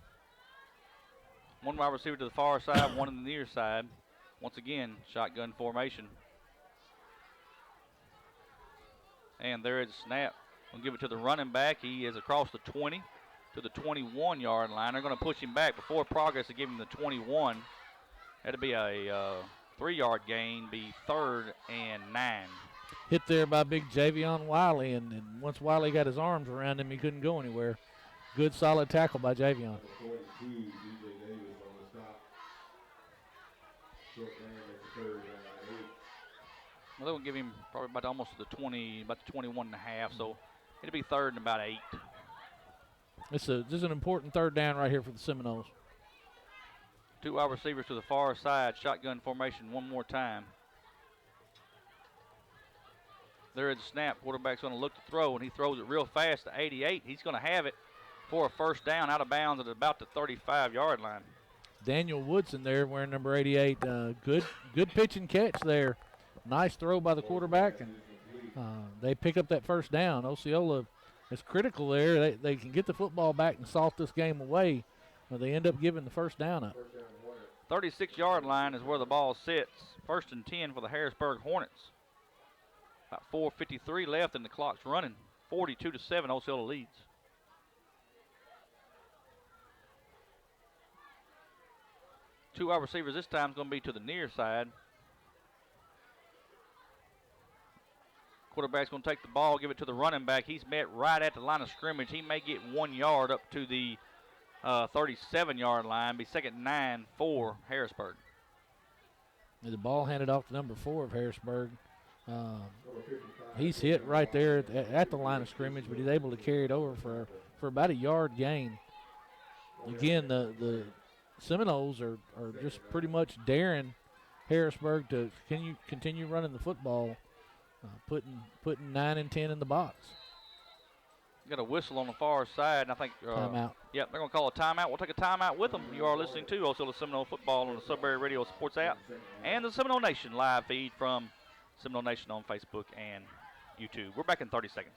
One wide receiver to the far side, one on the near side. Once again, shotgun formation. And there is a snap. We'll give it to the running back. He is across the 20 to the 21-yard line. They're going to push him back before progress to give him the 21. That'll be a 3-yard gain, be 3rd and 9.
Hit there by big Javion Wiley, and once Wiley got his arms around him, he couldn't go anywhere. Good, solid tackle by Javion.
42, DJ Davis on the stop. Short man at the 3rd and 8.
Well, they're going to give him probably about almost the 20, about the 21 and a half, so it'll be 3rd and about 8.
This is an important 3rd down right here for the Seminoles.
2 wide receivers to the far side, shotgun formation one more time. There is a snap. Quarterback's going to look to throw, and he throws it real fast to 88. He's going to have it for a 1st down out of bounds at about the 35-yard line.
Daniel Woodson there wearing number 88. Good pitch and catch there. Nice throw by the quarterback, and they pick up that 1st down. Osceola is critical there. They can get the football back and salt this game away, but they end up giving the 1st down up.
36-yard line is where the ball sits. 1st and 10 for the Harrisburg Hornets. About 4:53 left, and the clock's running. 42-7, Osceola leads. Two wide receivers this time is going to be to the near side. Quarterback's going to take the ball, give it to the running back. He's met right at the line of scrimmage. He may get 1 yard up to the 37-yard line. Be 2nd and 9 for Harrisburg.
The ball handed off to number 4 of Harrisburg. He's hit right there at the line of scrimmage, but he's able to carry it over for about a yard gain. Again, the Seminoles are just pretty much daring Harrisburg to continue running the football, putting 9 and 10 in the box.
Got a whistle on the far side, and I think
Timeout.
Yep, they're going to call a timeout. We'll take a timeout with them. You are listening to Osceola Seminole Football on the Sudbury Radio Sports app and the Seminole Nation live feed from Seminole Nation on Facebook and YouTube. We're back in 30 seconds.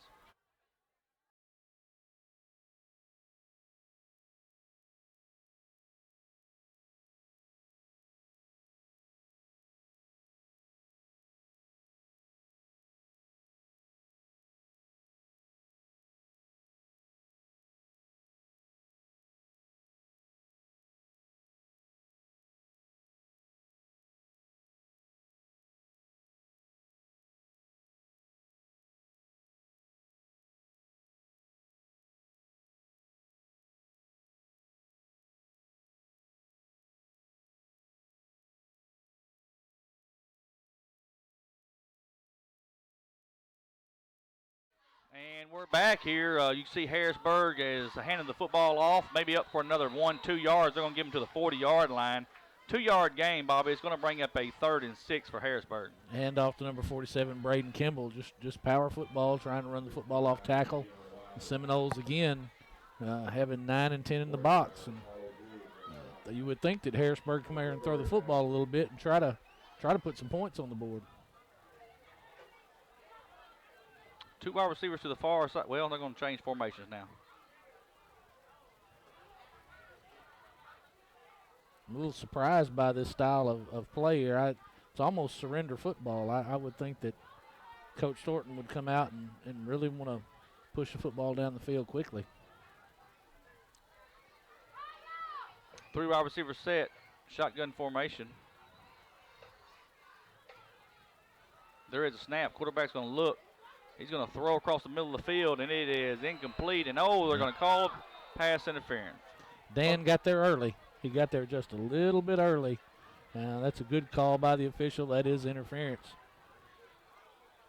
And we're back here. You can see Harrisburg is handing the football off, maybe up for another 1-2 yards. They're going to give him to the 40-yard line. 2-yard gain, Bobby. It's going to bring up a 3rd and 6 for Harrisburg.
Hand off to number 47, Braden Kimball. Just power football, trying to run the football off tackle. The Seminoles, again, having 9 and 10 in the box. And you would think that Harrisburg come here and throw the football a little bit and try to put some points on the board.
2 wide receivers to the far side. Well, they're going to change formations now.
I'm a little surprised by this style of play here. It's almost surrender football. I would think that Coach Thornton would come out and really want to push the football down the field quickly.
3 wide receivers set. Shotgun formation. There is a snap. Quarterback's going to look. He's going to throw across the middle of the field, and it is incomplete. And, they're going to call pass interference.
Dan got there early. He got there just a little bit early. That's a good call by the official. That is interference.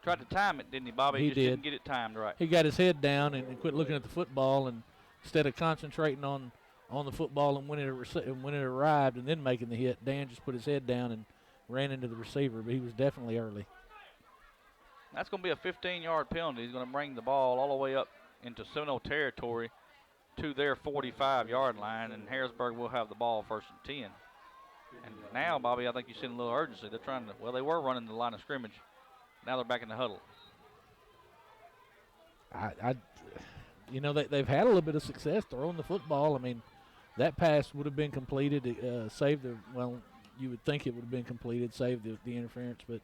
Tried to time it, didn't he, Bobby?
He
just
did.
Didn't get it timed right.
He got his head down and quit looking at the football, and instead of concentrating on the football and when it arrived and then making the hit, Dan just put his head down and ran into the receiver, but he was definitely early.
That's going to be a 15-yard penalty. He's going to bring the ball all the way up into Seminole territory to their 45-yard line, and Harrisburg will have the ball 1st and 10. And now, Bobby, I think you've seen a little urgency. They're trying to, well, they were running the line of scrimmage. Now they're back in the huddle.
They've had a little bit of success throwing the football. I mean, that pass would have been completed, you would think it would have been completed, saved the interference. But,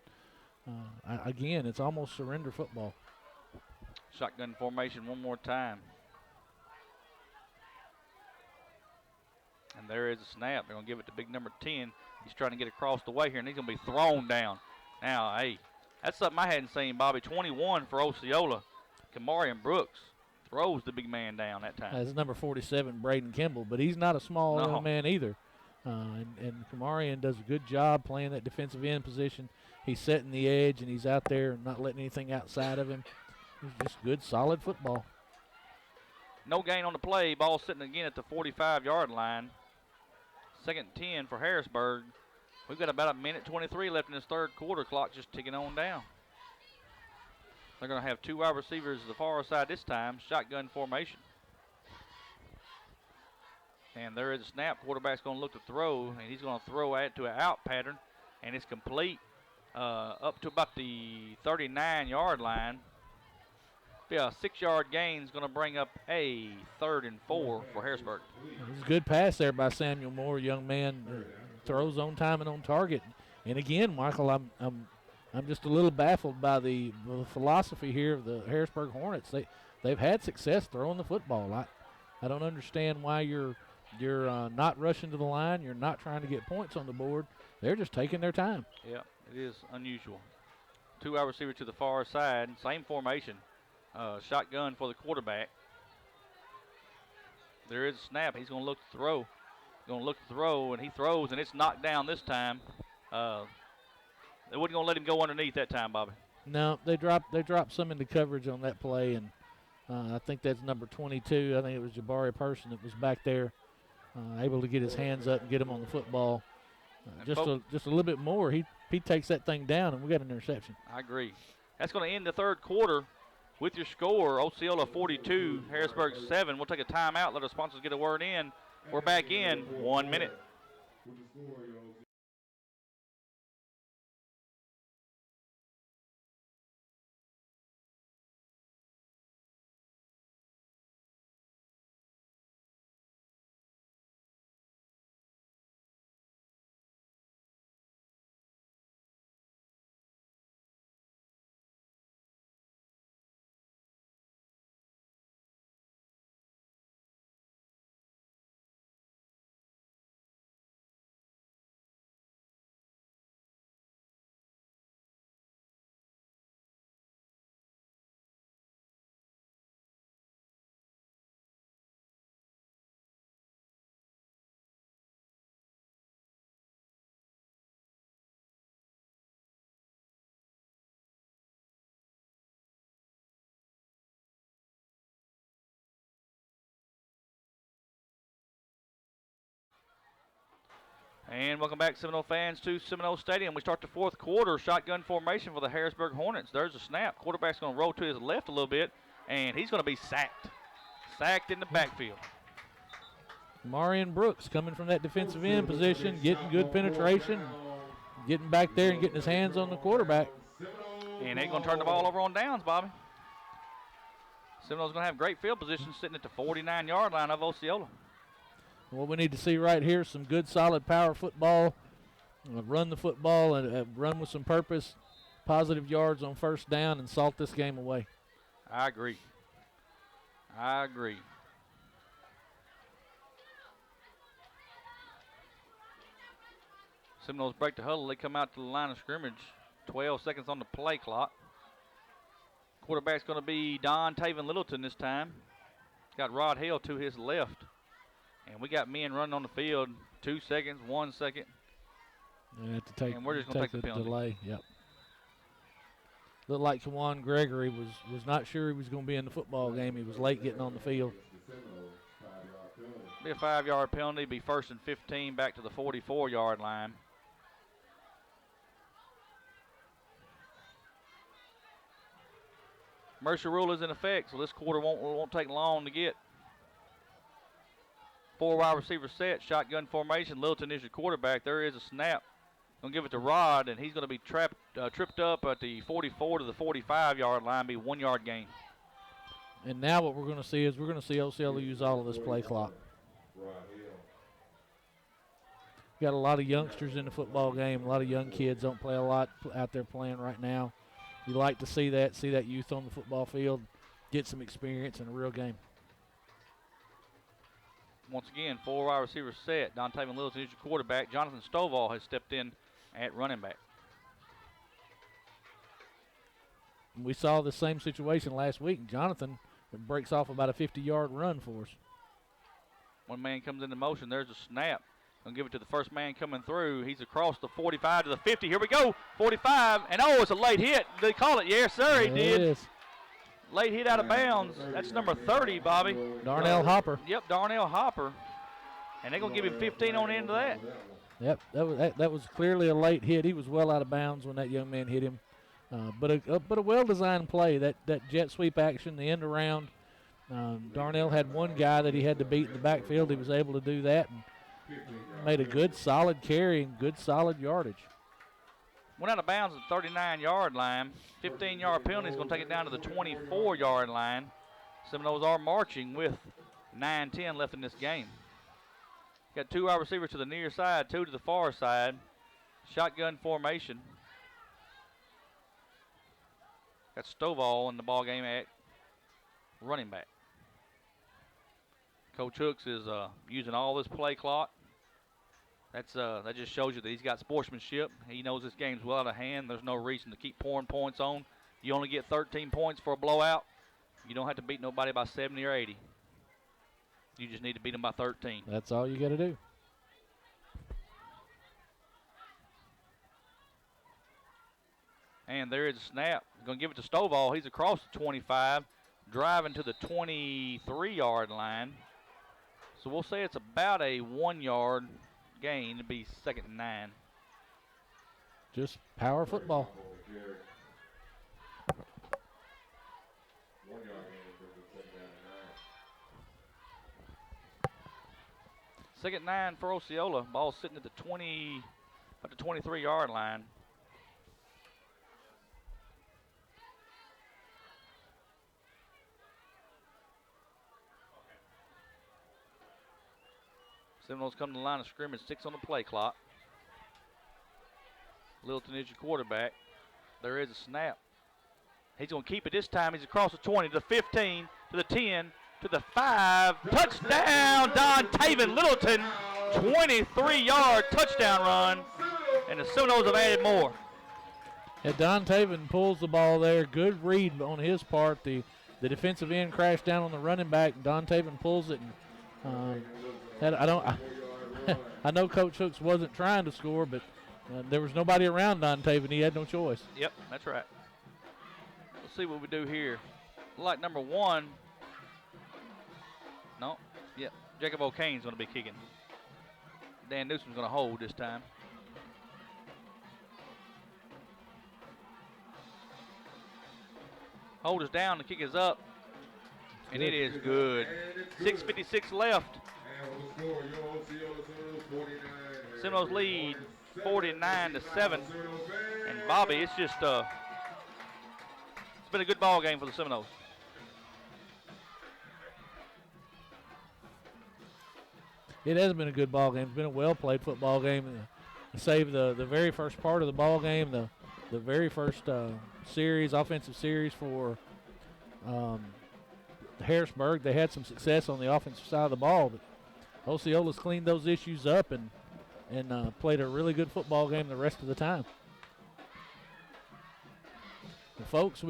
again, it's almost surrender football.
Shotgun formation one more time. And there is a snap. They're going to give it to big number 10. He's trying to get across the way here, and he's going to be thrown down. Now, hey, that's something I hadn't seen, Bobby. 21 for Osceola. Kamarian Brooks throws the big man down that time.
That's number 47, Braden Kimball, but he's not a small young man either. And Kamarian does a good job playing that defensive end position. He's setting the edge, and he's out there and not letting anything outside of him. It's just good, solid football.
No gain on the play. Ball sitting again at the 45-yard line. 2nd and 10 for Harrisburg. We've got about a minute 23 left in this third quarter. Clock just ticking on down. They're going to have 2 wide receivers to the far side this time. Shotgun formation. And there is a snap. Quarterback's going to look to throw, and he's going to throw it to an out pattern, and it's complete up to about the 39-yard line. Yeah, a 6-yard gain is going to bring up a 3rd and 4 for Harrisburg.
It was a good pass there by Samuel Moore, young man. Throws on time and on target. And again, Michael, I'm just a little baffled by the philosophy here of the Harrisburg Hornets. They've had success throwing the football. I don't understand why you're not rushing to the line. You're not trying to get points on the board. They're just taking their time.
Yeah, it is unusual. 2 wide receivers to the far side, same formation. Shotgun for the quarterback. There is a snap. He's going to look to throw. And he throws, and it's knocked down this time. They wasn't going to let him go underneath that time, Bobby.
No, they dropped some into coverage on that play, and I think that's number 22. I think it was Jabari Person that was back there, able to get his hands up and get him on the football. Just a little bit more, he takes that thing down, and we got an interception.
I agree. That's going to end the third quarter. With your score, Osceola 42, Harrisburg 7. We'll take a timeout, let our sponsors get a word in. We're back in 1 minute. And welcome back, Seminole fans, to Seminole Stadium. We start the fourth quarter. Shotgun formation for the Harrisburg Hornets. There's a snap. Quarterback's going to roll to his left a little bit, and he's going to be sacked. Sacked in the backfield.
Marion Brooks coming from that defensive end position, getting good penetration, getting back there and getting his hands on the quarterback.
And they're going to turn the ball over on downs, Bobby. Seminoles going to have great field position sitting at the 49-yard line of Osceola.
What we need to see right here, some good solid power football, run the football and run with some purpose, positive yards on first down, and salt this game away.
I agree. Seminoles break the huddle. They come out to the line of scrimmage. 12 seconds on the play clock. Quarterback's going to be Don Taven Littleton this time. Got Rod Hale to his left. And we got men running on the field. 2 seconds, 1 second. And we're just going to take the penalty.
Delay. Yep. Looked like Kawan Gregory was not sure he was going to be in the football game. He was late getting on the field.
Be a 5-yard penalty. Be 1st and 15 back to the 44-yard line. Mercer rule is in effect, so this quarter won't take long to get. 4 wide receiver set, shotgun formation. Littleton is your quarterback. There is a snap. Going to give it to Rod, and he's going to be tripped up at the 44 to the 45-yard line, be 1 yard gain.
And now what we're going to see is we're going to see Osceola use all of this play clock. Got a lot of youngsters in the football game. A lot of young kids don't play a lot out there playing right now. You like to see that youth on the football field, get some experience in a real game.
Once again, 4 wide receiver set. Dontavian Littleton is your quarterback. Jonathan Stovall has stepped in at running back.
We saw the same situation last week. Jonathan breaks off about a 50-yard run for us.
One man comes into motion. There's a snap. Gonna give it to the first man coming through. He's across the 45 to the 50. Here we go. 45, and oh, it's a late hit. They call it. Yes, sir, he did.
It is.
Late hit out of bounds. That's number 30, Bobby.
Darnell Hopper.
Yep, Darnell Hopper. And they're gonna give him 15 on the end of that.
Yep, that was clearly a late hit. He was well out of bounds when that young man hit him. But a well-designed play. That jet sweep action, the end around. Darnell had one guy that he had to beat in the backfield. He was able to do that and made a good, solid carry and good, solid yardage.
Went out of bounds at the 39-yard line. 15-yard penalty is going to take it down to the 24-yard line. Seminoles are marching with 9:10 left in this game. Got 2 wide receivers to the near side, 2 to the far side. Shotgun formation. Got Stovall in the ball game at running back. Coach Hooks is using all this play clock. That just shows you that he's got sportsmanship. He knows this game's well out of hand. There's no reason to keep pouring points on. You only get 13 points for a blowout. You don't have to beat nobody by 70 or 80. You just need to beat them by 13.
That's all you got to do.
And there is a snap. Going to give it to Stovall. He's across the 25, driving to the 23-yard line. So we'll say it's about a 1 yard gain. It'd be 2nd and 9.
Just power football.
1 yard gain.
2nd and 9 for Osceola. Ball sitting at the 23-yard line. Seminoles come to the line of scrimmage, 6 on the play clock. Littleton is your quarterback. There is a snap. He's going to keep it this time. He's across the 20 to the 15 to the 10 to the 5. Touchdown, Dontavian Littleton. 23-yard touchdown run. And the Seminoles have added more.
Yeah, Dontavian pulls the ball there. Good read on his part. The defensive end crashed down on the running back. Dontavian pulls it. And, I know Coach Hooks wasn't trying to score, but there was nobody around Dontavian. He had no choice.
Yep, that's right. Let's see what we do here. Like number 1. No. Yep. Jacob O'Kane's going to be kicking. Dan Newsom's going to hold this time. Hold is down. The kick is up. And it is good. 6:56 left. Seminoles lead 49-7. And Bobby, it's just it's been a good ball game for the Seminoles.
It has been a good ball game. It's been a well-played football game. Save the very first part of the ball game, the very first offensive series for Harrisburg. They had some success on the offensive side of the ball, but Osceola's cleaned those issues up and played a really good football game the rest of the time. Well, folks,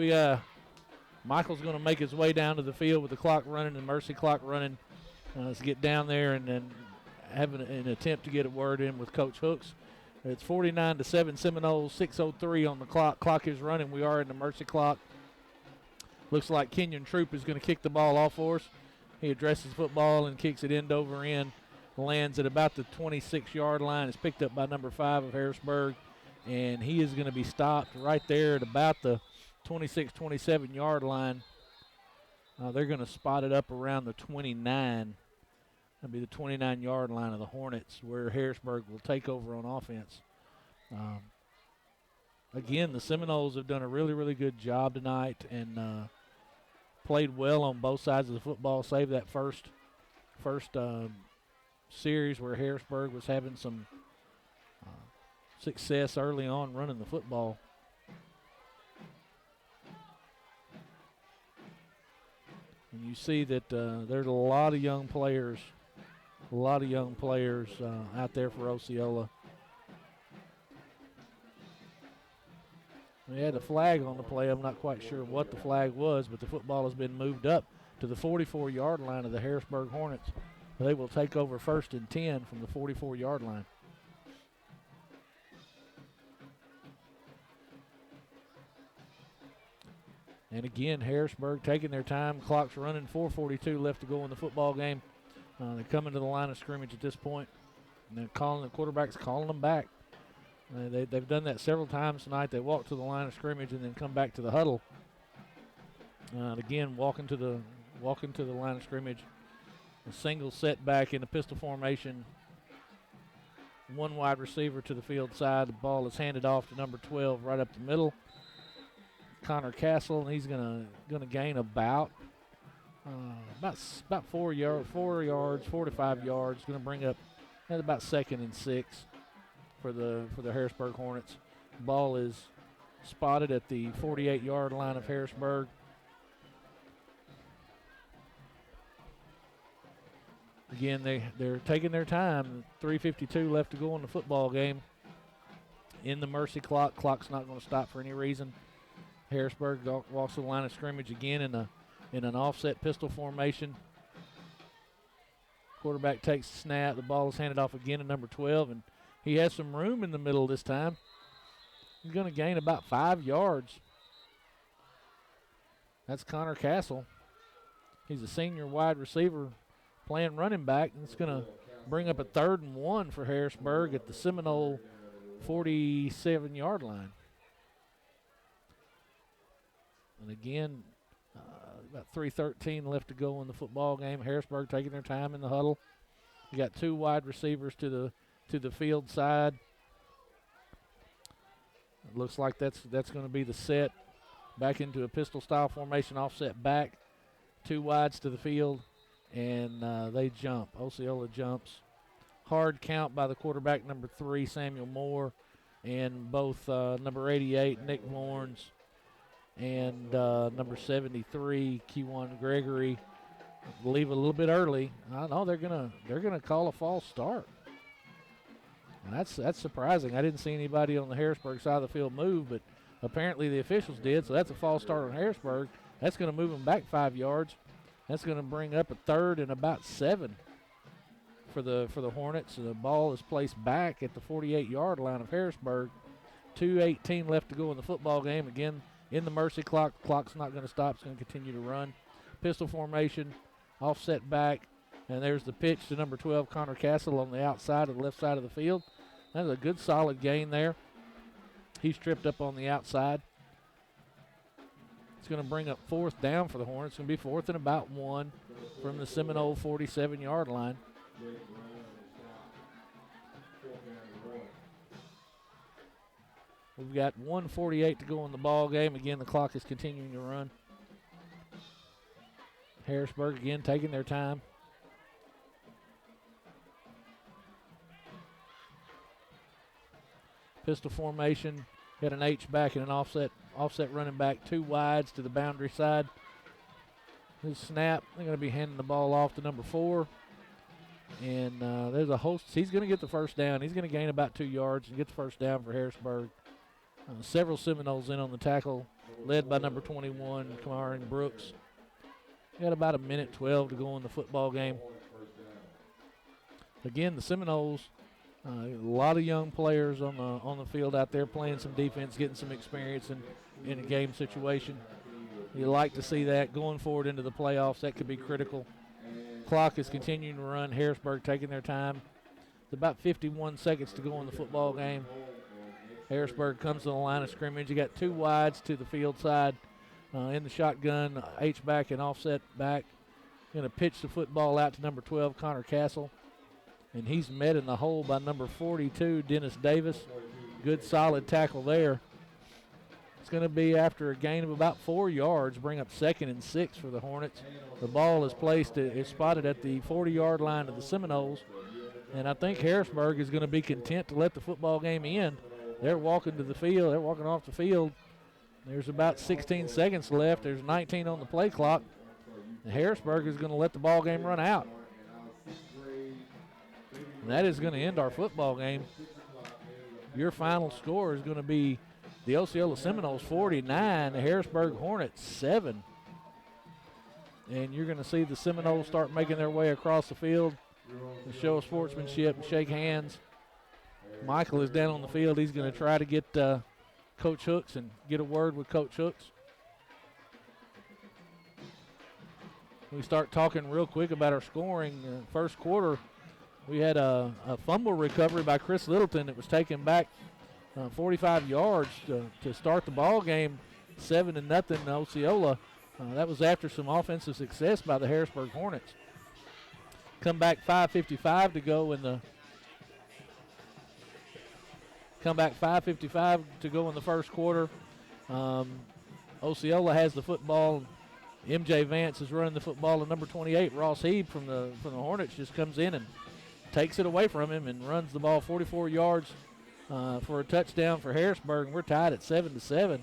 Michael's going to make his way down to the field with the clock running, the mercy clock running. Let's get down there and have an attempt to get a word in with Coach Hooks. It's 49-7 Seminoles, 6:03 on the clock. Clock is running. We are in the mercy clock. Looks like Kenyon Troop is going to kick the ball off for us. He addresses football and kicks it end over end. Lands at about the 26-yard line. It's picked up by number 5 of Harrisburg. And he is going to be stopped right there at about the 26, 27-yard line. They're going to spot it up around the 29. That'll be the 29-yard line of the Hornets, where Harrisburg will take over on offense. Again, the Seminoles have done a really, really good job tonight and played well on both sides of the football, save that first series where Harrisburg was having some success early on running the football. And you see that there's a lot of young players out there for Osceola. We had a flag on the play. I'm not quite sure what the flag was, but the football has been moved up to the 44-yard line of the Harrisburg Hornets. They will take over 1st and 10 from the 44-yard line. And again, Harrisburg taking their time. Clock's running, 4:42 left to go in the football game. They're coming to the line of scrimmage at this point. And they're the quarterback's calling them back. They've done that several times tonight. They walk to the line of scrimmage and then come back to the huddle. Again, walking to the line of scrimmage. A single setback in the pistol formation. One wide receiver to the field side. The ball is handed off to number 12 right up the middle. Connor Castle, and he's gonna gain about 4 yards, 4 to 5 yards. Going to bring up at about 2nd and 6 for the Harrisburg Hornets. Ball is spotted at the 48-yard line of Harrisburg. Again, they're taking their time. 3:52 left to go in the football game. In the mercy clock. Clock's not going to stop for any reason. Harrisburg walks to the line of scrimmage again in an offset pistol formation. Quarterback takes the snap. The ball is handed off again to number 12, and he has some room in the middle this time. He's going to gain about 5 yards. That's Connor Castle. He's a senior wide receiver playing running back, and it's going to bring up a 3rd and 1 for Harrisburg at the Seminole 47-yard line. And again, about 3:13 left to go in the football game. Harrisburg taking their time in the huddle. You got 2 wide receivers to the field side. It looks like that's going to be the set. Back into a pistol style formation, offset back. 2 wides to the field, and they jump. Osceola jumps. Hard count by the quarterback, number 3, Samuel Moore, and both number 88, Nick Lawrence, and number 73, Kewan Gregory, leave a little bit early. I know they're gonna call a false start. And that's surprising. I didn't see anybody on the Harrisburg side of the field move, but apparently the officials did. So that's a false start on Harrisburg. That's going to move them back 5 yards. That's going to bring up a 3rd and about 7 for the Hornets. The ball is placed back at the 48-yard line of Harrisburg. 2:18 left to go in the football game. Again, in the mercy clock. Clock's not going to stop. It's going to continue to run. Pistol formation, offset back, and there's the pitch to number 12, Connor Castle, on the outside of the left side of the field. That's a good solid gain there. He's tripped up on the outside. It's going to bring up 4th down for the Hornets. It's going to be 4th and about 1 from the Seminole 47-yard line. We've got 1:48 to go in the ball game. Again, the clock is continuing to run. Harrisburg again taking their time. Pistol formation. Got an H back and an offset running back. 2 wides to the boundary side. His snap. They're going to be handing the ball off to number 4. And there's a host. He's going to get the first down. He's going to gain about 2 yards and get the first down for Harrisburg. Several Seminoles in on the tackle, led by number 21, Kamarin Brooks. Got about 1:12 to go in the football game. Again, the Seminoles, a lot of young players on the field out there playing some defense, getting some experience in a game situation. You like to see that going forward into the playoffs. That could be critical. Clock is continuing to run. Harrisburg taking their time. It's about 51 seconds to go in the football game. Harrisburg comes to the line of scrimmage. You got 2 wides to the field side in the shotgun, H back and offset back. Going to pitch the football out to number 12, Connor Castle. And he's met in the hole by number 42, Dennis Davis. Good solid tackle there. It's going to be after a gain of about 4 yards, bring up 2nd and 6 for the Hornets. The ball is placed, is spotted at the 40-yard line of the Seminoles. And I think Harrisburg is going to be content to let the football game end. They're walking to the field. They're walking off the field. There's about 16 seconds left. There's 19 on the play clock. And Harrisburg is going to let the ball game run out. And that is going to end our football game. Your final score is going to be the Osceola Seminoles 49, the Harrisburg Hornets 7. And you're going to see the Seminoles start making their way across the field and show sportsmanship and shake hands. Michael is down on the field. He's going to try to get Coach Hooks and get a word with Coach Hooks. We start talking real quick about our scoring. First quarter, we had a fumble recovery by Chris Littleton that was taken back 45 yards to start the ball game, 7-0 Osceola. That was after some offensive success by the Harrisburg Hornets. Come back 5:55 to go in the first quarter. Osceola has the football. MJ Vance is running the football, and number 28, Ross Heeb from the Hornets, just comes in and takes it away from him and runs the ball 44 yards for a touchdown for Harrisburg, and we're tied at 7-7.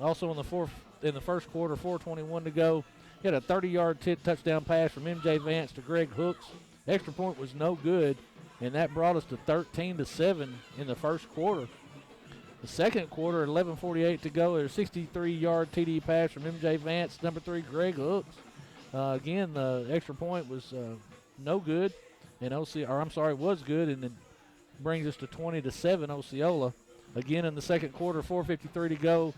Also in the first quarter, 4:21 to go. He had a 30-yard touchdown pass from MJ Vance to Greg Hooks. Extra point was no good, and that brought us to 13-7 in the first quarter. The second quarter, 11:48 to go. There's a 63-yard TD pass from MJ Vance, number 3, Greg Hooks. Again, the extra point was no good, and was good, and then brings us to 20-7 Osceola. Again in the second quarter, 4:53 to go.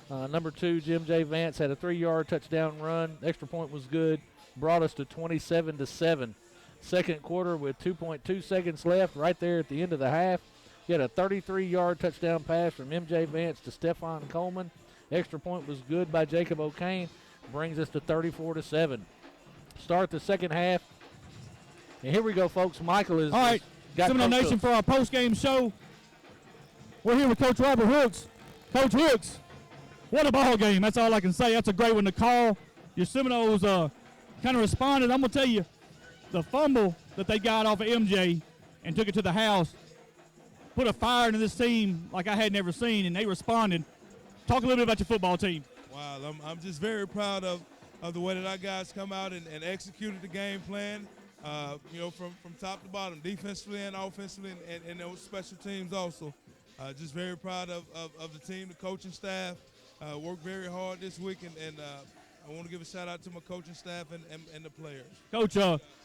Number 2, Jim J. Vance had a 3-yard touchdown run. Extra point was good, brought us to 27-7. Second quarter with 2.2 seconds left, right there at the end of the half. He had a 33-yard touchdown pass from MJ Vance to Stephon Coleman. Extra point was good by Jacob O'Kane. Brings us to 34-7. Start the second half. And here we go, folks. Michael is.
All right, Seminole Nation,
Hooks
for our post-game show. We're here with Coach Robert Hooks. Coach Hooks, what a ball game. That's all I can say. That's a great one to call. Your Seminoles kind of responded. I'm going to tell you, the fumble that they got off of MJ and took it to the house put a fire into this team like I had never seen, and they responded. Talk a little bit about your football team.
Wow, I'm just very proud of the way that our guys come out and executed the game plan, from top to bottom, defensively and offensively, and those special teams also. Just very proud of the team, the coaching staff. Worked very hard this week, and I want to give a shout out to my coaching staff and the players.
Coach,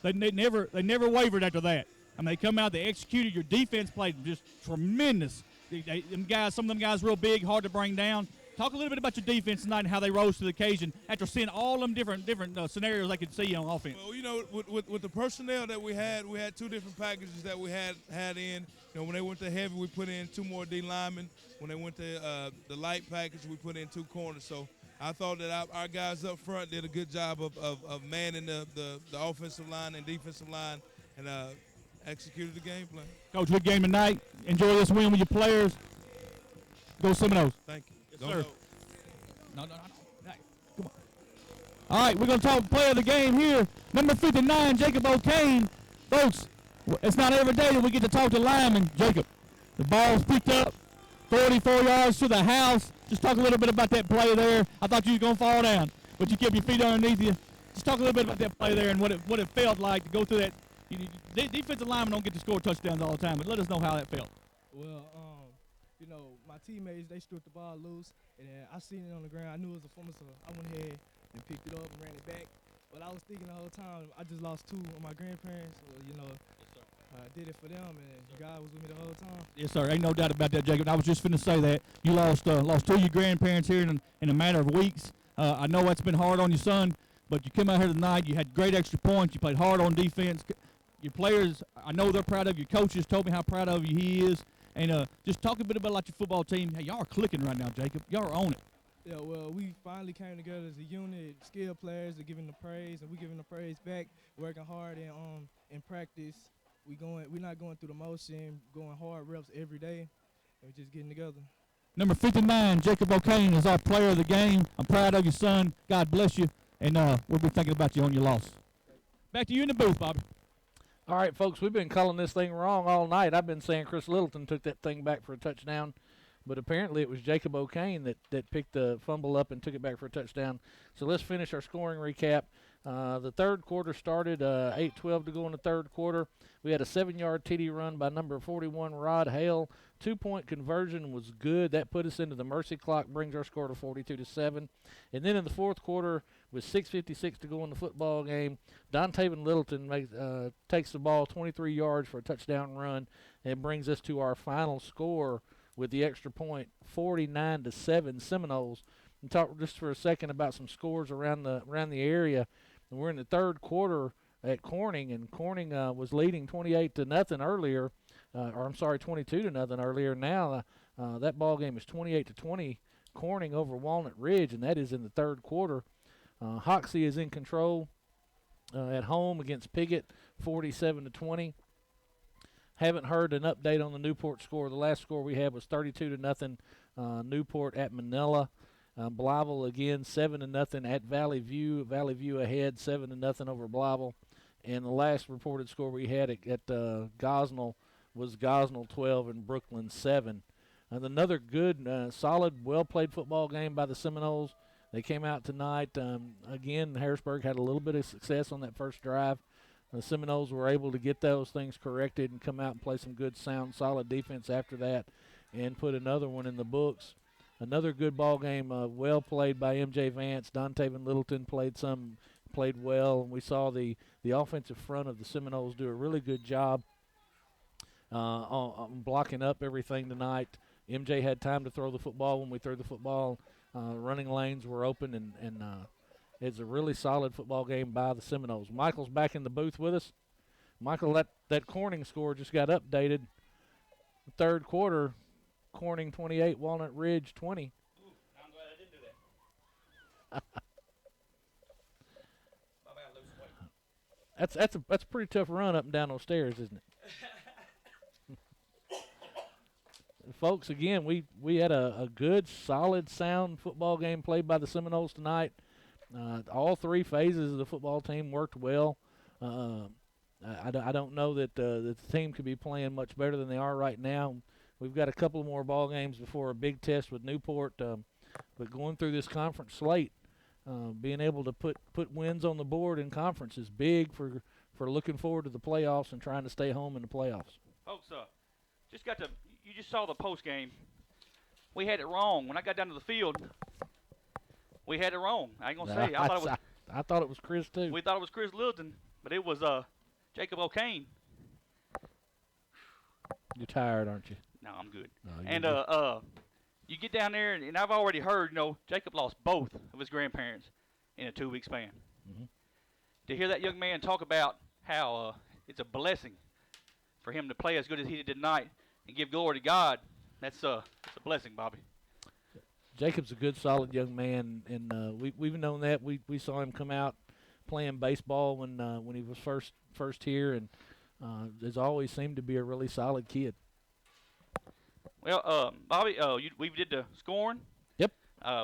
they never wavered after that. I mean, they come out, they executed. Your defense played just tremendous. Some of them guys real big, hard to bring down. Talk a little bit about your defense tonight and how they rose to the occasion after seeing all them different scenarios they could see on offense.
Well, with the personnel that we had 2 different packages that we had in. When they went to heavy, we put in 2 more D linemen. When they went to the light package, we put in 2 corners. So I thought that our guys up front did a good job of manning the offensive line and defensive line and executed the game plan.
Coach, good game tonight. Enjoy this win with your players. Go Seminoles.
Thank you.
Yes, sir. No. Hey, come on. All right, we're going to talk player of the game here. Number 59, Jacob O'Kane. Folks, it's not every day that we get to talk to lineman. Jacob, the ball's picked up, 44 yards to the house. Just talk a little bit about that play there. I thought you were going to fall down, but you kept your feet underneath you. Just talk a little bit about that play there and what it felt like to go through that. Defensive linemen don't get to score touchdowns all the time, but let us know how that felt.
Well, my teammates, they stripped the ball loose, and I seen it on the ground. I knew it was a fumble, so I went ahead and picked it up and ran it back. But I was thinking the whole time, I just lost 2 of my grandparents, so, I did it for them, and God was with me the whole time.
Yes, sir. Ain't no doubt about that, Jacob. I was just finna say that. You lost 2 of your grandparents here in a matter of weeks. I know that's been hard on your son, but you came out here tonight. You had great extra points. You played hard on defense. Your players, I know they're proud of you. Coaches told me how proud of you he is. And just talk a bit about your football team. Hey, y'all are clicking right now, Jacob. Y'all are on it.
Yeah, well, we finally came together as a unit, skilled players are giving the praise, and we giving the praise back, working hard in practice. We're not going through the motion, going hard reps every day, and we're just getting together.
Number 59, Jacob O'Kane is our player of the game. I'm proud of you, son. God bless you, and we'll be thinking about you on your loss. Back to you in the booth, Bobby.
All right, folks, we've been calling this thing wrong all night. I've been saying Chris Littleton took that thing back for a touchdown, but apparently it was Jacob O'Kane that picked the fumble up and took it back for a touchdown. So let's finish our scoring recap. The third quarter started 8:12 to go in the third quarter. We had a 7-yard TD run by number 41, Rod Hale. 2-point conversion was good. That put us into the mercy clock, brings our score to 42-7. And then in the fourth quarter, with 6:56 to go in the football game, Dontaven Littleton takes the ball 23 yards for a touchdown run and brings us to our final score with the extra point, 49-7 Seminoles. And talk just for a second about some scores around the area. And we're in the third quarter at Corning, and Corning was leading 28-0 earlier, 22-0 earlier. Now that ball game is 28-20, Corning over Walnut Ridge, and that is in the third quarter. Hoxie is in control at home against Piggott, 47-20. Haven't heard an update on the Newport score. The last score we had was 32-0 Newport at Manila. Blyville again 7-0 at Valley View. Valley View ahead 7-0 over Blyville. And the last reported score we had at Gosnell was Gosnell 12 and Brooklyn 7. Another good, solid, well-played football game by the Seminoles. They came out tonight. Again, Harrisburg had a little bit of success on that first drive. The Seminoles were able to get those things corrected and come out and play some good, sound, solid defense after that and put another one in the books. Another good ball game, well played by M.J. Vance. Dontaven Littleton played well, and we saw the offensive front of the Seminoles do a really good job on blocking up everything tonight. MJ had time to throw the football when we threw the football. Running lanes were open, and it's a really solid football game by the Seminoles. Michael's back in the booth with us. Michael, that Corning score just got updated. Third quarter, Corning 28, Walnut Ridge 20.
Ooh, I'm glad I didn't do that. My bad, lose weight.
That's a pretty tough run up and down those stairs, isn't it? Folks, again, we had a good, solid, sound football game played by the Seminoles tonight. All three phases of the football team worked well. I don't know that the team could be playing much better than they are right now. We've got a couple more ball games before a big test with Newport, but going through this conference slate, being able to put wins on the board in conference is big for looking forward to the playoffs and trying to stay home in the playoffs.
Folks, you just saw the post game. We had it wrong. When I got down to the field, we had it wrong. I ain't gonna say.
I thought it was Chris too.
We thought it was Chris Littleton, but it was Jacob O'Kane.
You're tired, aren't you?
No, I'm good.
No,
And
good.
you get down there, and I've already heard, Jacob lost both of his grandparents in a 2-week span.
Mhm.
To hear that young man talk about how it's a blessing for him to play as good as he did tonight and give glory to God, it's a blessing, Bobby.
Jacob's a good, solid young man, and we've known that. We saw him come out playing baseball when he was first here, and has always seemed to be a really solid kid.
Well, Bobby, we did the scoring.
Yep.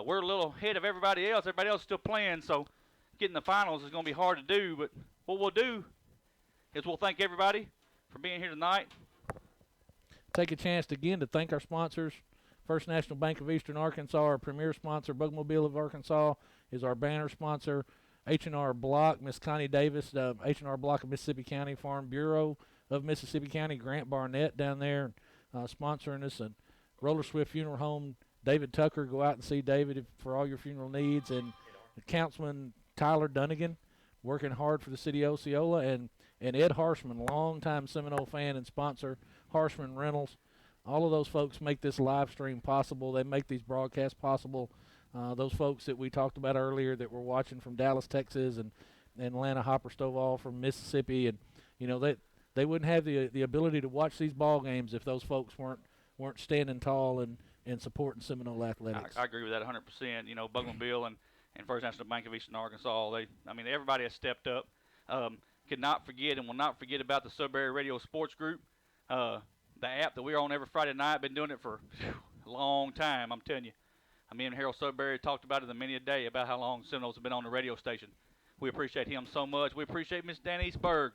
We're a little ahead of everybody else. Everybody else is still playing, so getting the finals is going to be hard to do. But what we'll do is we'll thank everybody for being here tonight.
Take a chance again to thank our sponsors. First National Bank of Eastern Arkansas, our premier sponsor. Bugmobile of Arkansas is our banner sponsor. H&R Block, Miss Connie Davis, H&R Block of Mississippi County, Farm Bureau of Mississippi County, Grant Barnett down there sponsoring us, and Roller Swift Funeral Home, David Tucker. Go out and see David for all your funeral needs, and Councilman Tyler Dunnigan working hard for the city of Osceola, and Ed Harshman, longtime Seminole fan and sponsor, Harshman Rentals. All of those folks make this live stream possible. They make these broadcasts possible. Those folks that we talked about earlier that were watching from Dallas, Texas, and Atlanta Hopper Stovall from Mississippi, and they wouldn't have the ability to watch these ball games if those folks weren't standing tall and in supporting Seminole athletics.
I agree with that 100%. You know, Bugmanville and First National Bank of Eastern Arkansas, everybody has stepped up. Could not forget and will not forget about the Sudbury Radio Sports Group, the app that we're on every Friday night. Been doing it for a long time, I'm telling you. Me and Harold Sudbury talked about it many a day about how long Seminoles have been on the radio station. We appreciate him so much. We appreciate Miss Dan Eastberg,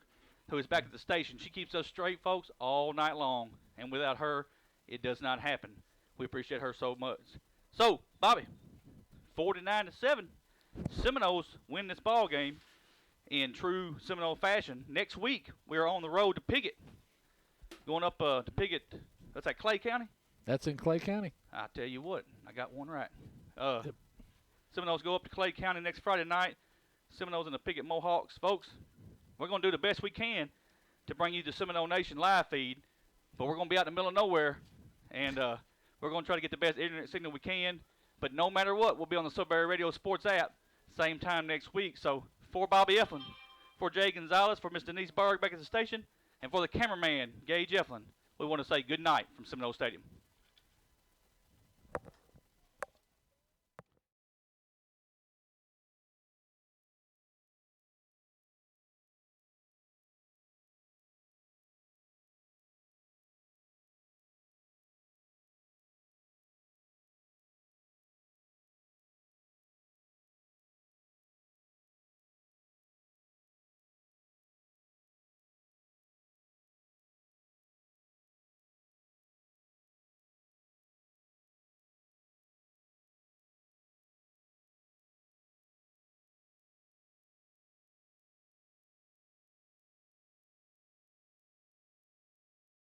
who is back at the station. She keeps us straight, folks, all night long. And without her, it does not happen. We appreciate her so much. So, Bobby, 49-7, Seminoles win this ball game in true Seminole fashion. Next week, we're on the road to Piggott. Going up to Piggott. That's at Clay County?
That's in Clay County.
I tell you what, I got one right. Seminoles go up to Clay County next Friday night. Seminoles and the Piggott Mohawks. Folks, we're going to do the best we can to bring you the Seminole Nation live feed, but we're going to be out in the middle of nowhere, and we're going to try to get the best internet signal we can. But no matter what, we'll be on the Sudbury Radio Sports app same time next week. So for Bobby Eflin, for Jay Gonzalez, for Miss Denise Berg back at the station, and for the cameraman, Gage Eflin, we want to say good night from Seminole Stadium.